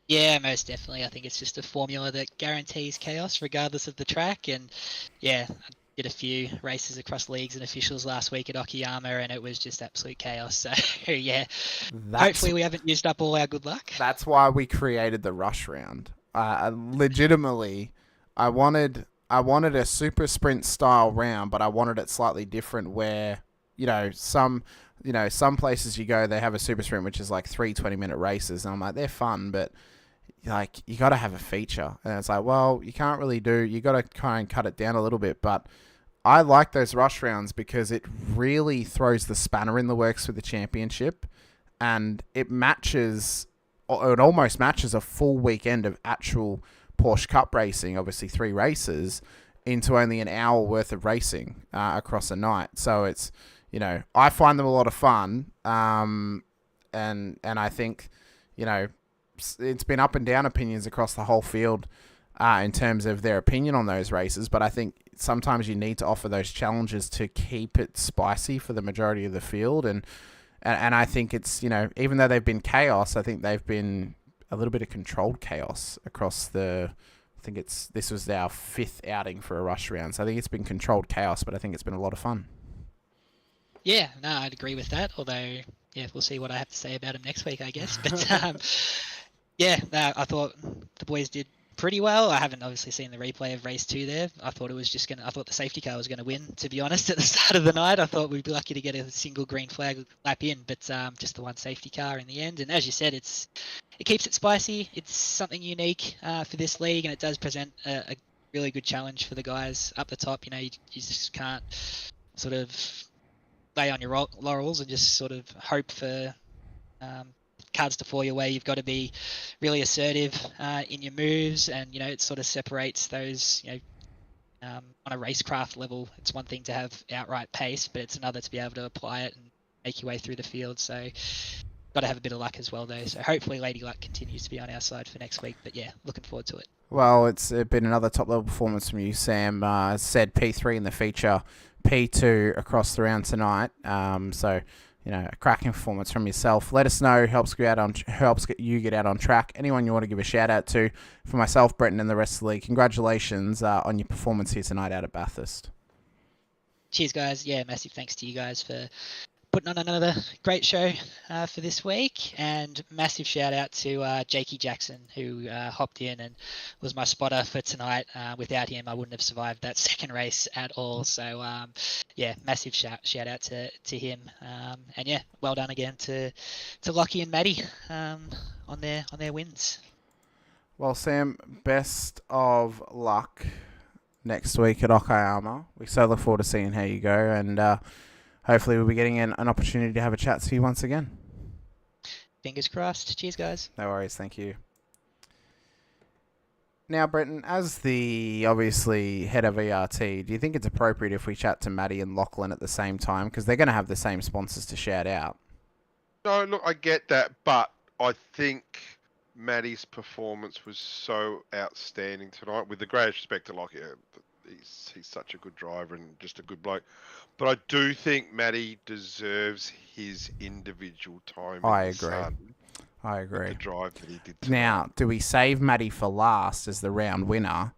Yeah, most definitely. I think it's just a formula that guarantees chaos regardless of the track. And yeah, I did a few races across leagues and officials last week at Okayama, and it was just absolute chaos. So yeah, hopefully we haven't used up all our good luck. That's why we created the rush round. Legitimately, I wanted a super sprint style round, but I wanted it slightly different where, some places you go, they have a super sprint, which is like 3 20-minute races. And I'm like, they're fun, but like, you got to have a feature. And it's like, well, you can't really you got to kind of cut it down a little bit. But I like those rush rounds because it really throws the spanner in the works for the championship. And it almost matches a full weekend of actual Porsche Cup racing, obviously 3 races, into only an hour worth of racing across a night. So it's, I find them a lot of fun. And I think, it's been up and down opinions across the whole field in terms of their opinion on those races. But I think sometimes you need to offer those challenges to keep it spicy for the majority of the field. And I think it's, even though they've been chaos, I think they've been a little bit of controlled chaos across this was our 5th outing for a rush round. So I think it's been controlled chaos, but I think it's been a lot of fun. Yeah, no, I'd agree with that. Although, yeah, we'll see what I have to say about him next week, I guess. But yeah, no, I thought the boys did pretty well. I haven't obviously seen the replay of race 2 there. I thought I thought the safety car was going to win, to be honest, at the start of the night. I thought we'd be lucky to get a single green flag lap in, but just the one safety car in the end. And as you said, it keeps it spicy. It's something unique for this league, and it does present a really good challenge for the guys up the top. You just can't sort of lay on your laurels and just sort of hope for cards to fall your way. You've got to be really assertive in your moves, and it sort of separates those. On a racecraft level, it's one thing to have outright pace, but it's another to be able to apply it and make your way through the field. So got to have a bit of luck as well, though. So hopefully Lady Luck continues to be on our side for next week. But yeah, looking forward to it. Well, it's been another top-level performance from you, Sam. Said P3 in the feature, P2 across the round tonight. So, a cracking performance from yourself. Let us know. Helps get you get out on track. Anyone you want to give a shout out to, for myself, Brenton, and the rest of the league, congratulations on your performance here tonight out at Bathurst. Cheers, guys. Yeah, massive thanks to you guys for putting on another great show for this week, and massive shout out to Jakey Jackson, who hopped in and was my spotter for tonight. Without him, I wouldn't have survived that second race at all. So yeah, massive shout out to him, and yeah, well done again to Lockie and Maddie on their wins. Well, Sam, best of luck next week at Okayama. We so look forward to seeing how you go, and hopefully we'll be getting an opportunity to have a chat to you once again. Fingers crossed. Cheers, guys. No worries, thank you. Now, Brenton, as the obviously head of ERT, do you think it's appropriate if we chat to Maddie and Lachlan at the same time? Because they're going to have the same sponsors to shout out. No, look, I get that, but I think Maddie's performance was so outstanding tonight. With the greatest respect to Lockie, he's such a good driver and just a good bloke. But I do think Maddie deserves his individual time. I in the agree. sun I agree. with the drive that he did tonight. Now, do we save Maddie for last as the round winner?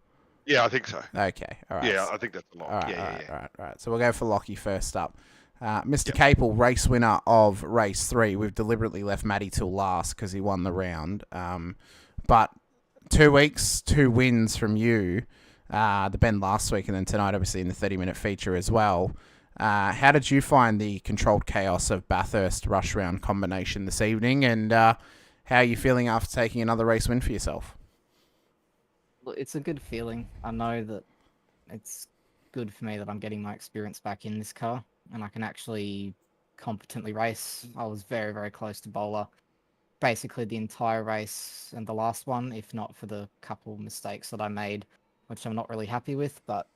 Yeah, I think so. Okay, all right. Yeah, I think that's a lot. All right, yeah. all right. So we'll go for Lockie first up. Mr. Capel, race winner of race 3. We've deliberately left Maddie till last because he won the round. But 2 weeks, 2 wins from you. The bend last week and then tonight, obviously, in the 30-minute feature as well. How did you find the controlled chaos of Bathurst rush round combination this evening? And how are you feeling after taking another race win for yourself? Look, it's a good feeling. I know that it's good for me that I'm getting my experience back in this car and I can actually competently race. I was very, very close to bowler basically the entire race and the last one, if not for the couple mistakes that I made, which I'm not really happy with. But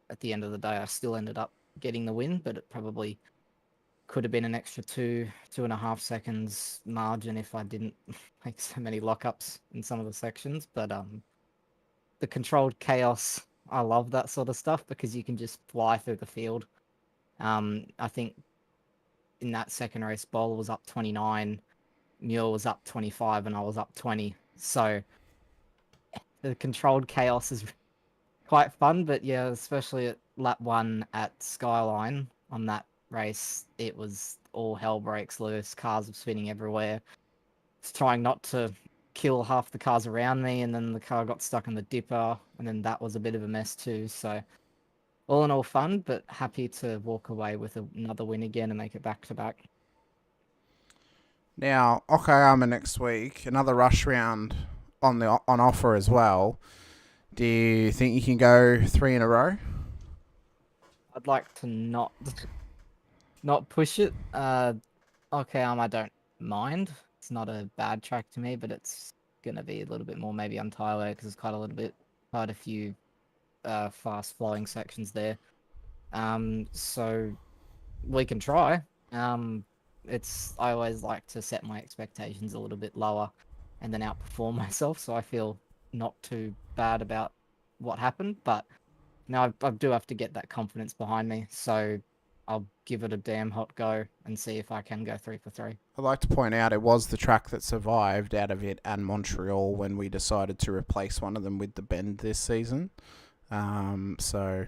at the end of the day, I still ended up getting the win, but it probably could have been an extra 2.5 seconds margin if I didn't make so many lockups in some of the sections. But the controlled chaos, I love that sort of stuff because you can just fly through the field. I think in that second race, Bowler was up 29, Muir was up 25, and I was up 20. So the controlled chaos is quite fun, but yeah, especially at lap 1 at Skyline on that race, it was all hell breaks loose. Cars were spinning everywhere. It's trying not to kill half the cars around me, and then the car got stuck in the dipper, and then that was a bit of a mess too. So all in all fun, but happy to walk away with another win again and make it back to back. Now, Okayama next week, another rush round on offer as well. Do you think you can go 3 in a row? I'd like to not push it. Okayama, I don't mind. It's not a bad track to me, but it's gonna be a little bit more maybe on Tyler because it's quite a few fast flowing sections there. So we can try. I always like to set my expectations a little bit lower and then outperform myself, so I feel not too bad about what happened, but now I do have to get that confidence behind me, so I'll give it a damn hot go and see if I can go 3 for 3. I'd like to point out it was the track that survived out of it and Montreal when we decided to replace one of them with the bend this season. So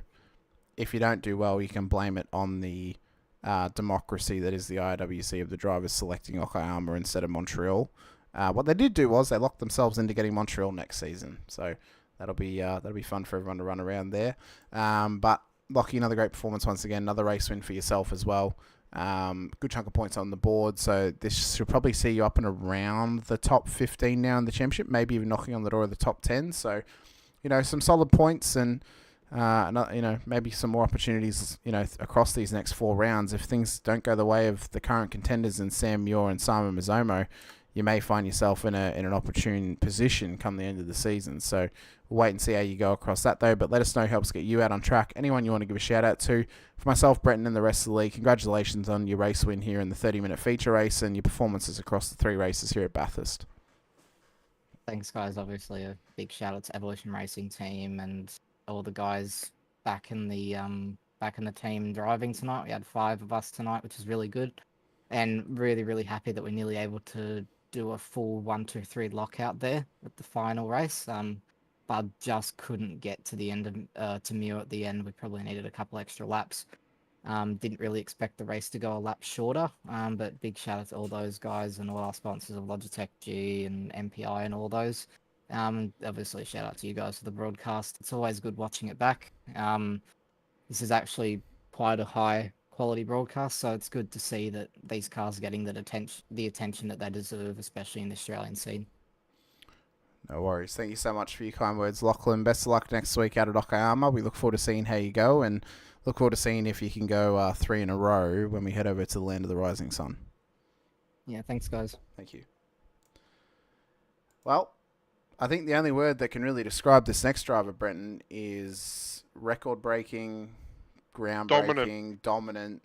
if you don't do well, you can blame it on the democracy that is the IRWC of the drivers selecting Okayama instead of Montreal. What they did do was they locked themselves into getting Montreal next season. So that'll be fun for everyone to run around there. But Lockie, another great performance once again. Another race win for yourself as well. Good chunk of points on the board. So this should probably see you up and around the top 15 now in the championship, maybe even knocking on the door of the top 10. So, some solid points and, maybe some more opportunities, across these next 4 rounds. If things don't go the way of the current contenders in Sam Muir and Simon Mizomo, you may find yourself in an opportune position come the end of the season. So we'll wait and see how you go across that, though. But let us know, helps get you out on track. Anyone you want to give a shout out to. For myself, Brenton, and the rest of the league, congratulations on your race win here in the 30-minute feature race and your performances across the 3 races here at Bathurst. Thanks, guys. Obviously, a big shout out to Evolution Racing team and all the guys back in the team driving tonight. We had 5 of us tonight, which is really good. and really, really happy that we're nearly able to do a full 1-2-3 lockout there at the final race. But just couldn't get to the end of to Mew at the end. We probably needed a couple extra laps. Didn't really expect the race to go a lap shorter. But big shout out to all those guys and all our sponsors of Logitech G and MPI and all those. Obviously shout out to you guys for the broadcast. It's always good watching it back. This is actually quite a high quality broadcast, so it's good to see that these cars are getting the attention that they deserve, especially in the Australian scene. No worries. Thank you so much for your kind words, Lachlan. Best of luck next week out at Okayama. We look forward to seeing how you go, and look forward to seeing if you can go 3 in a row when we head over to the land of the rising sun. Yeah, thanks, guys. Thank you. Well, I think the only word that can really describe this next driver, Brenton, is record-breaking, groundbreaking, dominant.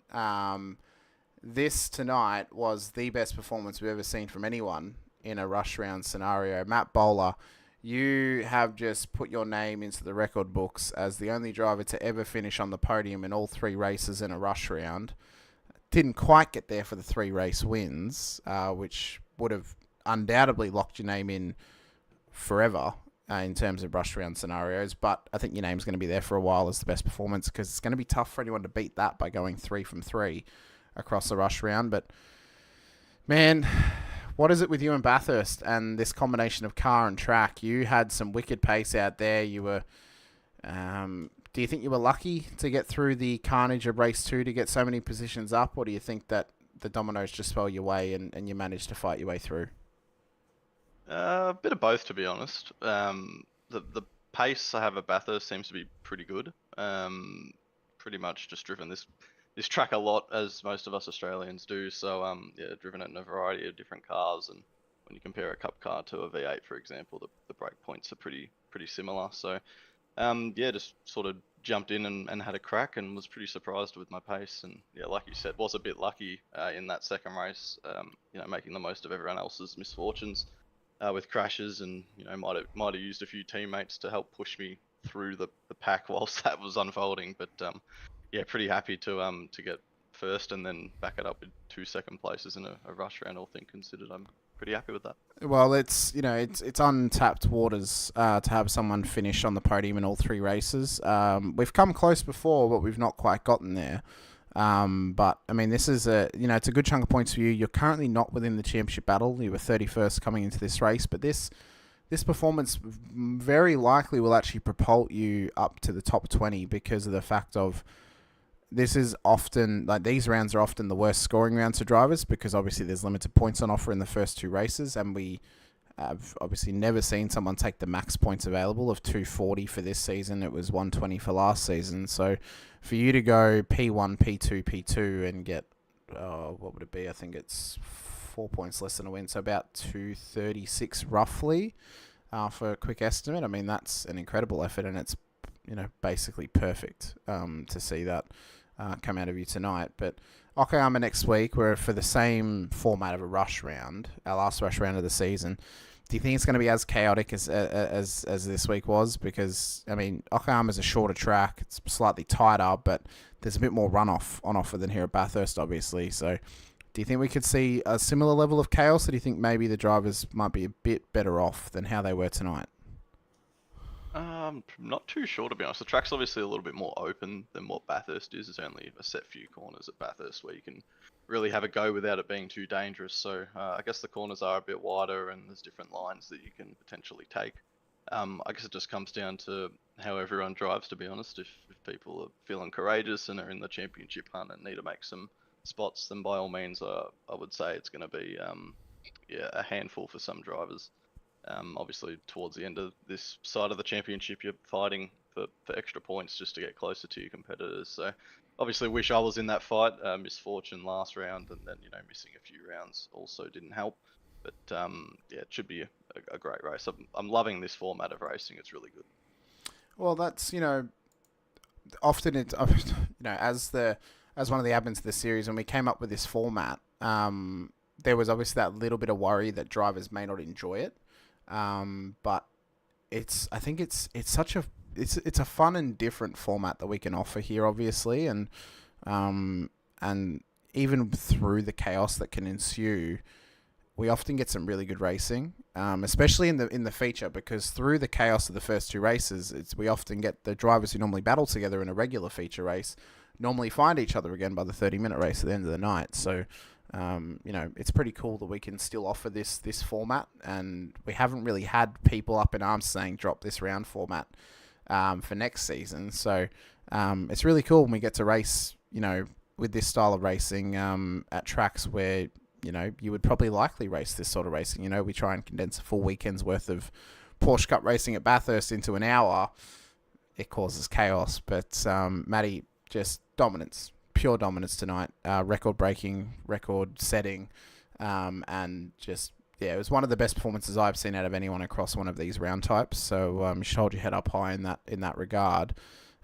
This tonight was the best performance we've ever seen from anyone in a rush round scenario. Matt Bowler, you have just put your name into the record books as the only driver to ever finish on the podium in all 3 races in a rush round. Didn't quite get there for the 3 race wins, which would have undoubtedly locked your name in forever in terms of rush round scenarios, but I think your name's going to be there for a while as the best performance, because it's going to be tough for anyone to beat that by going 3 from 3 across the rush round. But man, what is it with you and Bathurst and this combination of car and track? You had some wicked pace out there. You were, do you think you were lucky to get through the carnage of race 2 to get so many positions up, or do you think that the dominoes just fell your way and you managed to fight your way through? A bit of both, to be honest. The pace I have at Bathurst seems to be pretty good. Pretty much just driven this track a lot, as most of us Australians do. So yeah, driven it in a variety of different cars, and when you compare a Cup car to a V8, for example, the brake points are pretty similar. So yeah, just sort of jumped in and had a crack, and was pretty surprised with my pace. And yeah, like you said, was a bit lucky in that second race. You know, making the most of everyone else's misfortunes with crashes, and you know, might have used a few teammates to help push me through the pack whilst that was unfolding. But yeah, pretty happy to get first and then back it up with 2 second places in a rush round, all things considered. I'm pretty happy with that. Well, it's, you know, it's untapped waters to have someone finish on the podium in all 3 races. We've come close before, but we've not quite gotten there. But I mean, this is it's a good chunk of points for you. You're currently not within the championship battle. You were 31st coming into this race, but this performance very likely will actually propel you up to the top 20 because of the fact of this is often, like, these rounds are often the worst scoring rounds for drivers because obviously there's limited points on offer in the first 2 races, and we have obviously never seen someone take the max points available of 240 for this season. It was 120 for last season. So for you to go P1, P2, P2 and get, what would it be? I think it's 4 points less than a win, so about 236 roughly for a quick estimate. I mean, that's an incredible effort, and it's, you know, basically perfect to see that come out of you tonight. But Okayama next week, we're for the same format of a rush round, our last rush round of the season. Do you think it's going to be as chaotic as this week was? Because, I mean, Okayama's a shorter track, it's slightly tighter, but there's a bit more runoff on offer than here at Bathurst, obviously. So do you think we could see a similar level of chaos, or do you think maybe the drivers might be a bit better off than how they were tonight? Not too sure, to be honest. The track's obviously a little bit more open than what Bathurst is. There's only a set few corners at Bathurst where you can really have a go without it being too dangerous. So I guess the corners are a bit wider, and there's different lines that you can potentially take. I guess it just comes down to how everyone drives, to be honest. If people are feeling courageous and are in the championship hunt and need to make some spots, then by all means, I would say it's going to be a handful for some drivers. Obviously, towards the end of this side of the championship, you're fighting for extra points just to get closer to your competitors. So, obviously, wish I was in that fight. Misfortune last round, and then, you know, missing a few rounds also didn't help. But yeah, it should be a great race. I'm loving this format of racing. It's really good. Well, that's, you know, often it's, you know, as one of the admins of the series, when we came up with this format, there was obviously that little bit of worry that drivers may not enjoy it. But I think it's a fun and different format that we can offer here, obviously, and even through the chaos that can ensue, we often get some really good racing, especially in the feature, because through the chaos of the first two races, we often get the drivers who normally battle together in a regular feature race normally find each other again by the 30-minute race at the end of the night. So, it's pretty cool that we can still offer this format, and we haven't really had people up in arms saying drop this round format for next season. So it's really cool when we get to race, with this style of racing at tracks where you would probably likely race this sort of racing. We try and condense a full weekend's worth of Porsche Cup racing at Bathurst into an hour. It causes chaos, but Matty, just dominance, pure dominance tonight. Record-breaking, record-setting, and just, it was one of the best performances I've seen out of anyone across one of these round types. So you should hold your head up high in that regard.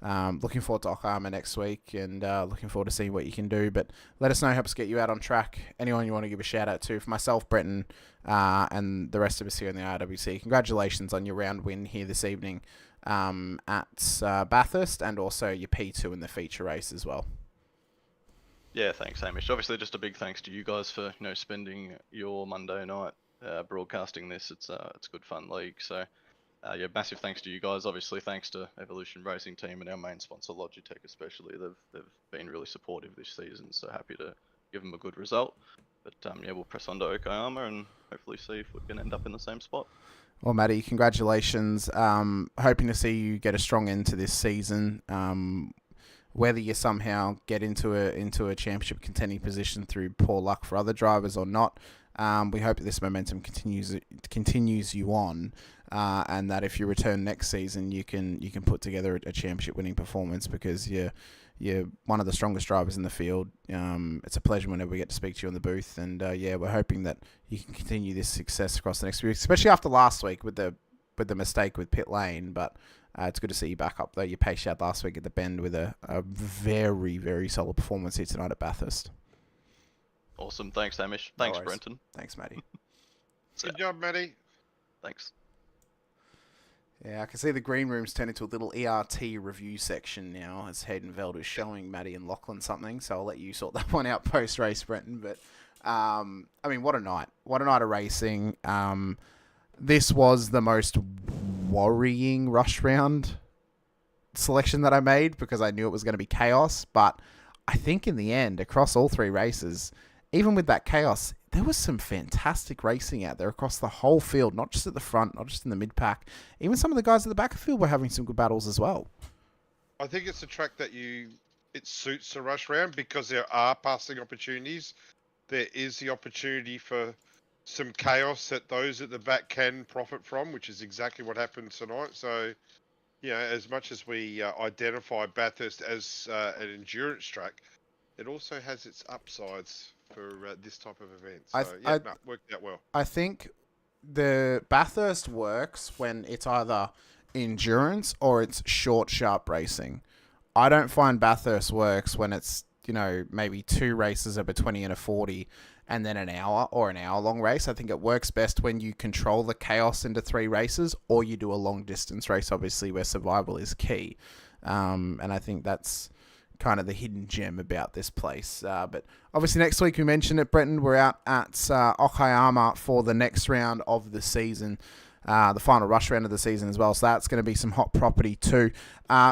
Looking forward to Oklahoma next week, and looking forward to seeing what you can do. But let us know, help us get you out on track. Anyone you want to give a shout out to, for myself, Brenton, and the rest of us here in the IRWC, congratulations on your round win here this evening at Bathurst, and also your P2 in the feature race as well. Yeah, thanks, Hamish. Obviously, just a big thanks to you guys for spending your Monday night broadcasting this. It's a good fun league, so. Massive thanks to you guys. Obviously, thanks to Evolution Racing Team and our main sponsor, Logitech, especially. They've been really supportive this season, so happy to give them a good result. But we'll press on to Okayama and hopefully see if we can end up in the same spot. Well, Matty, congratulations. Hoping to see you get a strong end to this season. Whether you somehow get into a championship contending position through poor luck for other drivers or not, we hope that this momentum continues you on, and that if you return next season, you can put together a championship winning performance, because you're one of the strongest drivers in the field. It's a pleasure whenever we get to speak to you in the booth, and we're hoping that you can continue this success across the next few weeks, especially after last week with the mistake with pit lane. But it's good to see you back up, though. You paced out last week at the Bend with a very, very solid performance here tonight at Bathurst. Awesome. Thanks, Hamish. Thanks, No worries. Brenton. Thanks, Matty. Good job, Matty. Thanks. Yeah, I can see the green room's turned into a little ERT review section now, as Hayden Veld is showing Matty and Lachlan something, so I'll let you sort that one out post-race, Brenton. But, what a night. What a night of racing. This was the most worrying rush round selection that I made, because I knew it was going to be chaos. But I think in the end, across all three races, even with that chaos, there was some fantastic racing out there across the whole field, not just at the front, not just in the mid-pack. Even some of the guys at the back of the field were having some good battles as well. I think it's a track that it suits the rush round, because there are passing opportunities. There is the opportunity for some chaos that those at the back can profit from, which is exactly what happened tonight. So, as much as we identify Bathurst as an endurance track, it also has its upsides for this type of event. So, worked out well. I think the Bathurst works when it's either endurance or it's short, sharp racing. I don't find Bathurst works when it's, maybe two races of a 20 and a 40 and then an hour or an hour-long race. I think it works best when you control the chaos into three races, or you do a long-distance race, obviously, where survival is key. And I think that's kind of the hidden gem about this place. But obviously next week, we mentioned it, Brenton, we're out at Okayama for the next round of the season, the final rush round of the season as well. So that's going to be some hot property too.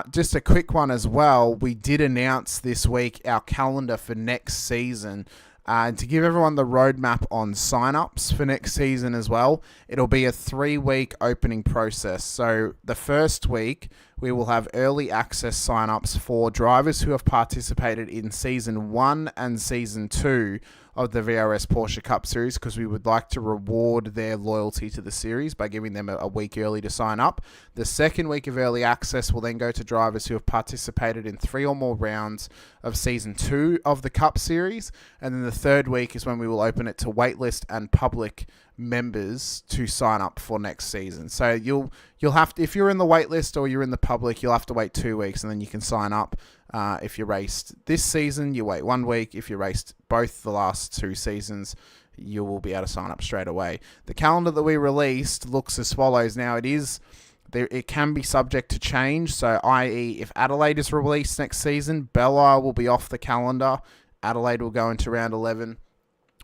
Just a quick one as well. We did announce this week our calendar for next season. And to give everyone the roadmap on sign-ups for next season as well, it'll be a 3-week opening process. So the first week, we will have early access sign-ups for drivers who have participated in Season 1 and Season 2 of the VRS Porsche Cup Series, because we would like to reward their loyalty to the series by giving them a week early to sign up. The second week of early access will then go to drivers who have participated in 3 or more rounds of Season 2 of the Cup Series. And then the third week is when we will open it to waitlist and public members to sign up for next season. So you'll have to, if you're in the waitlist or you're in the public, you'll have to wait 2 weeks, and then you can sign up. If you raced this season, you wait 1 week. If you raced both the last 2 seasons, you will be able to sign up straight away. The calendar that we released looks as follows. Now, it can be subject to change. So, i.e., if Adelaide is released next season, Bella will be off the calendar, Adelaide will go into round 11.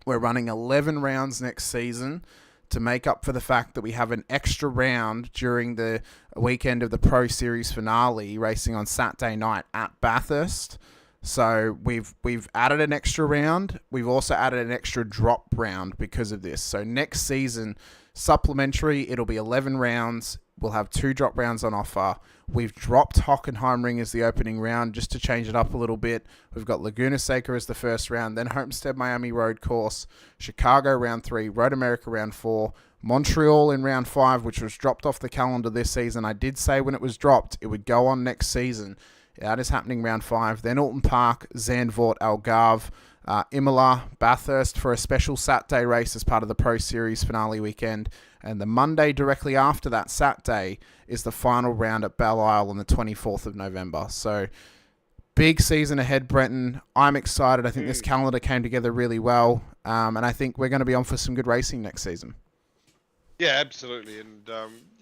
We're running 11 rounds next season to make up for the fact that we have an extra round during the weekend of the Pro Series finale, racing on Saturday night at Bathurst. So we've added an extra round. We've also added an extra drop round because of this. So next season, supplementary, it'll be 11 rounds. We'll have 2 drop rounds on offer. We've dropped Hockenheimring as the opening round just to change it up a little bit. We've got Laguna Seca as the first round, then Homestead Miami Road Course, Chicago round 3, Road America round 4, Montreal in round 5, which was dropped off the calendar this season. I did say when it was dropped, it would go on next season. That is happening round 5. Then Alton Park, Zandvoort, Algarve, Imola, Bathurst for a special Saturday race as part of the Pro Series finale weekend. And the Monday directly after that Saturday is the final round at Belle Isle on the 24th of November. So big season ahead, Brenton. I'm excited. I think this calendar came together really well. And I think we're going to be on for some good racing next season. Yeah, absolutely. And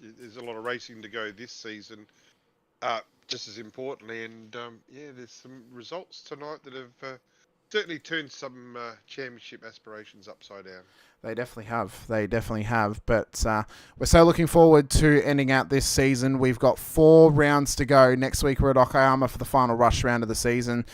there's a lot of racing to go this season, just as importantly. And there's some results tonight that have certainly turned some championship aspirations upside down. They definitely have. They definitely have. But we're so looking forward to ending out this season. We've got 4 rounds to go. Next week we're at Okayama for the final rush round of the season.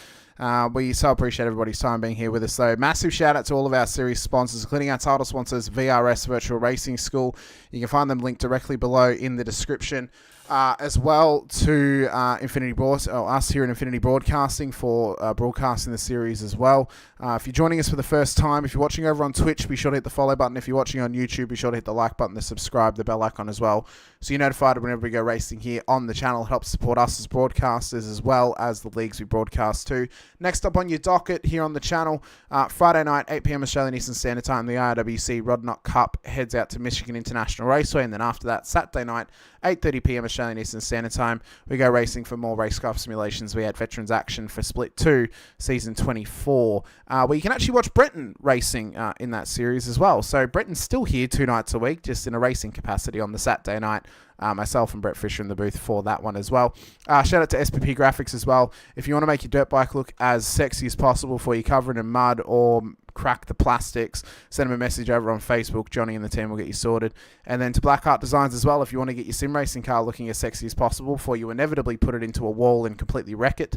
We so appreciate everybody's time being here with us, though. Massive shout out to all of our series sponsors, including our title sponsors, VRS Virtual Racing School. You can find them linked directly below in the description. As well to us here at Infinity Broadcasting for broadcasting the series as well. If you're joining us for the first time, if you're watching over on Twitch, be sure to hit the follow button. If you're watching on YouTube, be sure to hit the like button, the subscribe, the bell icon as well, so you're notified whenever we go racing here on the channel. It helps support us as broadcasters as well as the leagues we broadcast to. Next up on your docket here on the channel, Friday night, 8 p.m. Australian Eastern Standard Time, the IRWC Rodnott Cup heads out to Michigan International Raceway, and then after that, Saturday night, 8:30 p.m. Australian Eastern Standard Time, we go racing for more racecraft simulations. We had Veterans Action for Split 2, Season 24, where you can actually watch Brenton racing in that series as well. So Brenton's still here 2 nights a week, just in a racing capacity on the Saturday night. Myself and Brett Fisher in the booth for that one as well. Shout out to SPP Graphics as well. If you want to make your dirt bike look as sexy as possible for you, cover it in mud or crack the plastics, send them a message over on Facebook. Johnny and the team will get you sorted. And then to Blackheart Designs as well, if you want to get your sim racing car looking as sexy as possible before you inevitably put it into a wall and completely wreck it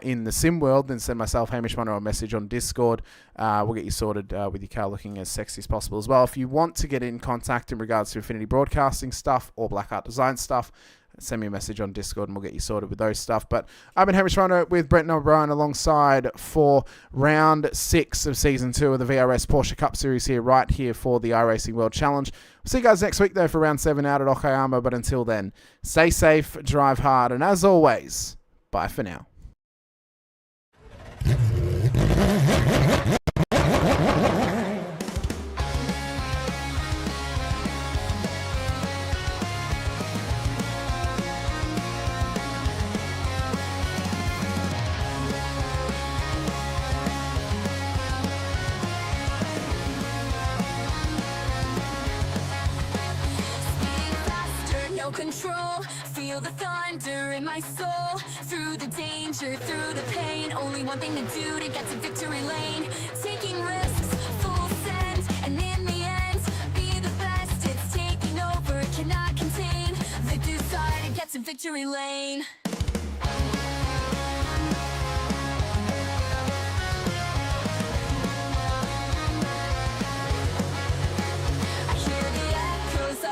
in the sim world, then send myself, Hamish Munro, a message on Discord. We'll get you sorted with your car looking as sexy as possible as well. If you want to get in contact in regards to Infinity Broadcasting stuff or Blackheart Design stuff, send me a message on Discord and we'll get you sorted with those stuff. But I've been Hamish Munro with Brenton O'Brien alongside for round 6 of season 2 of the VRS Porsche Cup Series right here for the iRacing World Challenge. We'll see you guys next week though for round 7 out at Okayama. But until then, stay safe, drive hard, and as always, bye for now. Control, feel the thunder in my soul. Through the danger, through the pain, only one thing to do to get to victory lane. Taking risks, full send, and in the end, be the best. It's taking over, cannot contain the desire to get to victory lane.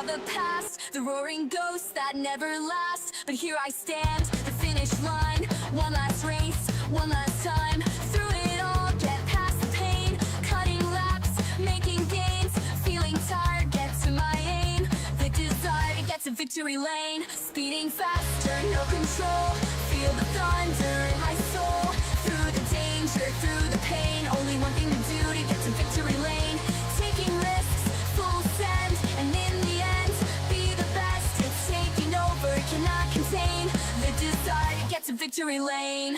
The past, the roaring ghosts that never last. But here I stand, the finish line. One last race, one last time. Through it all, get past the pain. Cutting laps, making gains. Feeling tired, get to my aim. The desire to get to victory lane. Speeding faster, no control. Feel the thunder in my soul. Through the danger, through the pain. Only one thing to do to get to victory lane. Taking risks, full send, and in the end, cannot contain the desire to get to victory lane.